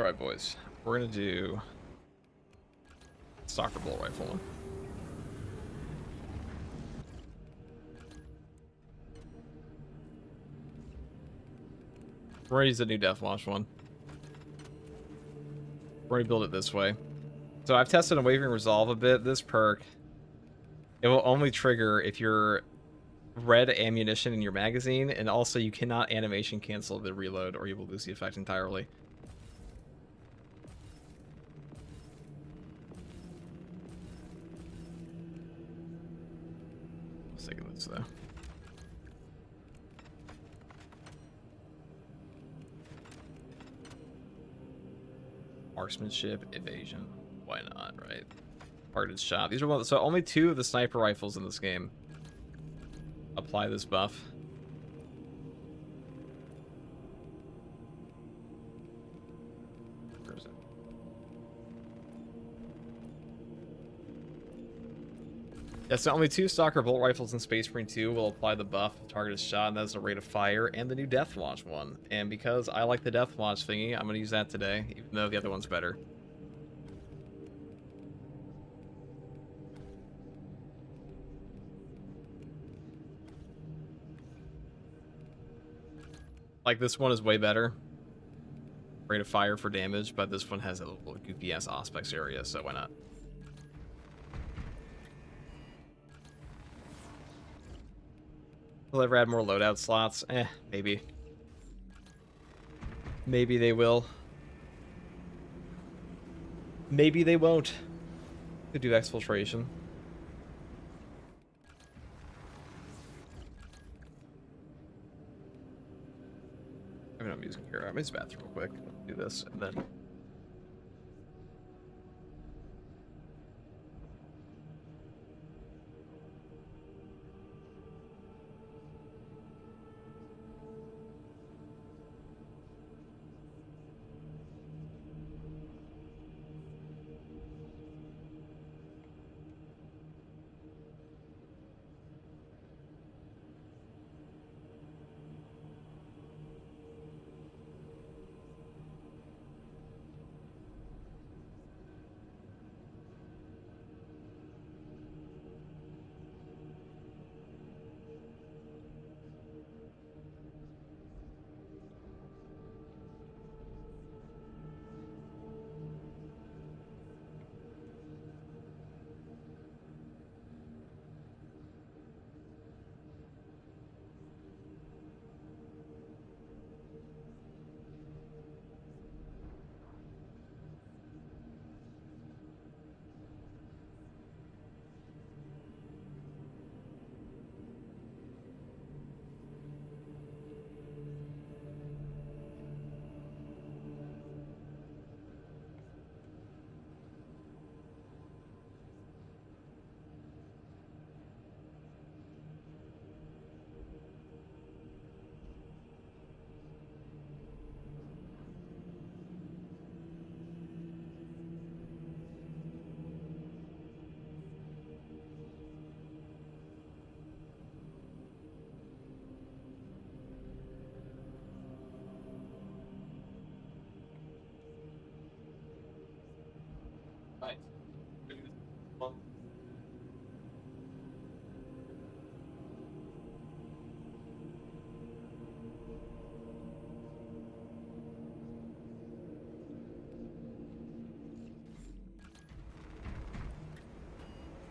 All right, boys. We're gonna do soccer ball rifle one. We're gonna use the new Death Launch one. We're gonna build it this way. So I've tested Unwavering Resolve a bit. This perk, it will only trigger if you're red ammunition in your magazine, and also you cannot animation cancel the reload or you will lose the effect entirely. Let's take this though. Marksmanship, evasion. Why not, right? Targeted shot. These are so only 2 of the sniper rifles in this game apply this buff. Where is it? Yeah, so only 2 Stalker Bolt rifles in Space Marine 2 will apply the buff of targeted shot, and that's the rate of fire, and the new Death Launch one. And because I like the Death Launch thingy, I'm going to use that today, even though the other one's better. Like, this one is way better. Rate of fire for damage, but this one has a little goofy ass Auspex area, so why not? Will they ever add more loadout slots? Maybe. Maybe they will. Maybe they won't. Could do exfiltration. I mean, I'm using here. I'm in the bathroom real quick. Do this and then.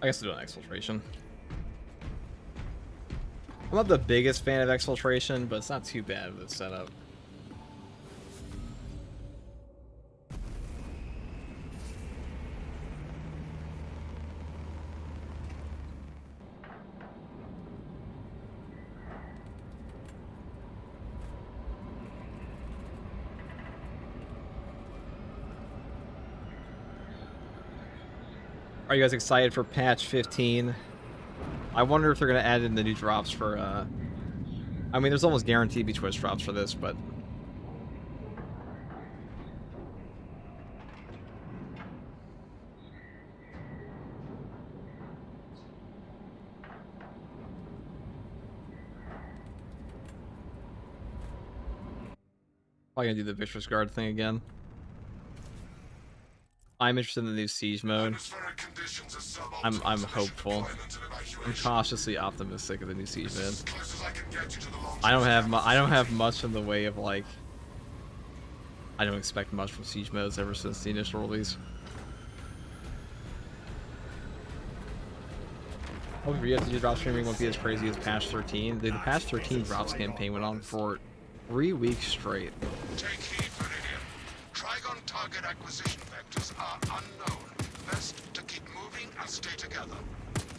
I guess I'll do an exfiltration. I'm not the biggest fan of exfiltration, but it's not too bad with the setup. Are you guys excited for patch 15? I wonder if they're going to add in the new drops for, I mean, there's almost guaranteed be twist drops for this, but... Probably going to do the Vicious Guard thing again. I'm interested in the new siege mode. Atmospheric conditions are I'm suboptimal for mission hopeful. deployment and I'm evacuation. cautiously optimistic of the new siege This is mode. as close as I can get you to the I don't have long-term much in the way of like. I don't expect much from siege modes ever since the initial release. Hopefully, FTG drop streaming won't be as crazy as patch 13. Dude, the patch 13 drops campaign went on for 3 weeks straight. Take heed, Meridian. Trigon target acquisition vectors are unknown. Best to keep moving and stay together.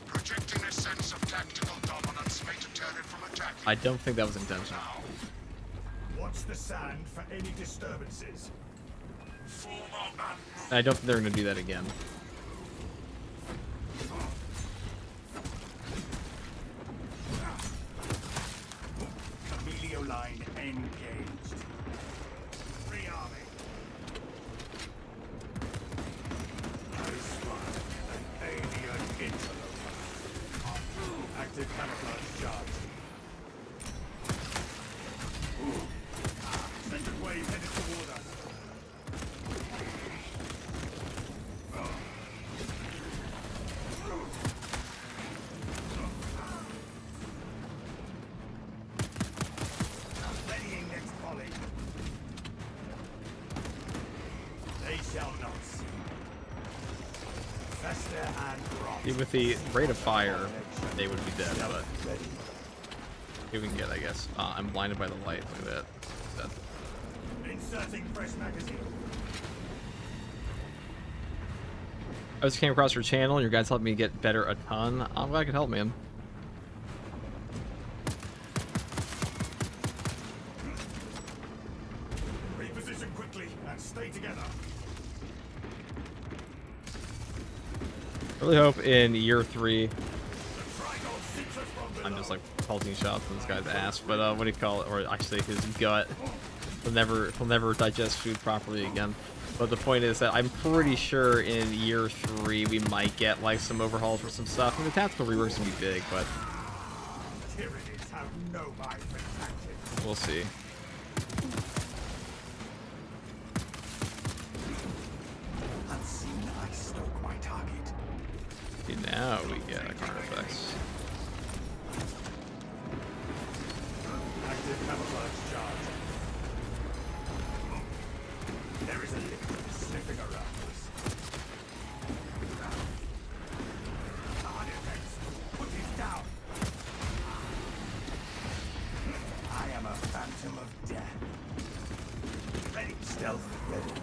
Projecting a sense of tactical dominance may deter it from attacking. I don't think that was intentional. Watch the sand for any disturbances. Form up and move. I don't think they're going to do that again. Camilio line engaged. Rearming. Nice one. An alien interloper. Active camouflage charge. Second wave headed toward us. Readying next volley. They shall not see. Fester and rot. See, with the rate of fire, they would be dead, but Ready. here we can get, I guess. I'm blinded by the light. Look at that. Dead. Inserting fresh magazine. I just came across your channel, and your guys helped me get better a ton. I'm glad I could help, man. Reposition quickly and stay together. I really hope in year 3, The Trigon seeks us from below. I'm just like pelting shots in this guy's ass, but what do you call it? Or actually his gut. He'll never digest food properly again. But the point is that I'm pretty sure in year 3 we might get like some overhauls for some stuff. And the tactical reworks will be big, but Tyrannies have no mind for tactics. we'll see. Unseen, I stalk my target. See, now we get current effects. Active camouflage charge. There is a liquid sniffing around us. Artifacts, put it down. I am a phantom of death. Ready, stealth ready.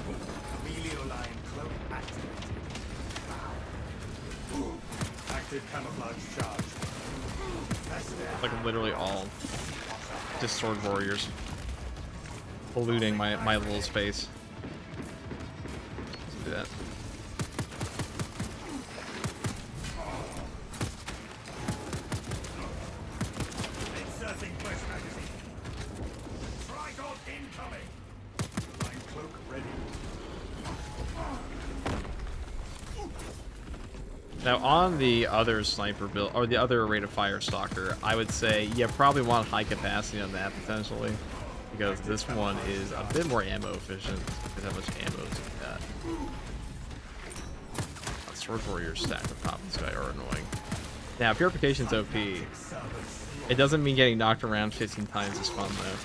Camilio line cloak activated. Active camouflage charge. Like literally all just sword warriors polluting my little space. Let's do that. Inserting fresh magazine. Trigon incoming. Line cloak ready. Now on the other sniper build, or the other rate of fire stalker, I would say you probably want high capacity on that potentially, because this one is a bit more ammo efficient. Look at how much ammo it's got. Sword warriors stacked on top of this guy are annoying. Now purification's OP. It doesn't mean getting knocked around 15 times is fun though.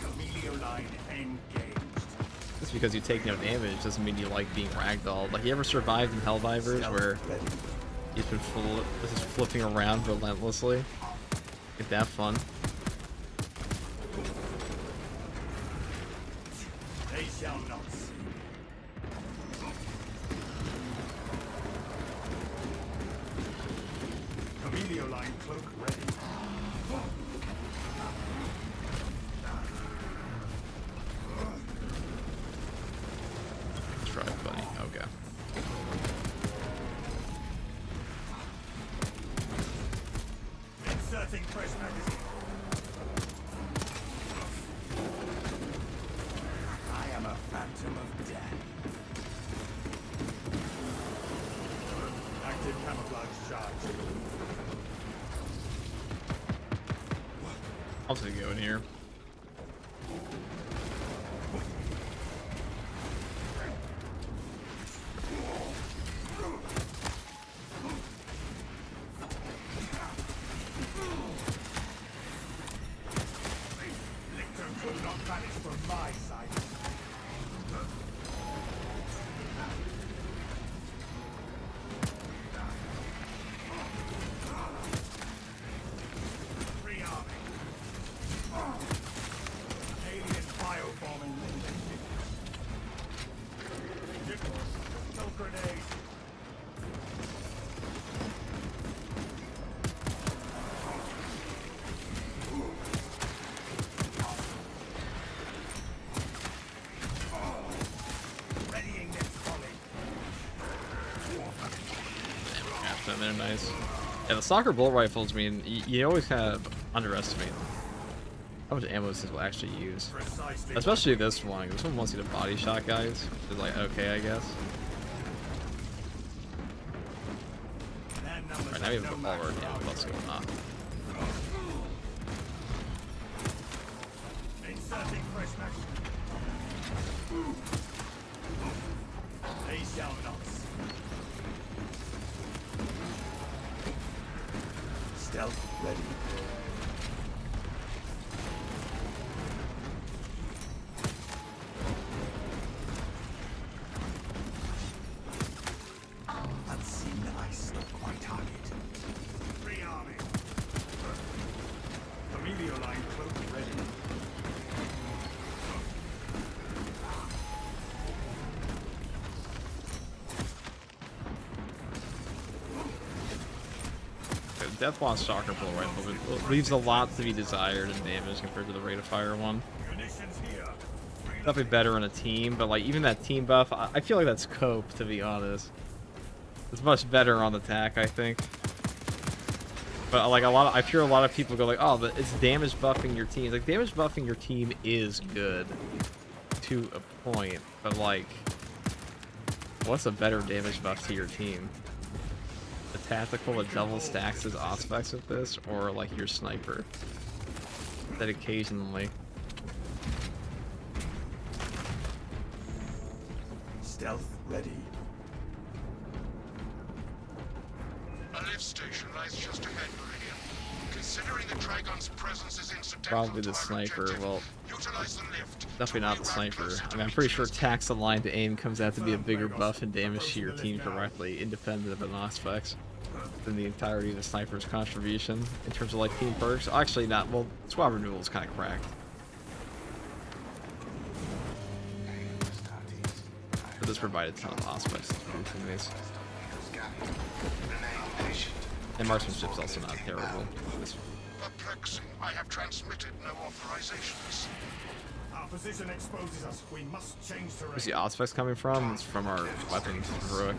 Camilio line engaged. Just because you take no damage doesn't mean you like being ragdolled. Like, you ever survived in Helldivers where you've been just flipping around relentlessly? Get that fun. They shall not see. Camilio line cloak ready. Try it, buddy. Okay. Inserting fresh magazine. I am a phantom of death. Active camouflage charge. I'll just go in here. Lictor could not vanish from my sight. Rearming. Alien biobombing. No grenade. Readying next volley. Yeah, they're nice. Yeah, the soccer bullet rifles, I mean, you always kind of underestimate how much ammo this will actually use. Precisely. Especially this one. This one wants you to body shot guys. It's like, okay, I guess. Their numbers Right, now we have no all match our for damn ours. what's going on. Inserting fresh match. They shall not. Stealth ready. Unseen ice, quite target. Rearming. Familiar line cloak ready. Death Watch soccer bullet rifle it leaves a lot to be desired in damage compared to the rate of fire one. Munitions here. Definitely better in a team, but like even that team buff, I feel like that's cope, to be honest. It's much better on the attack, I think. But like I hear a lot of people go like, oh, but it's damage buffing your team. Like damage buffing your team is good to a point, but like, what's a better damage buff to your team? The tactical that double stacks his aspects with this, or like your sniper that occasionally. Stealth ready. A lift station lies just ahead, Meridian. Considering the Trigon's presence is incidental Probably to the our sniper. objective, Well, utilize the lift. definitely not the Reroute sniper. closer I to mean, I'm pretty sure Beach's tax aligned to aim comes out to be a bigger buff and damage to your team directly, independent of an aspects, than the entirety of the sniper's contribution in terms of like team perks. Actually, not. Well, squad renewal is kind of cracked. But this provided a ton of aspects to boosting these. And marksmanship's also not terrible. This Perplexing. I have transmitted no authorizations. Our position exposes us. We must change terrain. Where's the aspects coming from? It's from our weapons, heroic.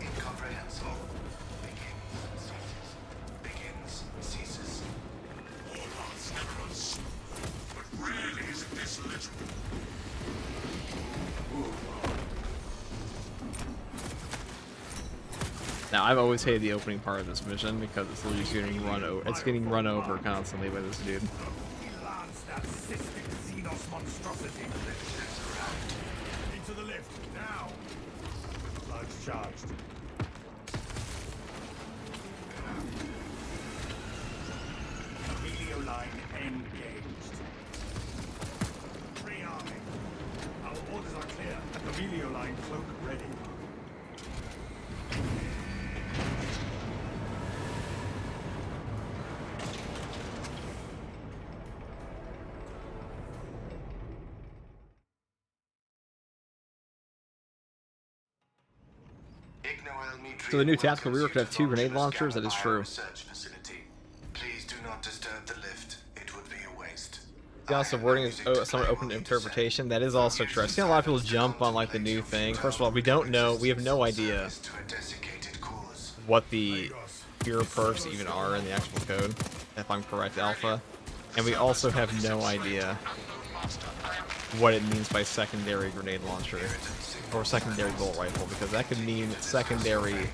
Warlords never was. But really, is this little? Now, I've always hated the opening part of this mission because it's literally just getting run over. It's getting run over constantly by this dude. Lance that cystic Xenos monstrosity. Into the lift, now! Large charged. Helio line engaged. Rearming. Our orders are clear. The Helio line cloak ready. So the new tactical rear could have 2 grenade launchers. That is true. Please do not disturb the lift. It would be a waste. The also wording is somewhat open to interpretation. That is also true. I've seen a lot of people jump on like the new thing. First of all, we don't know. We have no idea what the hero perks even are in the actual code, if I'm correct, Alpha. And we also have no idea what it means by secondary grenade launcher or secondary bolt rifle, because that could mean secondary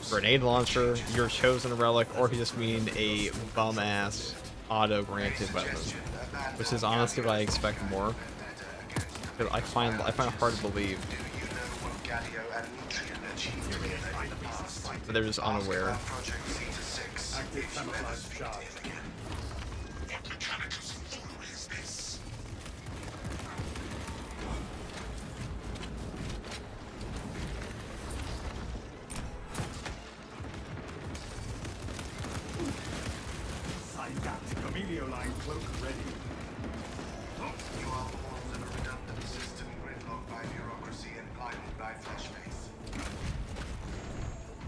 grenade launcher, your chosen relic, or it could just mean a bum-ass auto granted weapon, which is honestly what I expect more. Because I find it hard to believe, Do you know what Galio and Nutrient achieved in the past? but they're just unaware. Project Zeta-6. Active If you ever camouflage speak charge. to him again. What mechanicus foolery is this? Sign that. Camelio line cloak ready. You are pawns in a redundant system gridlocked by bureaucracy and blinded by flesh face.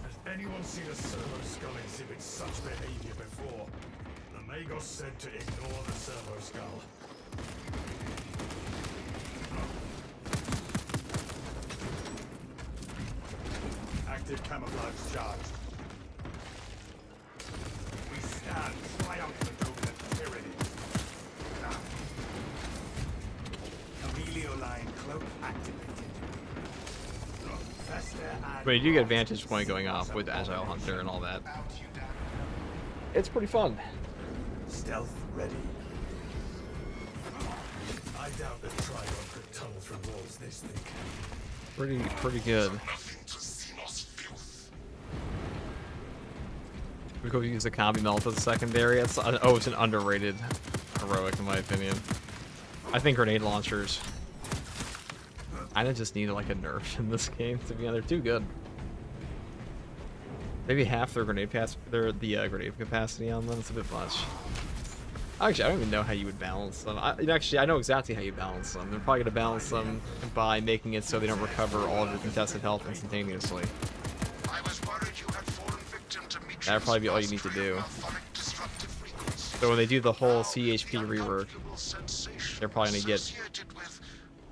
Has anyone seen a servo skull exhibit such behavior before? The Magos said to ignore the servo skull. Active camouflage charged. We stand triumphant over the tyranny. Camelio line cloak activated. Fester and But you do get vantage point going off with Agile Hunter and all that. Out you down. It's pretty fun. stealth ready. I doubt that Trigon could tunnel through walls this thick. Pretty good. Nothing to Xenos filth. We could use the combi melt as a secondary. It's it's an underrated heroic in my opinion. I think grenade launchers kinda just need like a nerf in this game to be honest. They're too good. Maybe half their grenade grenade capacity on them. It's a bit much. Actually, I don't even know how you would balance them. Actually, I know exactly how you balance them. They're probably gonna balance them by making it so they don't recover all of your contested health instantaneously. I was worried you had fallen victim to Mitchell's That'd probably be all you need to do. disruptive frequency. So when they do the whole CHP rework, they're probably gonna get Associated with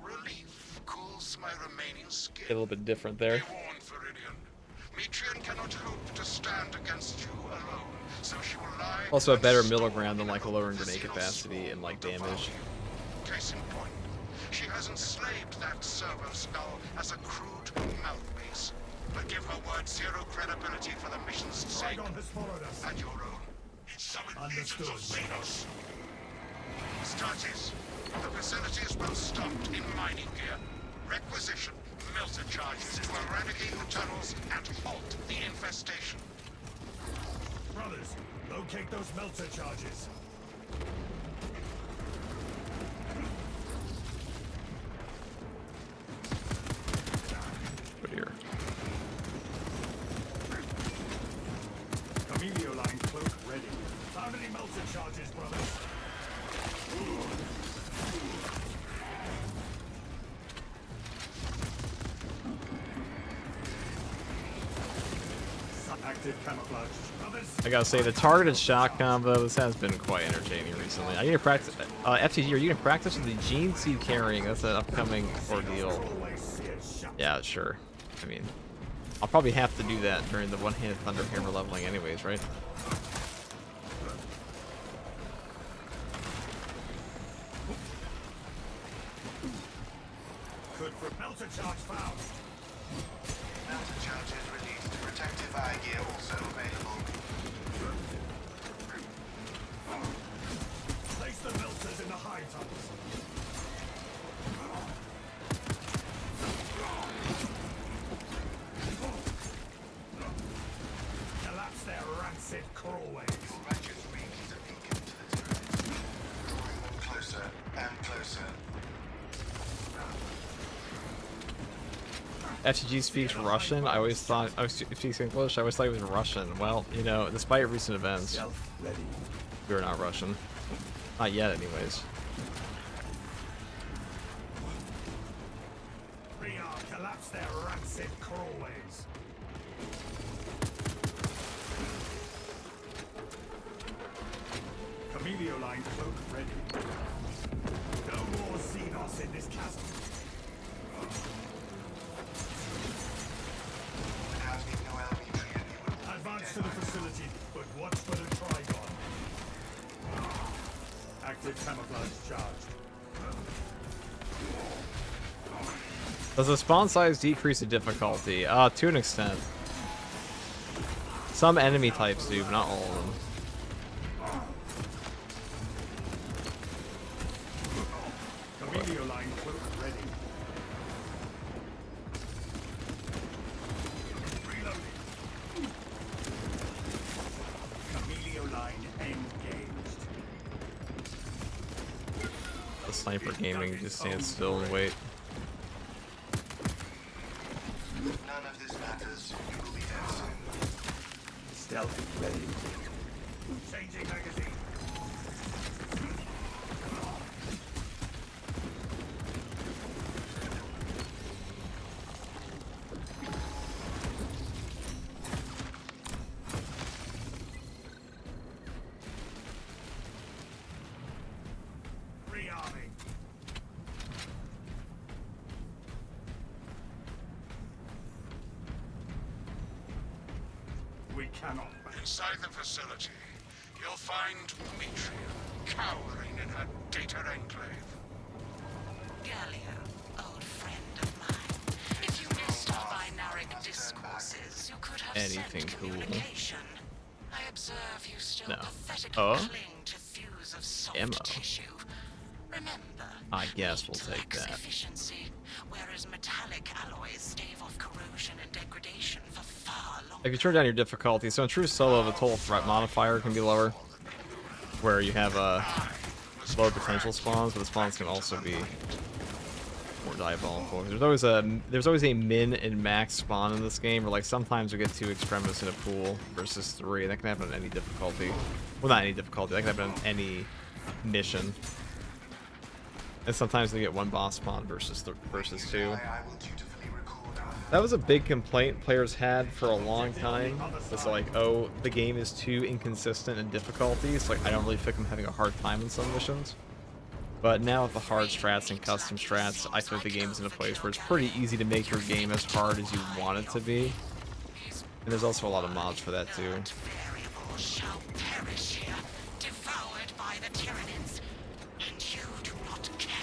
relief cools my remaining skin. a little bit different there. Be warned, Viridian. Metrian cannot hope to stand against you alone, so she will lie. Also a better and middle stall ground than like lowering the grenade Xenos capacity and like swarm damage. above you. Case in point, she has enslaved that servo skull as a crude mouthpiece. But give her word zero credibility for the mission's sake Trigon has followed us. and your own. It summoned legions of Understood. Xenos. Stratis, the facility is well stocked in mining gear. Requisition melter charges to eradicate the tunnels and halt the infestation. Brothers, locate those melter charges. But here. Camelio line cloak ready. Found any melter charges, brothers? Active camouflage. Brothers, I gotta say, the targeted shot combo, this has been quite entertaining recently. I need to practice, FTG, are you gonna practice with the Gene Seed carrying? That's an upcoming ordeal. always see it shut. Yeah, sure. I mean, I'll probably have to do that during the one-handed thunder hammer leveling anyways, right? Good for melter charge found. Melter charges released. Protective eye gear also available. Place the melters in the high tunnels. Collapse their rancid crawlways. Your righteous reek is a beacon to the turret. Drawing them closer and closer. FTG speaks Russian. I always thought, speaks English. I always thought he was Russian. Well, you know, despite recent events, Stealth ready. we are not Russian. Not yet, anyways. Rear, collapse their rancid crawlways. Camelio line cloak ready. No more Xenos in this chasm. Without Noel Nutrient, you would all be Advance dead to the by now. facility, but watch for the Trigon. Active camouflage charged. Does the spawn size decrease the difficulty? To an extent. Some enemy types do, but not all of them. quick. Chameleon line cloak ready. Reloading. Chameleon line engaged. The sniper gaming just stands still and wait. None of this matters. You will be dead soon. Stealth ready. Changing magazine. Rearming. We cannot. Inside the facility, you'll find Mitria cowering in her data enclave. Gallia, old friend of mine. If you missed our binaric discourses, you could have Anything sent cool. communication. I observe you still No. pathetically Oh? cling to thews of soft Ammo. tissue. Remember, I guess we'll meat take lacks that. efficiency, whereas metallic alloys stave off corrosion and degradation for far longer. If you turn down your difficulty, so in true solo, the total threat modifier can be lower, where you have lower potential spawns, but the spawns can also be more diabolical. There's always a min and max spawn in this game, where like sometimes you get 2 extremists in a pool versus 3, and that can happen on any difficulty. Well, not any difficulty, that can happen on any mission. And sometimes they get 1 boss spawn versus 2. I will dutifully record our That was a big complaint players had for a long time. It's like, oh, the game is too inconsistent in difficulty. It's like, I don't really feel like I'm having a hard time in some missions. But now with the hard strats and custom strats, I feel like the game's in a place where it's pretty easy to make your game as hard as you want it to be. And there's also a lot of mods for that too. Variable shall perish here, devoured by the Tyranids, and you do not care.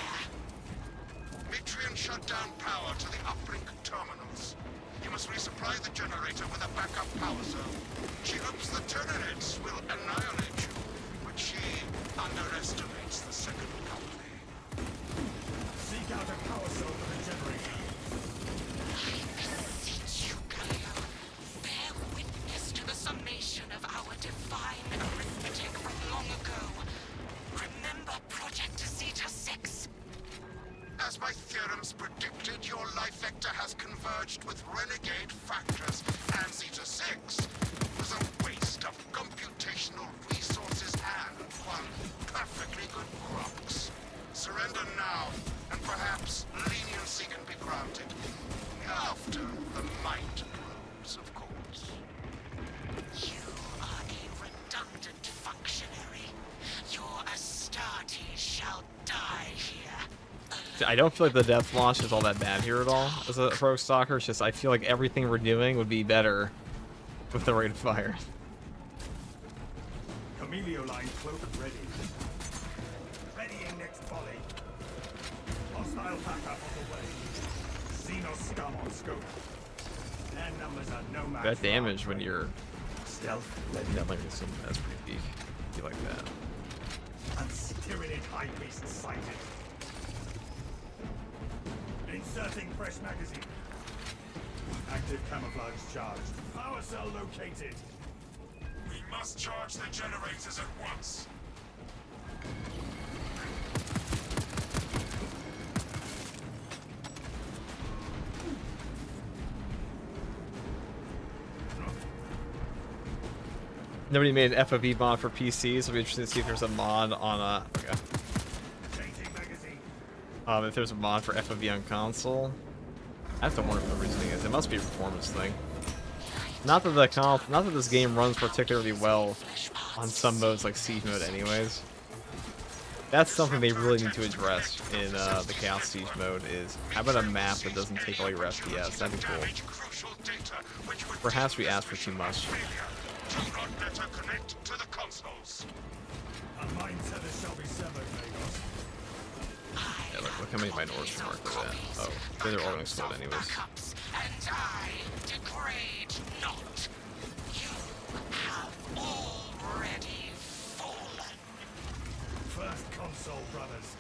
Mitrian shut down power to the uplink terminals. You must resupply the generator with a backup power zone. She hopes the Tyranids will annihilate you, but she underestimates the second company. Seek out a power cell for the generator. I beseech you, Galio, bear witness to the summation of our divine arithmetic from long ago. Remember Project Zeta 6? As my theorems predicted, your life vector has converged with renegade factors, and Zeta 6 was a waste of computational resources and one perfectly good crocs. Surrender now, and perhaps leniency can be granted. After the might grows, of course. You are a redundant functionary. Your Astartes shall die here. I don't feel like the depth launch is all that bad here at all as a pro stalker. It's just I feel like everything we're doing would be better with the rate of fire. Chameleon line cloak ready. Readying next volley. Hostile backup on the way. Xenos scum on scope. Their numbers are no match. That for damage our when trade. you're Stealth ready. definitely some that's pretty peak. You like that. And Tyranid high beast sighted. Inserting fresh magazine. Active camouflage charged. Power cell located. We must charge the generators at once. Nobody made an FOV mod for PCs. It'll be interesting to see if there's a mod on Changing magazine. if there's a mod for FOV on console. I have to wonder what the reasoning is. It must be a performance thing. Not that this game runs particularly well on some modes like Siege mode anyways. That's something they really need to address in the Chaos Siege mode is how about a map that doesn't take all your FPS? That'd be cool. Damage crucial data, which would Perhaps we asked for too much. do not let her connect to the consoles. A mind tether shall be severed, Magos. Yeah, look how many minorities are marked for that. Oh, they're all gonna explode anyways. Backups, and I degrade not. You have already fallen. First console, brothers.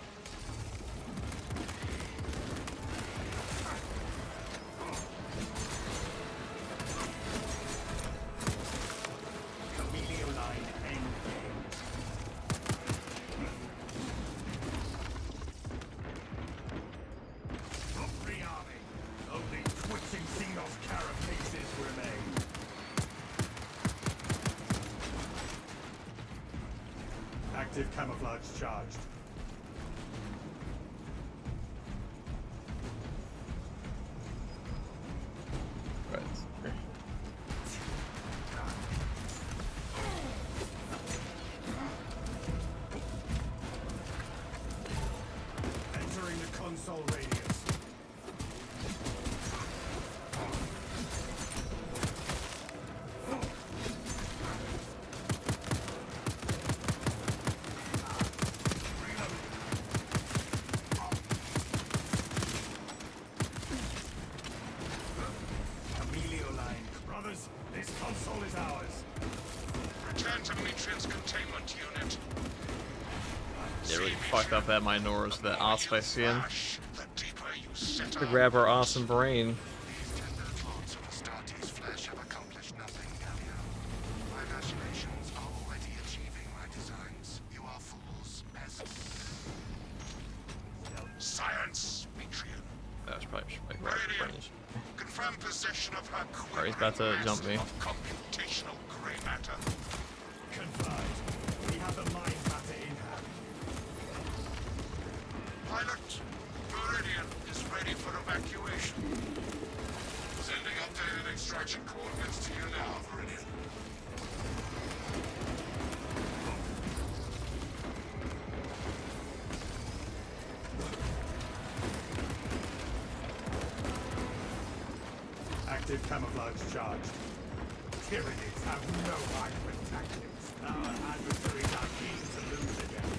camouflage charged. Right. Entering the console radius. Emilio line. Brothers, this console is ours. Return to Matrix containment unit. Yeah, really fucked up that Minotaur's that Osprey skin Flash, the deeper you set to up. grab our awesome brain. These tender thoughts of Astartes' flesh have accomplished nothing, Gallia. My machinations are already achieving my designs. You are fools, peasants. Science, Metrian. That was probably like right at the range. Confirm possession of her Alright, he's about to jump me. of computational gray matter. Confirmed. We have the mind matter in hand. Pilot, Meridian is ready for evacuation. Sending updated extraction coordinates to you now, Meridian. Active camouflage charged. Tyranids have no hybrid tactics. Our adversaries are keen to lose again.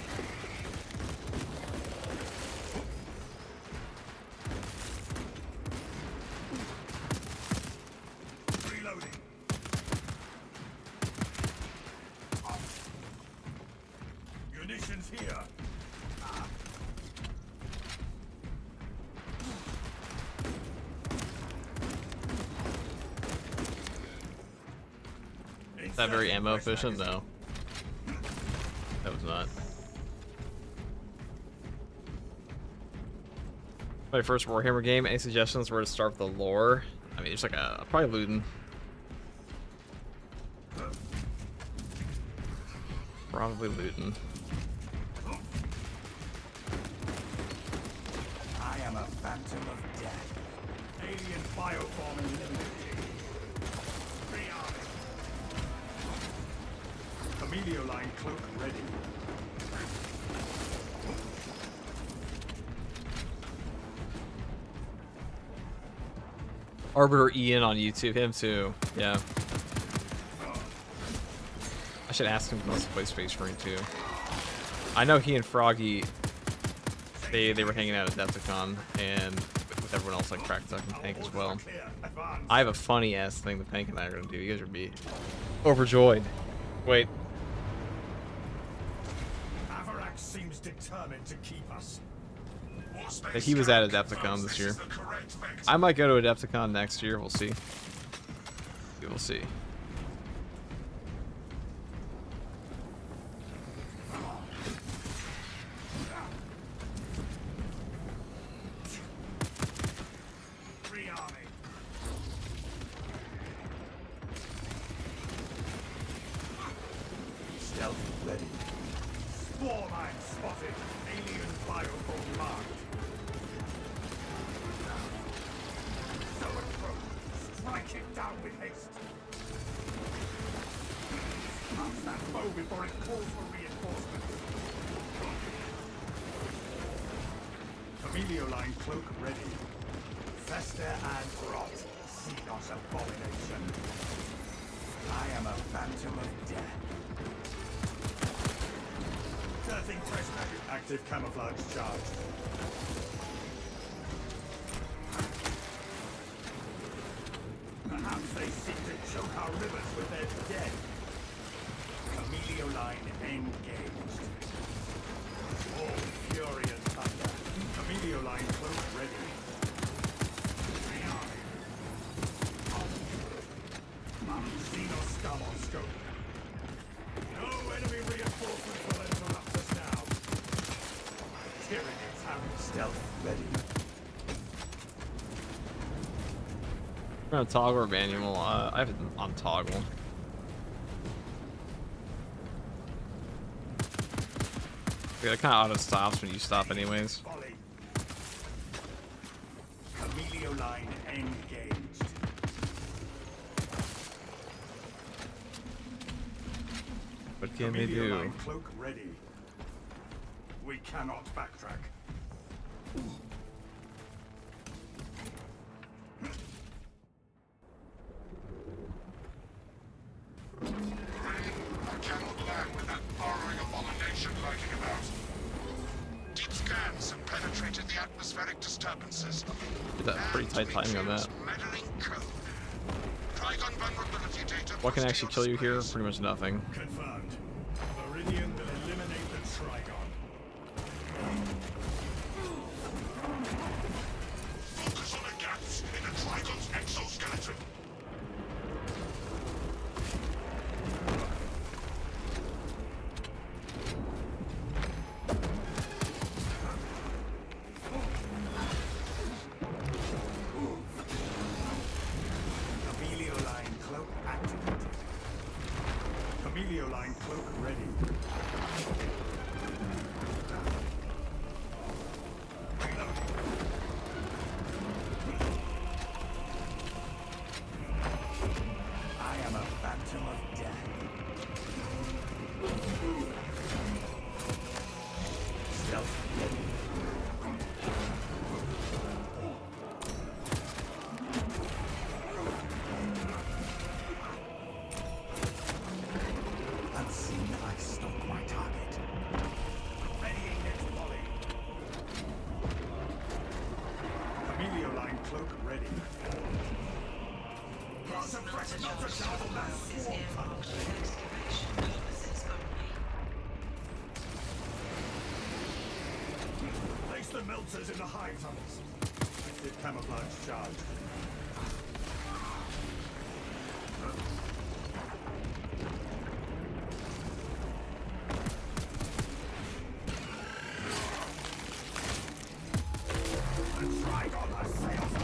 Reloading. Munitions here. Is that very ammo efficient? No. That was not. My first Warhammer game. Any suggestions where to start with the lore? I mean, it's like probably looting. Probably looting. I am a phantom of death. Alien bioform eliminated. Rearming. Emilio line cloak ready. Arbiter Ian on YouTube. Him too. Yeah. I should ask him if he wants to play Space Marine too. I know he and Froggy, they were hanging out at Adepticon and with everyone else like Crack Duck and Pank as well. Clear. Advance. I have a funny ass thing that Pank and I are gonna do. You guys would be overjoyed. Wait. Avarax seems determined to keep us. Like he was at Adepticon this year. I might go to Adepticon next year. We'll see. We will see. Rearming. Stealth ready. Spore mine spotted. Alien bioform marked. So approach. Strike it down with haste. Cast that foe before it calls for reinforcements. Emilio line cloak ready. Fester and rot. Xenos abomination. I am a phantom of death. Turning fresh package. Active camouflage charged. Perhaps they seek to choke our rivers with their dead. Emilio line engaged. All fury and thunder. Emilio line cloak ready. Xenos scum on scope. No enemy reinforcements will interrupt us now. Tyranids have stealth ready. We're gonna toggle or manual. I have it on toggle. Yeah, it kind of auto stops when you stop anyways. Volley. Emilio line engaged. What can they Emilio do? line cloak ready. We cannot backtrack. I cannot land with that burrowing abomination lurking about. Deep scans have penetrated the atmospheric disturbances. Did that pretty tight timing on that. Meddling code. Trigon vulnerability data. What can actually kill you here? displays. Pretty much nothing. Confirmed. Viridian will eliminate the Trigon. Focus on the gaps in the Trigon's exoskeleton. Emilio line cloak activated. Emilio line cloak ready. I am a phantom of death. Stealth ready. Unseen, I stalk my target. Readying next volley. Emilio line cloak ready. This melted charge depot is earmarked for excavation purposes only. Place the melters in the hive tunnels. Active camouflage charge. The Trigon assails us.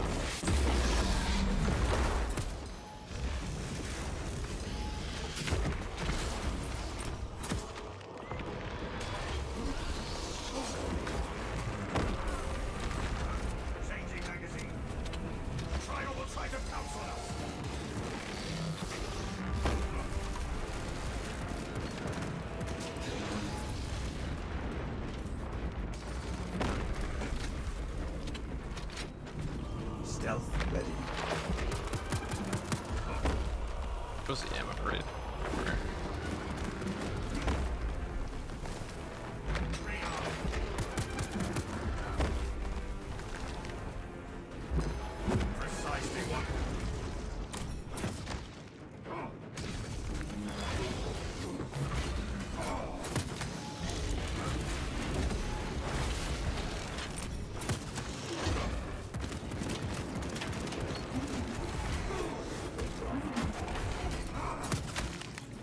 Changing magazine. Trigon will try to pounce on us. Stealth ready. What's the ammo rate? Precisely what?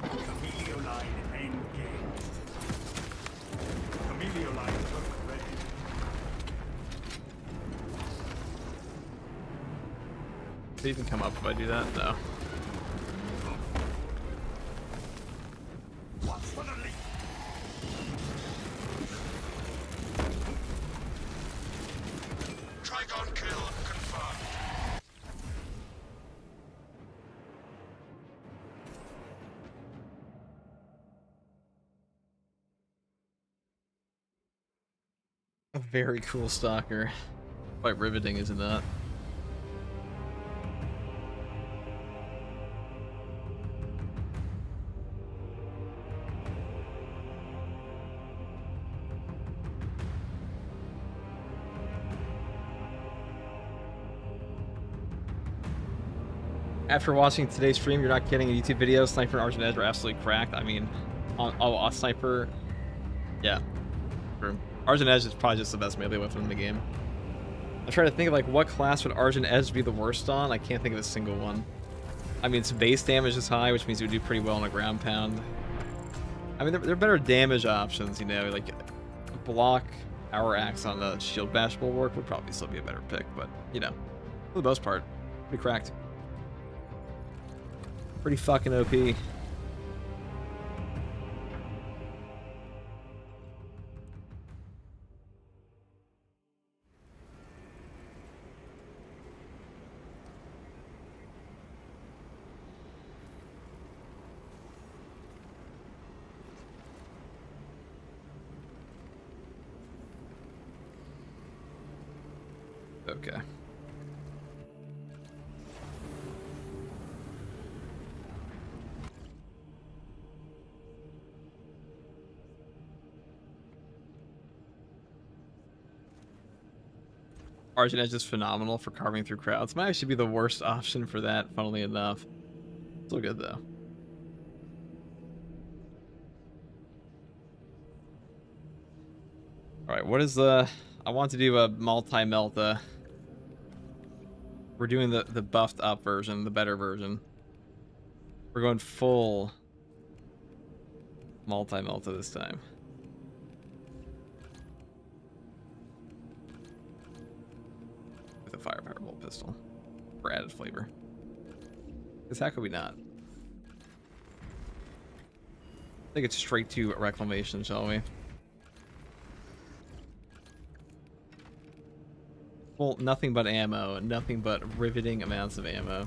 Emilio line engaged. Emilio line cloak ready. Did he even come up if I do that? No. Watch for the leak. Trigon kill confirmed. A very cool stalker. Quite riveting, isn't that? After watching today's stream, you're not kidding. A YouTube video, Sniper and Argent Edge are absolutely cracked. I mean, on Sniper, yeah. True. Argent Edge is probably just the best melee weapon in the game. I'm trying to think of like what class would Argent Edge be the worst on. I can't think of a single one. I mean, its base damage is high, which means it would do pretty well on a ground pound. I mean, there are better damage options, you know, like a block Hour Axe on the Shield Bash Bulwark would probably still be a better pick, but you know, for the most part, pretty cracked. Pretty fucking OP. Okay. Argent Edge is phenomenal for carving through crowds. Might actually be the worst option for that, funnily enough. Still good though. Alright, what is the... I want to do a multi-melta. We're doing the buffed up version, the better version. We're going full multi-melta this time. With a firepower bolt pistol. For added flavor. Because how could we not? Take it straight to reclamation, shall we? Well, nothing but ammo, nothing but riveting amounts of ammo.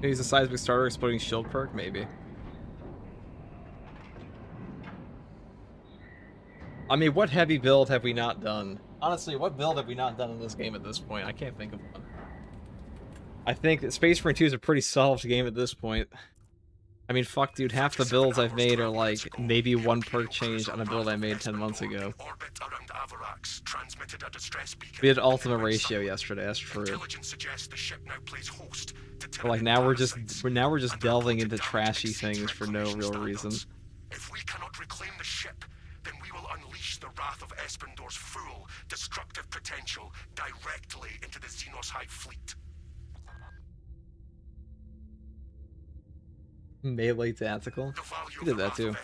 Use a seismic starter exploding shield perk, maybe. I mean, what heavy build have we not done? Honestly, what build have we not done in this game at this point? I can't think of one. I think that Space Marine 2 is a pretty solved game at this point. I mean, fuck, dude, half the builds I've made are like maybe one perk change on a build I made 10 months ago. We did Ultima Ratio yesterday, that's true. But like now we're just delving into trashy things for no real reason. If we cannot reclaim the ship, then we will unleash the wrath of Espendor's full destructive potential directly into the Xenos Hive fleet. Melee Tactical? We did that too.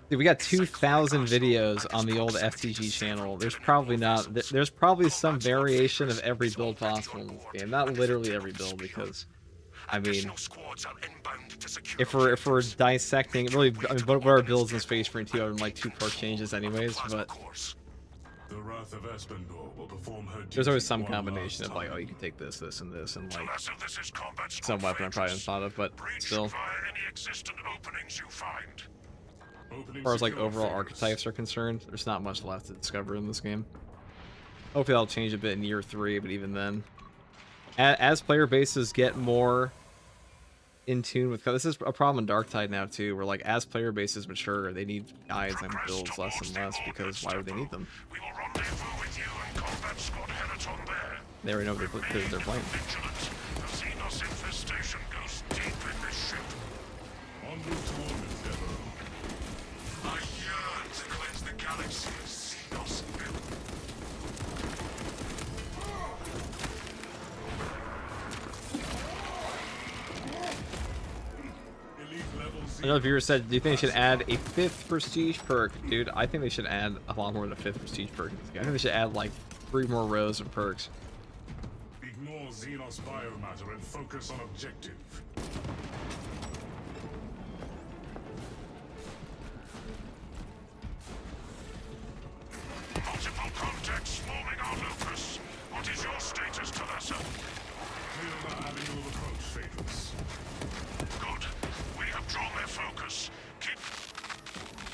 Dude, we got 2,000 videos on the old FTG channel. There's probably not... There's probably some variation of every build possible in this game. Not literally every build, because... I mean... If we're dissecting... Really, I mean, what are builds in Space Marine 2 are like 2 perk changes anyways, but... The Wrath of Espendor will perform her There's always some combination of like, oh, you can take this, this, and this, and like... Some weapon I probably haven't thought of, but still... As far as like overall archetypes are concerned, there's not much left to discover in this game. Hopefully that'll change a bit in year 3, but even then, as player bases get more in tune with, this is a problem in Darktide now too, where like as player bases mature, they need guides and builds less and less, because why would they need them? They already know they're playing. Another viewer said, do you think they should add a 5th prestige perk? Dude, I think they should add a lot more than a 5th prestige perk. I think they should add like 3 more rows of perks. Ignore Xenos biomatter and focus on objective. Multiple contacts swarming our locus. What is your status, Talassa? Clear the avenue of approach, Phaedrus. Good. We have drawn their focus. Keep...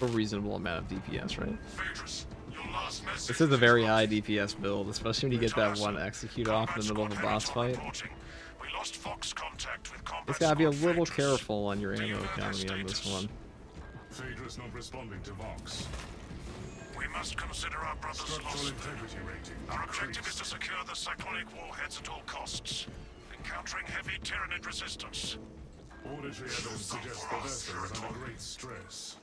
A reasonable amount of DPS, right? Phaedrus, your last message. This is a very high DPS build, especially when you get that one execute off in the middle of a boss fight. We lost Fox contact with combat. Just gotta be a little careful on your ammo economy on this one. Phaedrus not responding to Vox. We must consider our brother's Structural loss. integrity rating Our objective is increased. to secure the cyclonic warheads at all costs. Encountering heavy Tyranid resistance. Auditory evidence suggests the vessel is under great stress.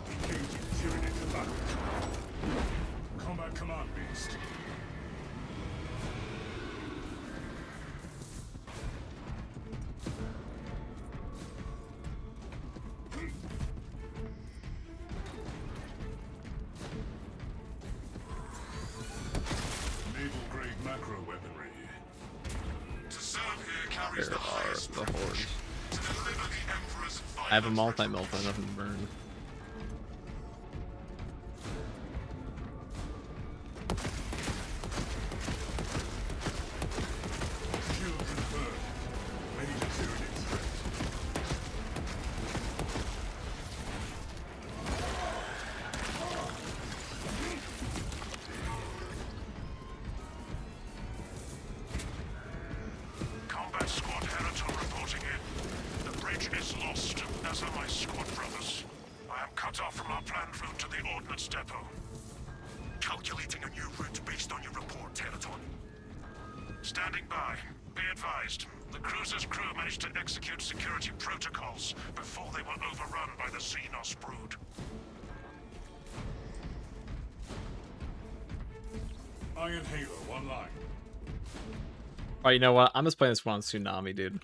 Engaging Tyranid to battle. Combat command beast. carries There the are highest the privilege hordes. to deliver the Emperor's I have a final multi-multi, nothing to burn. Shield confirmed. Major Tyranid threat. Combat squad Heraton reporting in. The bridge is lost, as are my squad brothers. I am cut off from our planned route to the ordnance depot. Calculating a new route based on your report, Heraton. Standing by. Be advised. The cruiser's crew managed to execute security protocols before they were overrun by the Xenos brood. Iron Halo, one line. Alright, you know what? I'm just playing this one on Tsunami, dude.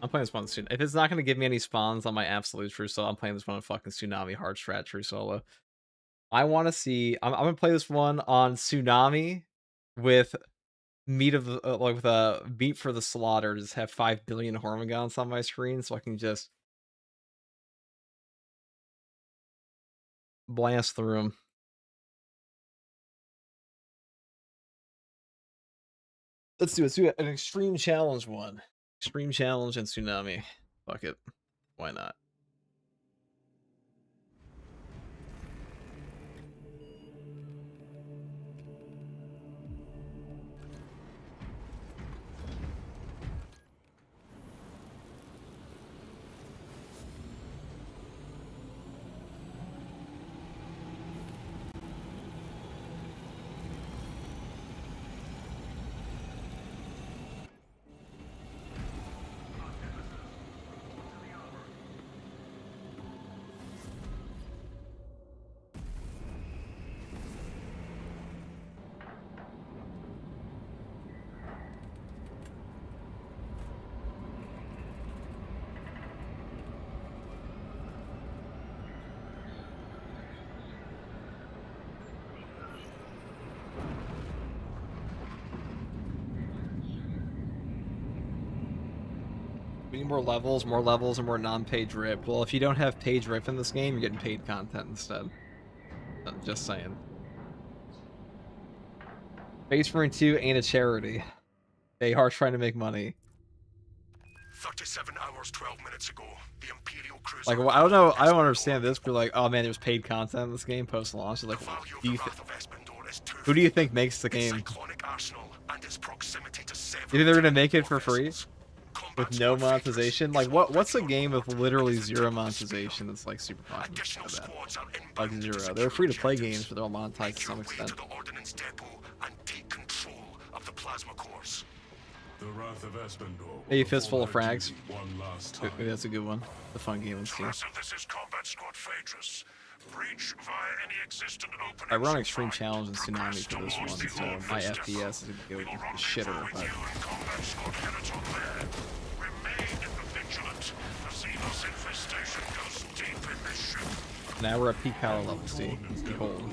I'm playing this one on Tsunami. If it's not going to give me any spawns on my absolute true solo, I'm playing this one on fucking Tsunami hard strat true solo. I want to see... I'm going to play this one on Tsunami with meat of the... like with a meat for the slaughter. Just have 5 billion Hormigons on my screen so I can just blast through them. Let's do it. Let's do an extreme challenge one. Extreme challenge and Tsunami. Fuck it. Why not? We need more levels, and more non-paid drip. Well, if you don't have paid drip in this game, you're getting paid content instead. Just saying. Space Marine 2 ain't a charity. They are trying to make money. 37 hours, 12 minutes ago, the Imperial cruiser... Like, well, I don't know, I don't understand this, but like, oh man, there's paid content in this game post-launch. Like, who do you think makes the game? You think they're gonna make it for free? With no monetization? Like, what's a game with literally zero monetization that's like super popular? Like zero. They're free to play games, but they're all monetized to some extent. Hey, fistful of frags. Maybe that's a good one. The fun game let's see. I run Extreme Challenge and Tsunami for this one, so my FPS is gonna go to shitter, but... Now we're at peak power level, see? Behold.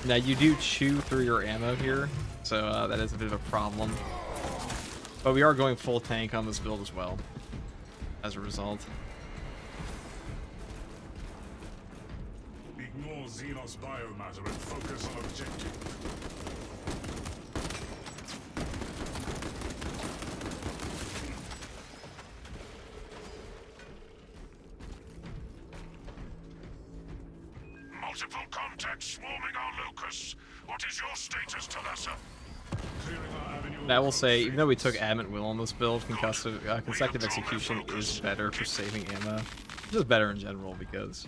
Now you do chew through your ammo here, so that is a bit of a problem. But we are going full tank on this build as well, as a result. Ignore Xenos biomatter and focus on objective. Multiple contacts swarming our locus. What is your status, Talassa? I will say, even though we took Adamant Will on this build, consecutive execution is better for saving ammo. Just better in general because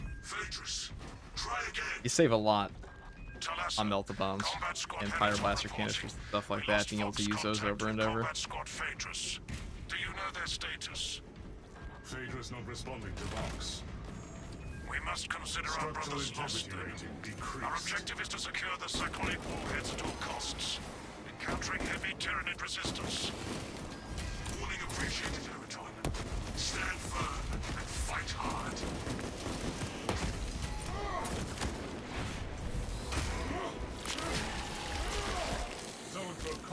you save a lot on melta bombs and fire blaster canisters and stuff like that, being able to use those over and over. Do you know their status? Phaedra's not responding to Vox. We must consider our brothers lost then. Our objective is to secure the Cyclonic warheads at all costs. Encountering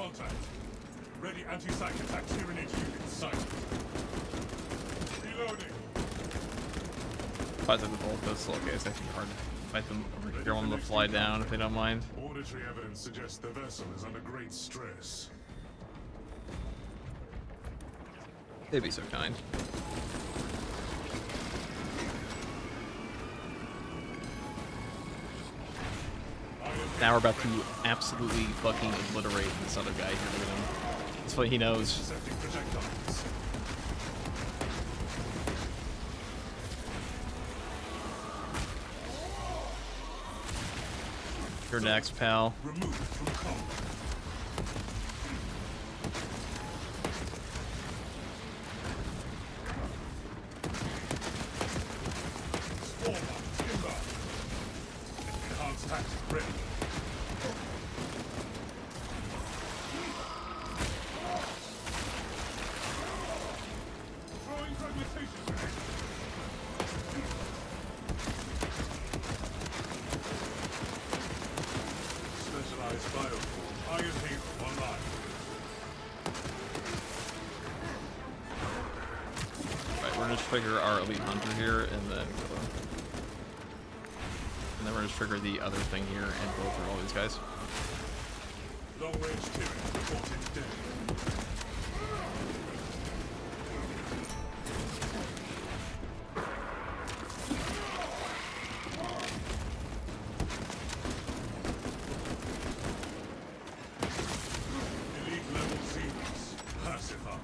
contact. Ready anti-psych attack Tyranid unit sight. Reloading. Fights like the bolt pistol. Okay, it's actually hard to fight them over here on the fly down if they don't mind. Auditory evidence suggests the vessel is under great stress. They'd be so kind. Now we're about to absolutely fucking obliterate this other guy here. Look at him. That's what he knows. Intercepting projectiles. You're next, pal. Removed from combat. Swarm mines inbound. Enhanced tactic ready. Throwing fragmentation grenade. Specialized bioform. Iron Halo online. Right, we're gonna just trigger our elite hunter here, and then we're gonna just trigger the other thing here and go through all these guys. Long range Tyranid reported dead. Elite level Xenos. Pacify.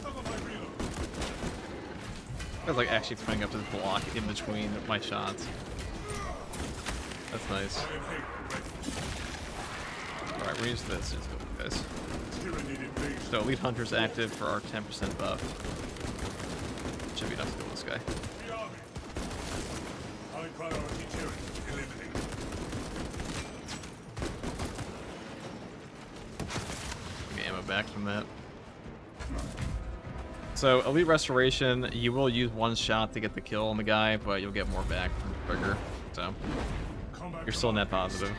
Cover my reload. I was like actually putting up this block in between my shots. That's nice. Iron Halo ready. Alright, we're used to this. Let's go with this. Tyranid invasion. So elite hunter's active for our 10% buff. Should be enough to kill this guy. Rearming. High priority Tyranid eliminated. Get ammo back from that. So elite restoration, you will use one shot to get the kill on the guy, but you'll get more back from the trigger. So Combat you're still net command. positive.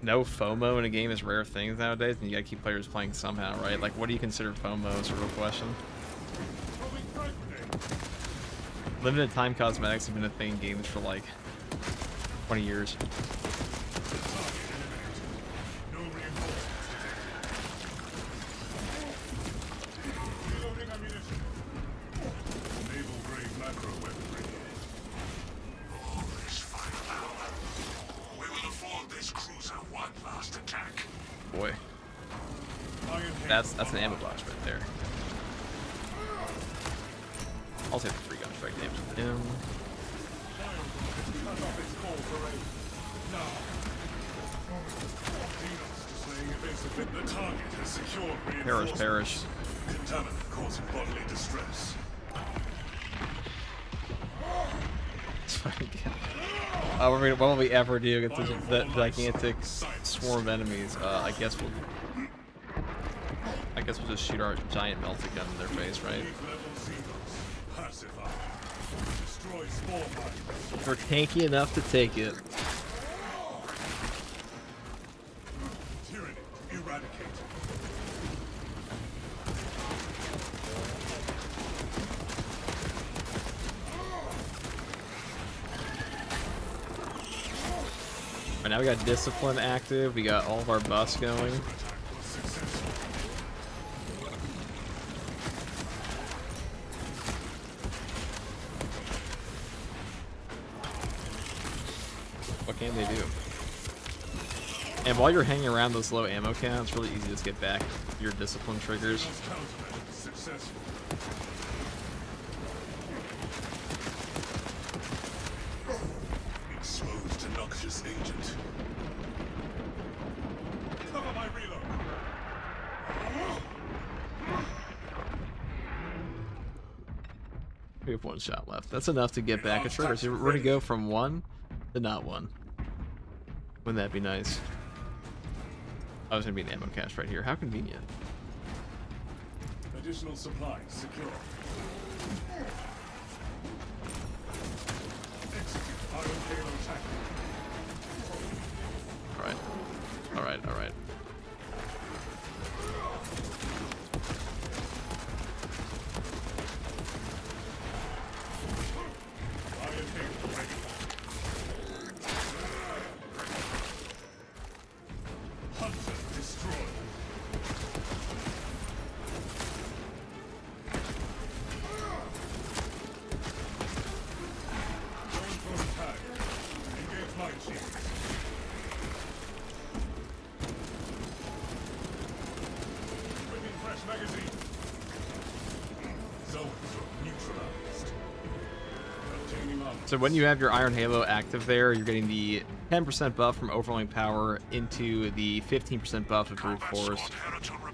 No FOMO in a game is rare things nowadays, and you gotta keep players playing somehow, right? Like, what do you consider FOMO is a real question. Throwing frag grenade. Limited time cosmetics have been a thing in games for like 20 years. Target eliminated. No reinforcements detected. Reloading ammunition. Naval grade macro weaponry. All this firepower. We will afford this cruiser one last attack. Boy, Iron Halo that's an ammo online. box right there. I'll take the 3 gun strike damage with him. Cut off its cold parade. Now. Xenos displaying evasive. The target has secured Perish, reinforcements. perish. Contaminant causing bodily distress. What will we ever do against the gigantic swarm of enemies? I guess we'll just shoot our giant melted gun in their face, right? Elite level Xenos. Pacify. Destroy spore mines. If we're tanky enough to take it. Tyranid eradicated. Right now we got discipline active. We got all of our buffs going. Attack was successful. What can they do? And while you're hanging around those low ammo counts, it's really easy to just get back your discipline triggers. Xenos countermeasures successful. Exposed to noxious agent. Cover my reload. We have 1 shot left. That's enough to get back a trigger. So we're gonna go from 1 to not 1. Wouldn't that be nice? Oh, there's gonna be an ammo cache right here. How convenient. Additional supplies secure. Execute Iron Halo tactic. Alright. Alright, alright. Iron Halo ready. Hunter destroyed. Going for attack. Engage mine shields. Bringing fresh magazine. Zone neutralized. Obtaining armor. So when you have your Iron Halo active there, you're getting the 10% buff from overwhelming power into the 15% buff of brute force.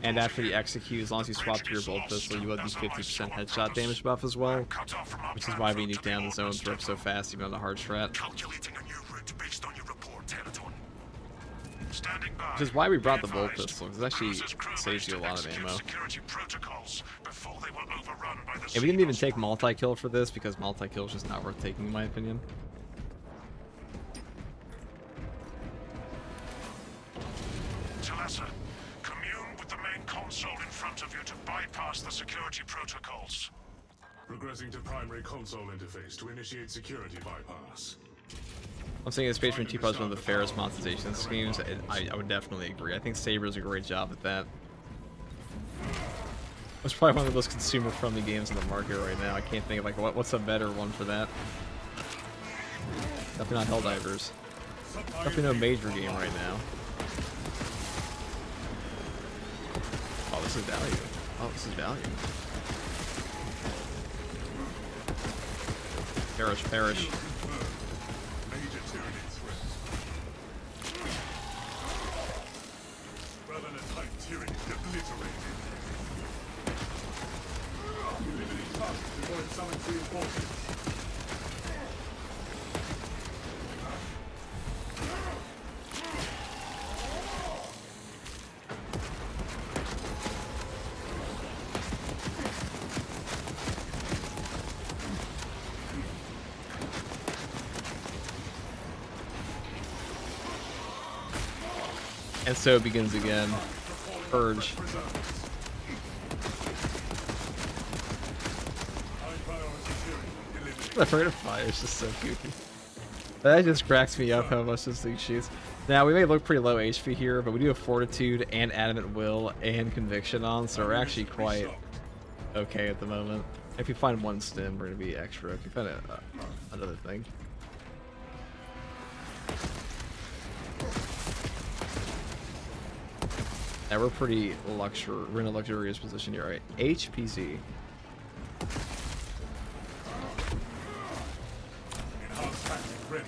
And after you execute, as long as you swap to your bolt pistol, you have the 50% headshot damage buff as well, which is why we nuke down the zones rip so fast even on the hard strat. Calculating a new route based on your report, Teraton. Standing by. Which is why we brought the bolt pistol, because it actually saves you a lot of ammo. Security protocols before they were overrun by the And we didn't even take multi-kill for this, because multi-kill is just not worth taking in my opinion. Talassa, commune with the main console in front of you to bypass the security protocols. Progressing to primary console interface to initiate security bypass. I'm saying that Space Marine 2 is one of the fairest monetization schemes. I would definitely agree. I think Saber does a great job at that. It's probably one of the most consumer-friendly games in the market right now. I can't think of like what's a better one for that. Definitely not Helldivers. Definitely no major game right now. Oh, this is value. Oh, this is value. Perish, perish. Major tyranny threat. Revenant-type tyranny obliterated. Eliminate targets before it summons reinforcements. And so it begins again. Purge. High priority tyranny eliminated. The rate of fire is just so goofy. That just cracks me up how much this thing shoots. Now, we may look pretty low HP here, but we do have Fortitude and Adamant Will and Conviction on, so we're actually quite okay at the moment. If we find one stim, we're going to be extra. If we find another thing. Yeah, we're pretty we're in a luxurious position here, right? HPZ. Enhanced tactic ready.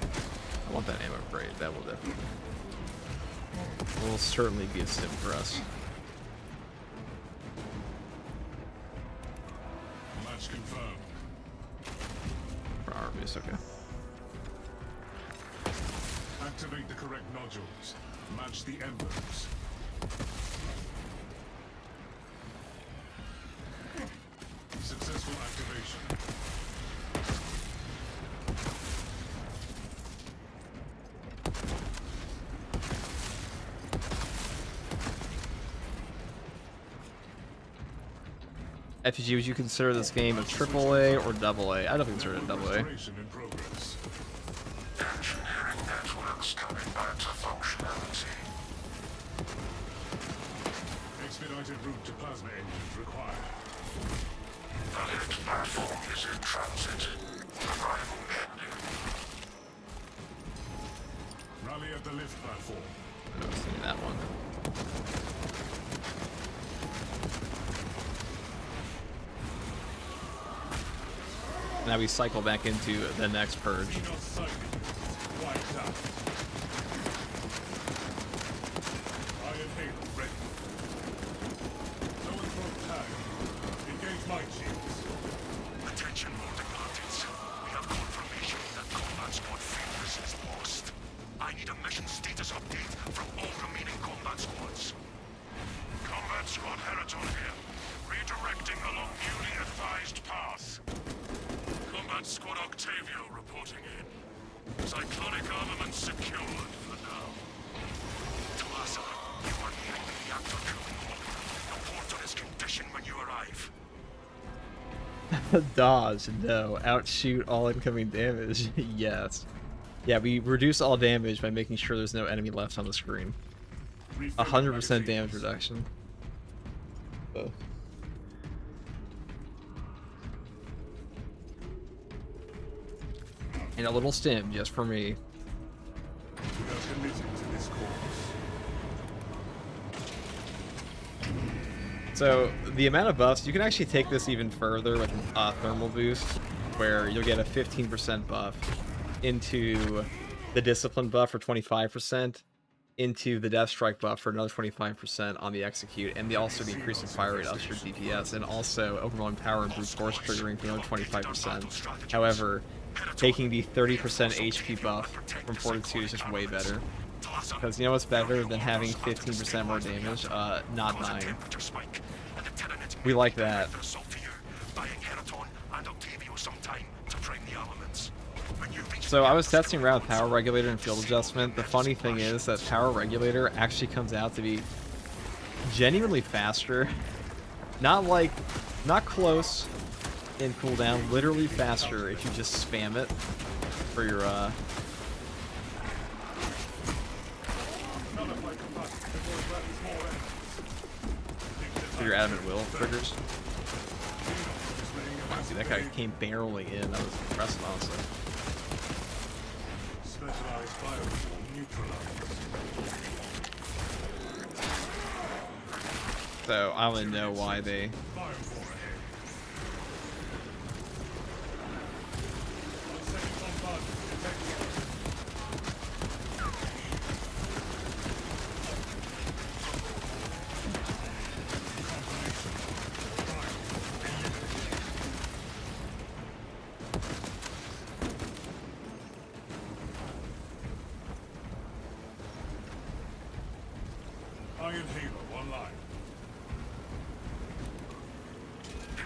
I want that ammo upgrade. That will definitely will certainly be a stim for us. Match confirmed. For our armies, okay. Activate the correct nodules. Match the embers. Successful activation. FG, would you consider this game a AAA or AA? I don't consider it a AA. Restoration in progress. Engineering networks coming back to functionality. Expedited route to plasma engines required. The lift platform is in transit. Arrival pending. Rally at the lift platform. I was thinking that one. Now we cycle back into the next purge. Xenos sighted. Wiped out. Iron Halo ready. Going for attack. Engage mine shields. Attention, Motherboard. We have confirmation that combat squad Fenris is lost. I need a mission status update from all remaining combat squads. Combat squad Heraton here. Redirect Directing along newly advised path. Combat Squad Octavio reporting in. Cyclonic armament secured for now. Tuasa, you are nearing the reactor cooling hole. The portal is conditioned when you arrive. Dodge, no. Outshoot all incoming damage, yes. Yeah, we reduce all damage by making sure there's no enemy left on the screen. 100% damage reduction. So. And a little stim just for me. We are committed to this cause. So the amount of buffs, you can actually take this even further with a thermal boost, where you'll get a 15% buff into the discipline buff for 25%, into the death strike buff for another 25% on the execute, and also the increase in fire rate ups your DPS, and also overwhelming power and brute force triggering for another 25%. However, taking the 30% HP buff from Fortitude is just way better. Because you know what's better than having 15% more damage? Not dying. We like that. So I was testing around with Power Regulator and Field Adjustment. The funny thing is that Power Regulator actually comes out to be genuinely faster. Not close in cooldown, literally faster if you just spam it for your adamant will triggers. Dude, that guy came barreling in. I was impressed, honestly. Specialized biofuel neutralized. So I don't know why they. Iron Halo online.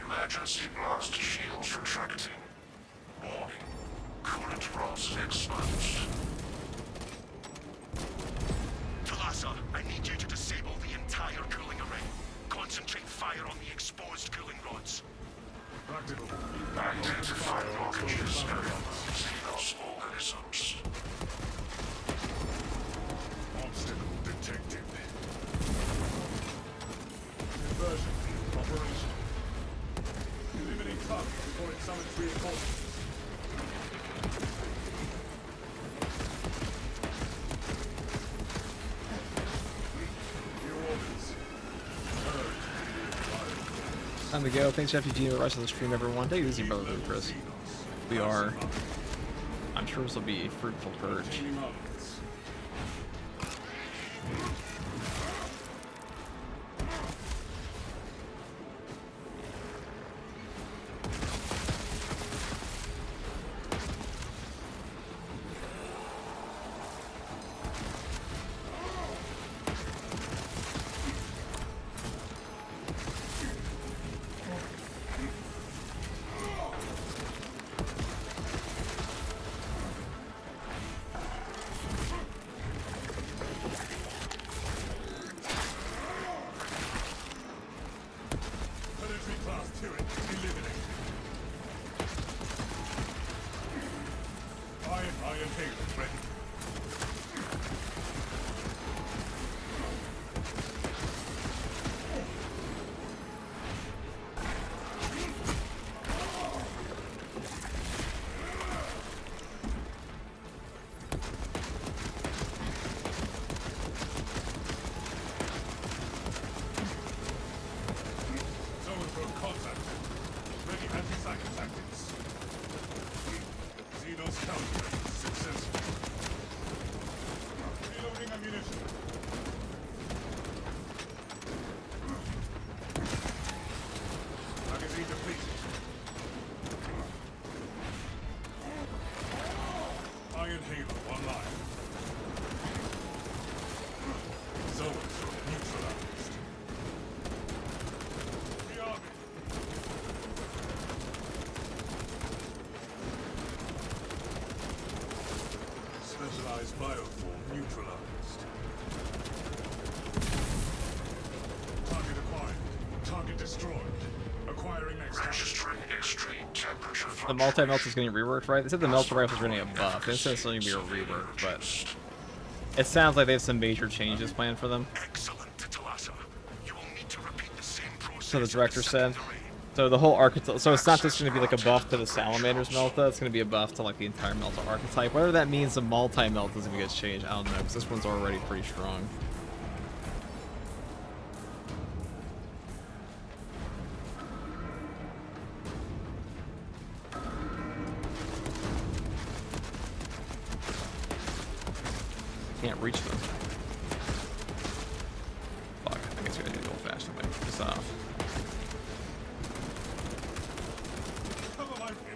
Emergency blast shields retracting. Warning. Coolant rods exposed. Talasa, I need you to disable the entire cooling array. Concentrate fire on the exposed cooling rods. Practical. Identify blockages around Xenos organisms. Obstacle detected. Conversion operation. Eliminate target before it summons reinforcements. New orders. Time to go. Thanks, FTG, for the rest of the stream, everyone. Take it easy, brother Chris. We are. I'm sure this will be a fruitful purge. Changing armaments. neutralized. Target acquired. Target destroyed. Acquiring next target. Registering extreme temperature The multi-melt is getting reworked, right? They said the melter rifle is getting a buff. They said it's only going to be a rework, but it sounds like they have some major changes planned for them. Excellent, Talassa. You will need to repeat the same process. So the director said. So the whole archetype. So it's not just going to be like a buff to the Salamander's Melta. It's going to be a buff to like the entire Melta archetype. Whether that means the multi-melt is going to get changed, I don't know, because this one's already pretty strong. Can't reach them. Fuck, I guess we gotta do the old-fashioned way. Piss off.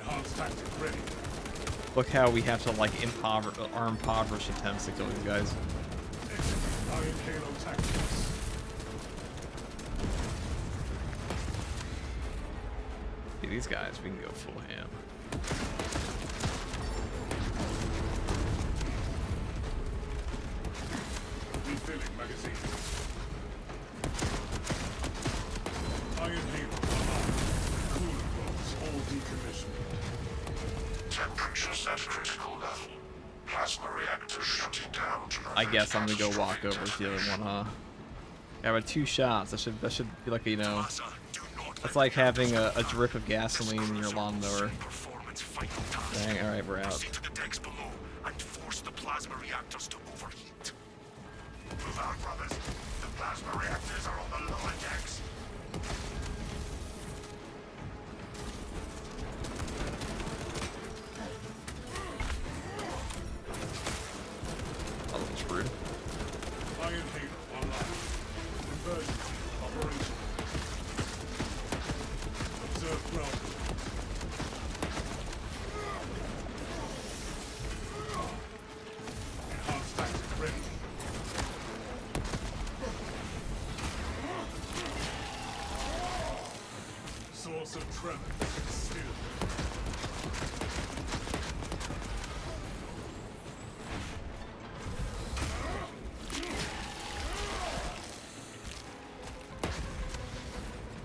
Enhanced tactic ready. Look how we have to like impoverish attempts to kill these guys. Iron Halo tactics. See, these guys, we can go full ham. Refilling magazine. Iron Halo online. Cooling box all decommissioned. Temperatures at critical level. Plasma reactors shutting down to I guess I'm gonna go walk over to the other one, huh? Yeah, but 2 shots. That should be like, you know, that's like having a drip of gasoline in your lawnmower. Dang, alright, we're out. To the decks below and force the plasma reactors to overheat. Move out, brothers. The plasma reactors are on the lower decks. That looks rude. Iron Halo online. Conversion operation. Observe ground. Enhanced tactic ready. Source of tremor still.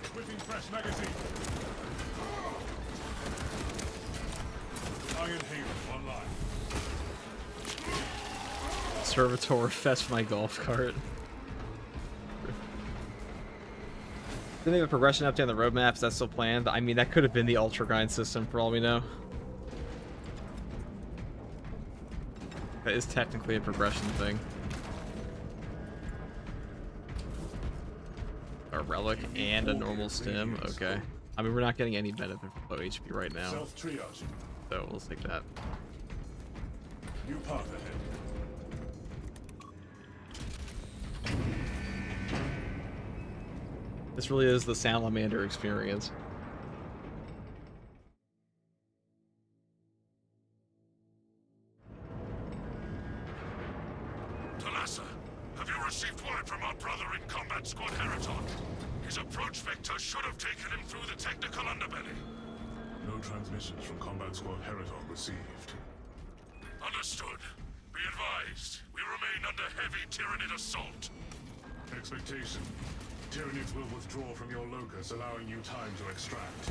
Equipping fresh magazine. Iron Halo online. Servitor, fetch my golf cart. Didn't they have a progression update on the roadmap? Is that still planned? I mean, that could have been the Ultra Grind system for all we know. That is technically a progression thing. A relic and a normal stim? Okay. I mean, we're not getting any benefit from low HP right now, Self-triage. so we'll take that. New path ahead. This really is the Salamander experience. Talassa, have you received word from our brother in Combat Squad Heraton? His approach vector should have taken him through the technical underbelly. No transmissions from Combat Squad Heraton received. Understood. Be advised, we remain under heavy Tyranid assault. Expectation. Tyranids will withdraw from your locus, allowing you time to extract.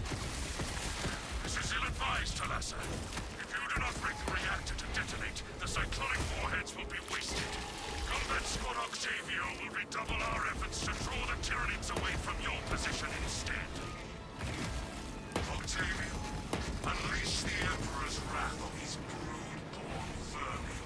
This is ill-advised, Talassa. If you do not bring the reactor to detonate, the cyclonic warheads will be wasted. Combat Squad Octavio will redouble our efforts to draw the Tyranids away from your position instead. Octavio, unleash the Emperor's wrath on these brood-born vermin.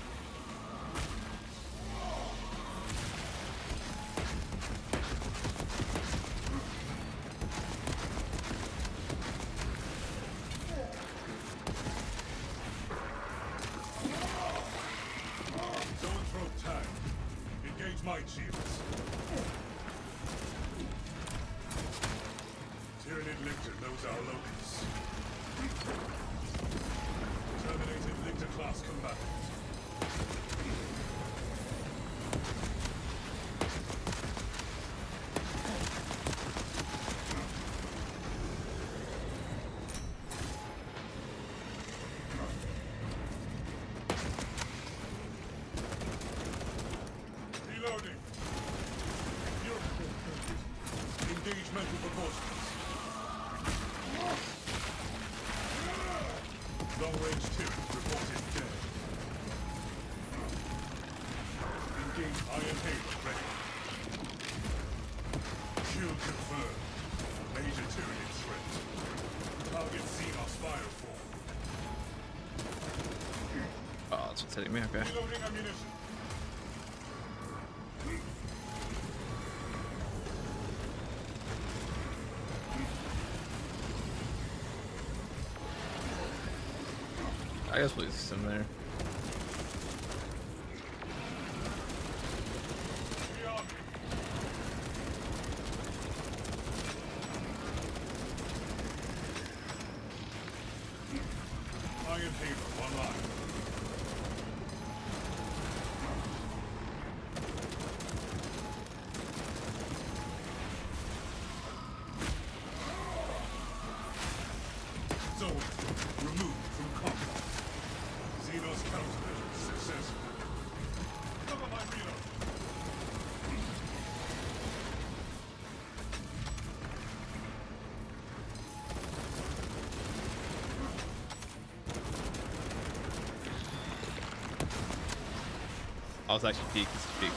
Zoanthrope tag. Engage might shields. Tyranid Lictor knows our locus. Terminated Lictor class combatant. Engage mental proportions. Long range turret reported dead. Engage Iron Halo ready. Shield confirmed. Major turret in threat. Target Xenos bioform. Oh, that's what's hitting me. Okay. Reloading ammunition. I guess we'll use some there. Iron Halo online. Zone removed from combat. Xenos countermeasures successful. Cover my reload. I was actually peak. This is peak.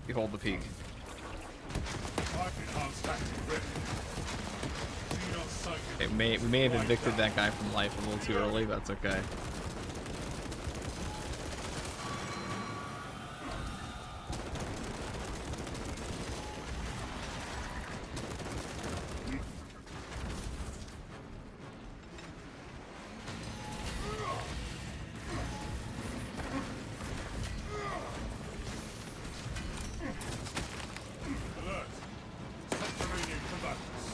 You hold the peak. Enhanced tactic ready. Xenos sighted. Okay, we may have evicted that guy from life a little too early, but that's okay. Alert. Subterranean combatants.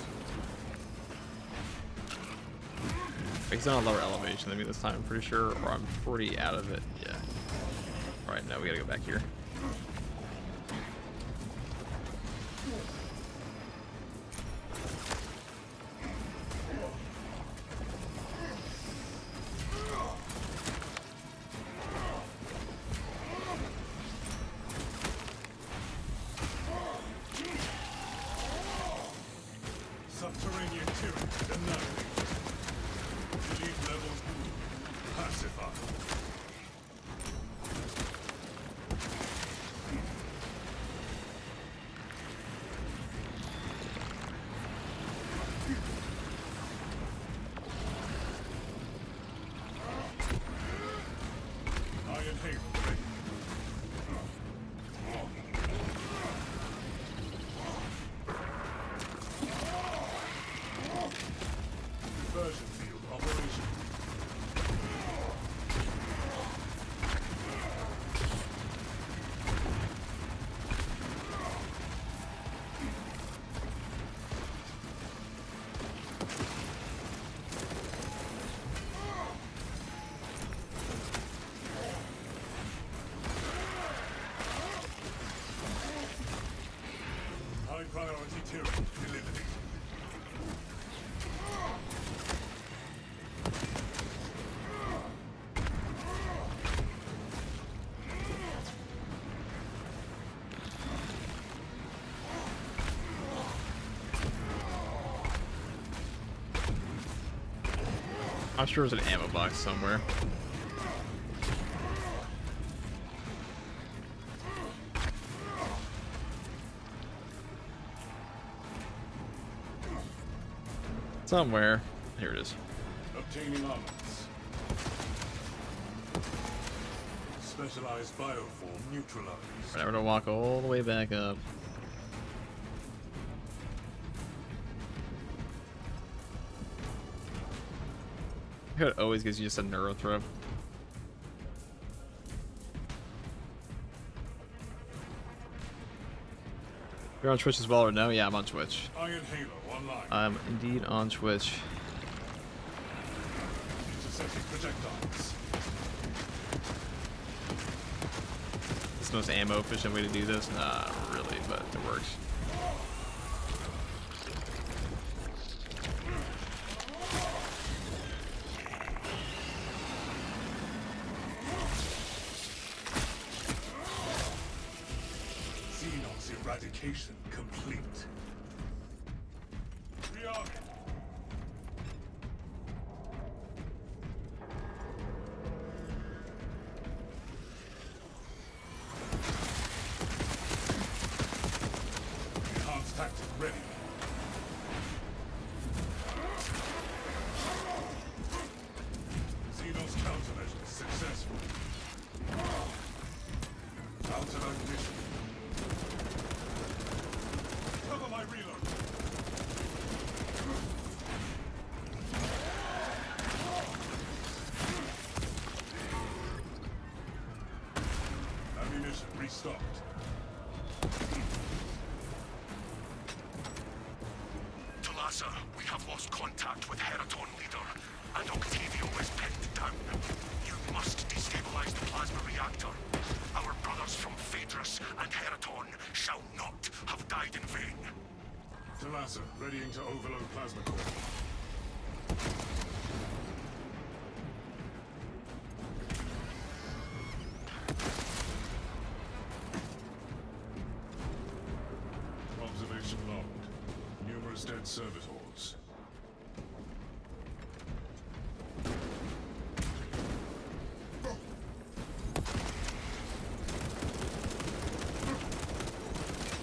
He's on a lower elevation than me this time, I'm pretty sure, or I'm pretty out of it. Yeah. Alright, now we gotta go back here. Subterranean turret annihilated. Delete levels. Pacify. Iron Halo ready. Diversion field operation. High priority turret eliminated. I'm sure there's an ammo box somewhere. Somewhere. Here it is. Obtaining armaments. Specialized bioform neutralized. Right, we're gonna walk all the way back up. It always gives you just a neuro throw. You're on Twitch as well or no? Yeah, I'm on Twitch. Iron Halo online. I'm indeed on Twitch. Intercepting projectiles. It's the most ammo efficient way to do this? Not really, but it works. Xenos eradication complete. Rearming. Enhanced tactic ready. Xenos countermeasures successful. Out of ignition. Cover my reload. Ammunition restocked. Talasa, we have lost contact with Heraton leader, and Octavio is pinned down. You must destabilize the plasma reactor. Our brothers from Phaedrus and Heraton shall not have died in vain. Talasa, readying to overload plasma core. Observation logged. Numerous dead servitors.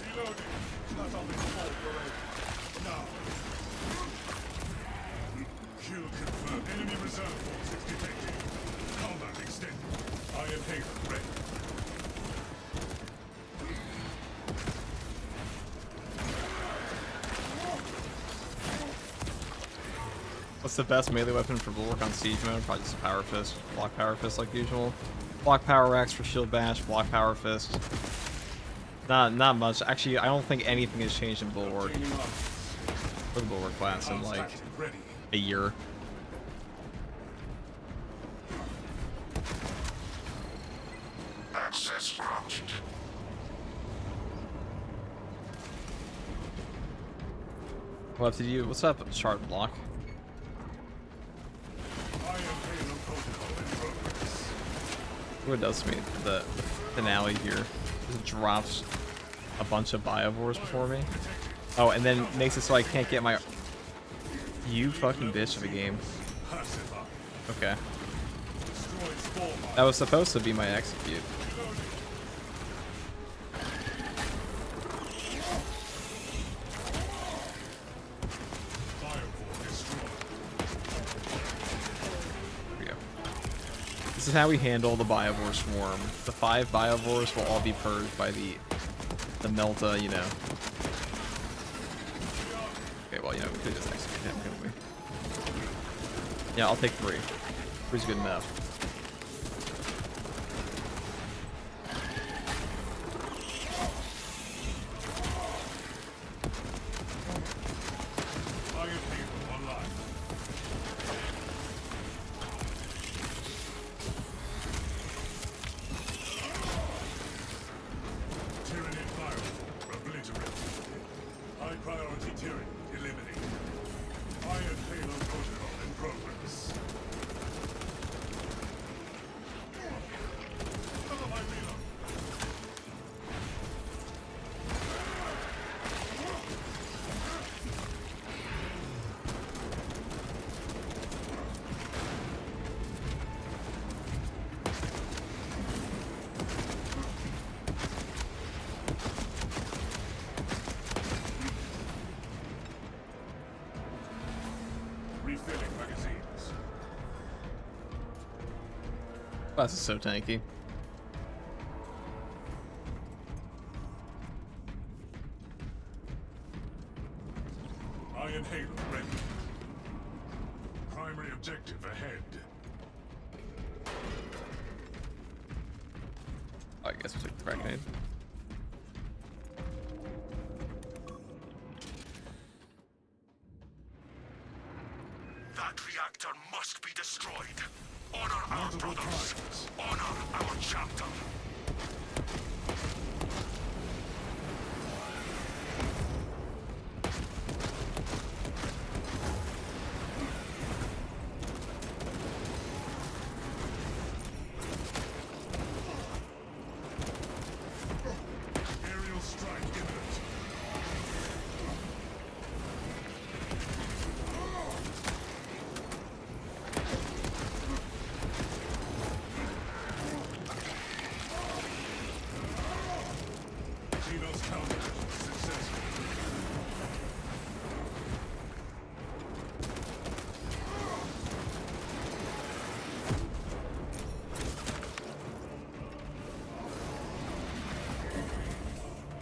Reloading. Shut up in full parade. Now. Kill confirmed. Enemy reserve forces detected. Combat extended. Iron Haven ready. What's the best melee weapon for bulwark on siege mode? Probably just a power fist. Block power fist like usual. Block power axe for shield bash. Block power fist. Not much. Actually, I don't think anything has changed in bulwark Obtaining arms. for the bulwark class in Enhanced like tactic ready. a year. Access granted. What did you? What's up, shard block? Iron Halo protocol in progress. What it does to me, the finale here, is it drops a bunch of biovores before me. Oh, and then makes it so I can't get my. You fucking bitch of a game. Pacify. Okay. Destroy spore mine. That was supposed to be my execute. Reloading. Firewall destroyed. Here we go. This is how we handle the biovore swarm. The 5 biovores will all be purged by the Melta, you know. Okay, well, you know, we could just execute him, couldn't we? Yeah, I'll take 3. 3's good enough. Iron Halo online. Tyranny firewall obliterated. High priority tyranny eliminated. Iron Halo protocol in progress. Cover my reload. Refilling magazines. Class is so tanky. Iron Halo ready. Primary objective ahead. Oh, I guess we took the crack nade. That reactor must be destroyed. Honor our Multiple brothers. trials. Honor our chapter. Aerial strike. Xenos countermeasures successful.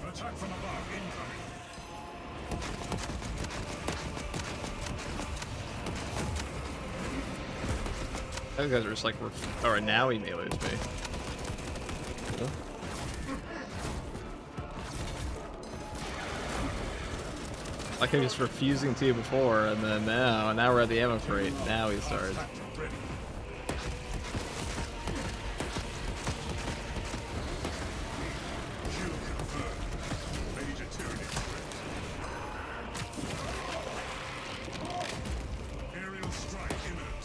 Attack from above incoming. Those guys are just like, alright, now he melees me. Cool. Like I was refusing to before, and then now we're at the ammo crate. Now he started. Ready. Kill confirmed. Major Tyranid threat. Aerial strike imminent.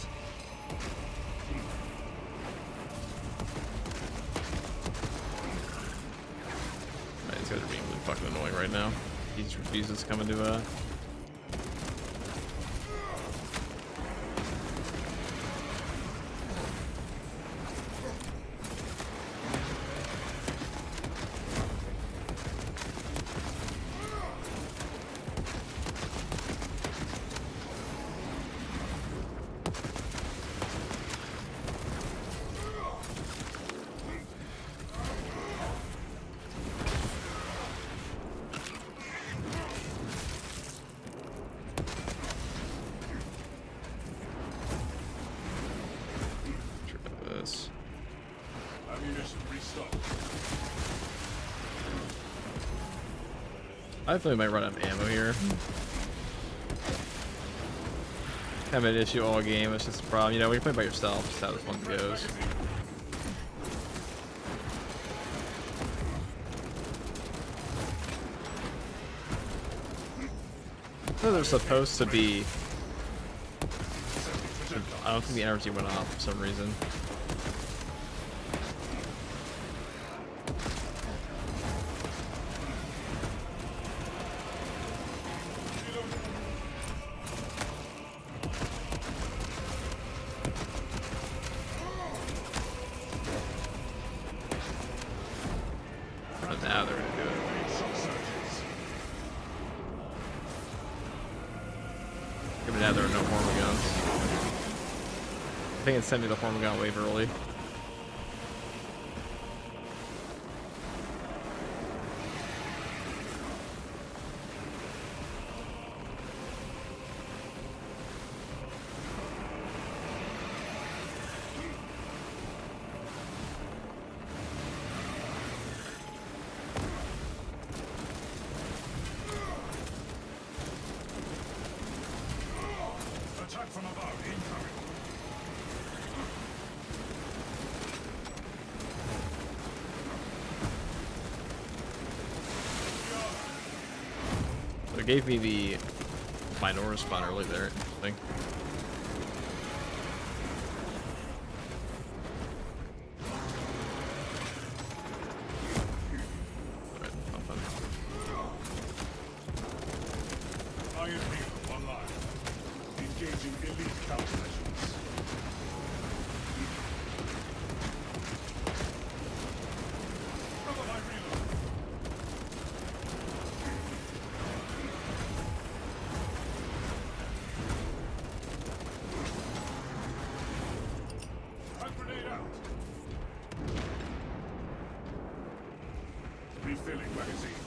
Right, these guys are being really fucking annoying right now. He just refuses to come into this. Ammunition restocked. I definitely might run out of ammo here. Have an issue all game, it's just a problem. You know, when you play by yourself, just how this one goes. I know there's supposed to be... I don't think the energy went off for some reason. But now they're gonna do it. Shot surges. Maybe now there are no hormone guns. I think it sent me the hormone gun wave early. Attack from above incoming. So it gave me the Minora spawn early there, I think. Alright, nothing. Iron Halo online. Engaging elite countermeasures. Cover my reload. Frag grenade out. Refilling magazines.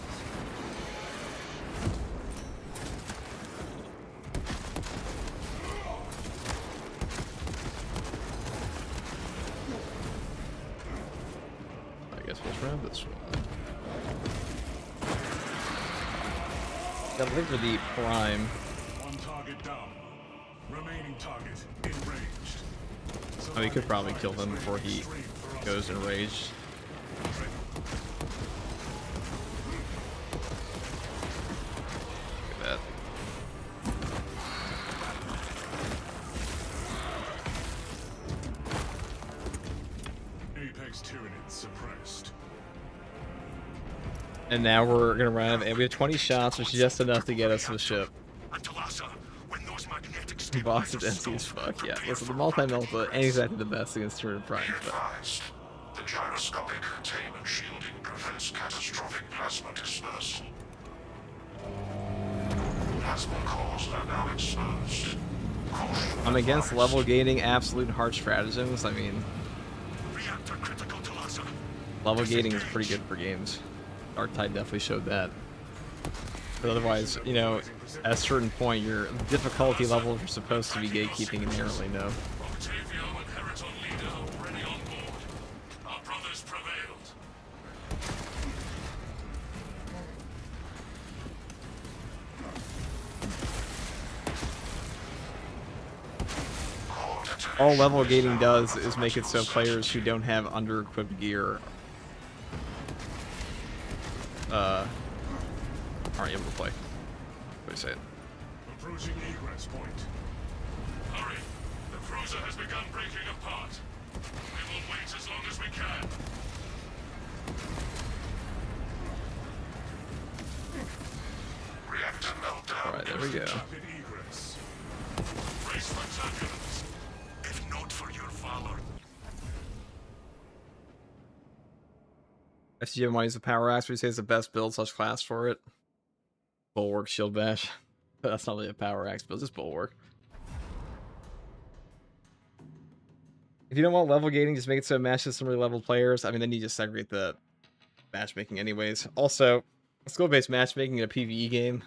I guess we'll try this one. Gotta look for the prime. One target down. Remaining target enraged. Oh, you could probably kill him before he goes enraged. Look at that. Apex Tyranid suppressed. And now we're gonna run out of, and we have 20 shots, which is just enough to get us to the ship. The box is empty as fuck, yeah. Listen, the multi-melta ain't exactly the best against Tyranid Prime, but The gyroscopic containment shielding prevents catastrophic plasma dispersal. Plasma cores are now exposed. Caution I'm against advised. level gating absolute hard stratagems. I mean, Reactor critical to Laza. level gating is pretty good for games. Dark Tide definitely showed that. But otherwise, you know, at a certain point, your difficulty level you're supposed to be gatekeeping inherently no. Octavio and Heraton leader already on board. Our brothers prevailed. Core detonation All level is gating now does a is make it so mathematical players who don't have under-equipped gear aren't able to play. What do you say it? Approaching egress point. Hurry! The cruiser has begun breaking apart. We will wait as long as we can. Reactor meltdown. Alright, there we go. Rapid egress. Brace for turbulence. If not for your valor. FTG want to use the power axe, we say it's the best build slash class for it. Bulwark shield bash. But that's not really a power axe build, just bulwark. If you don't want level gating, just make it so it matches some really level players. I mean, then you just segregate the matchmaking anyways. Also, skill-based matchmaking in a PvE game.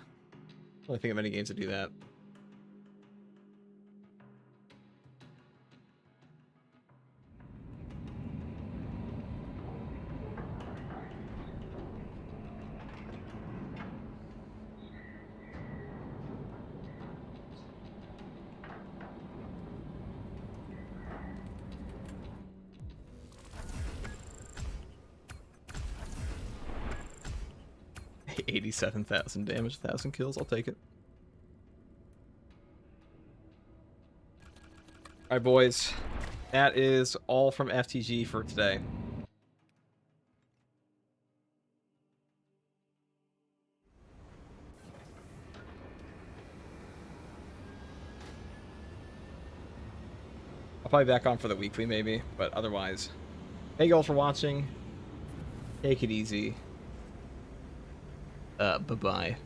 I don't think of many games that do that. $87,000 damage, 1,000 kills. I'll take it. All right, boys. That is all from FTG for today. I'll probably be back on for the weekly maybe, but otherwise, thank you all for watching. Take it easy. Bye-bye.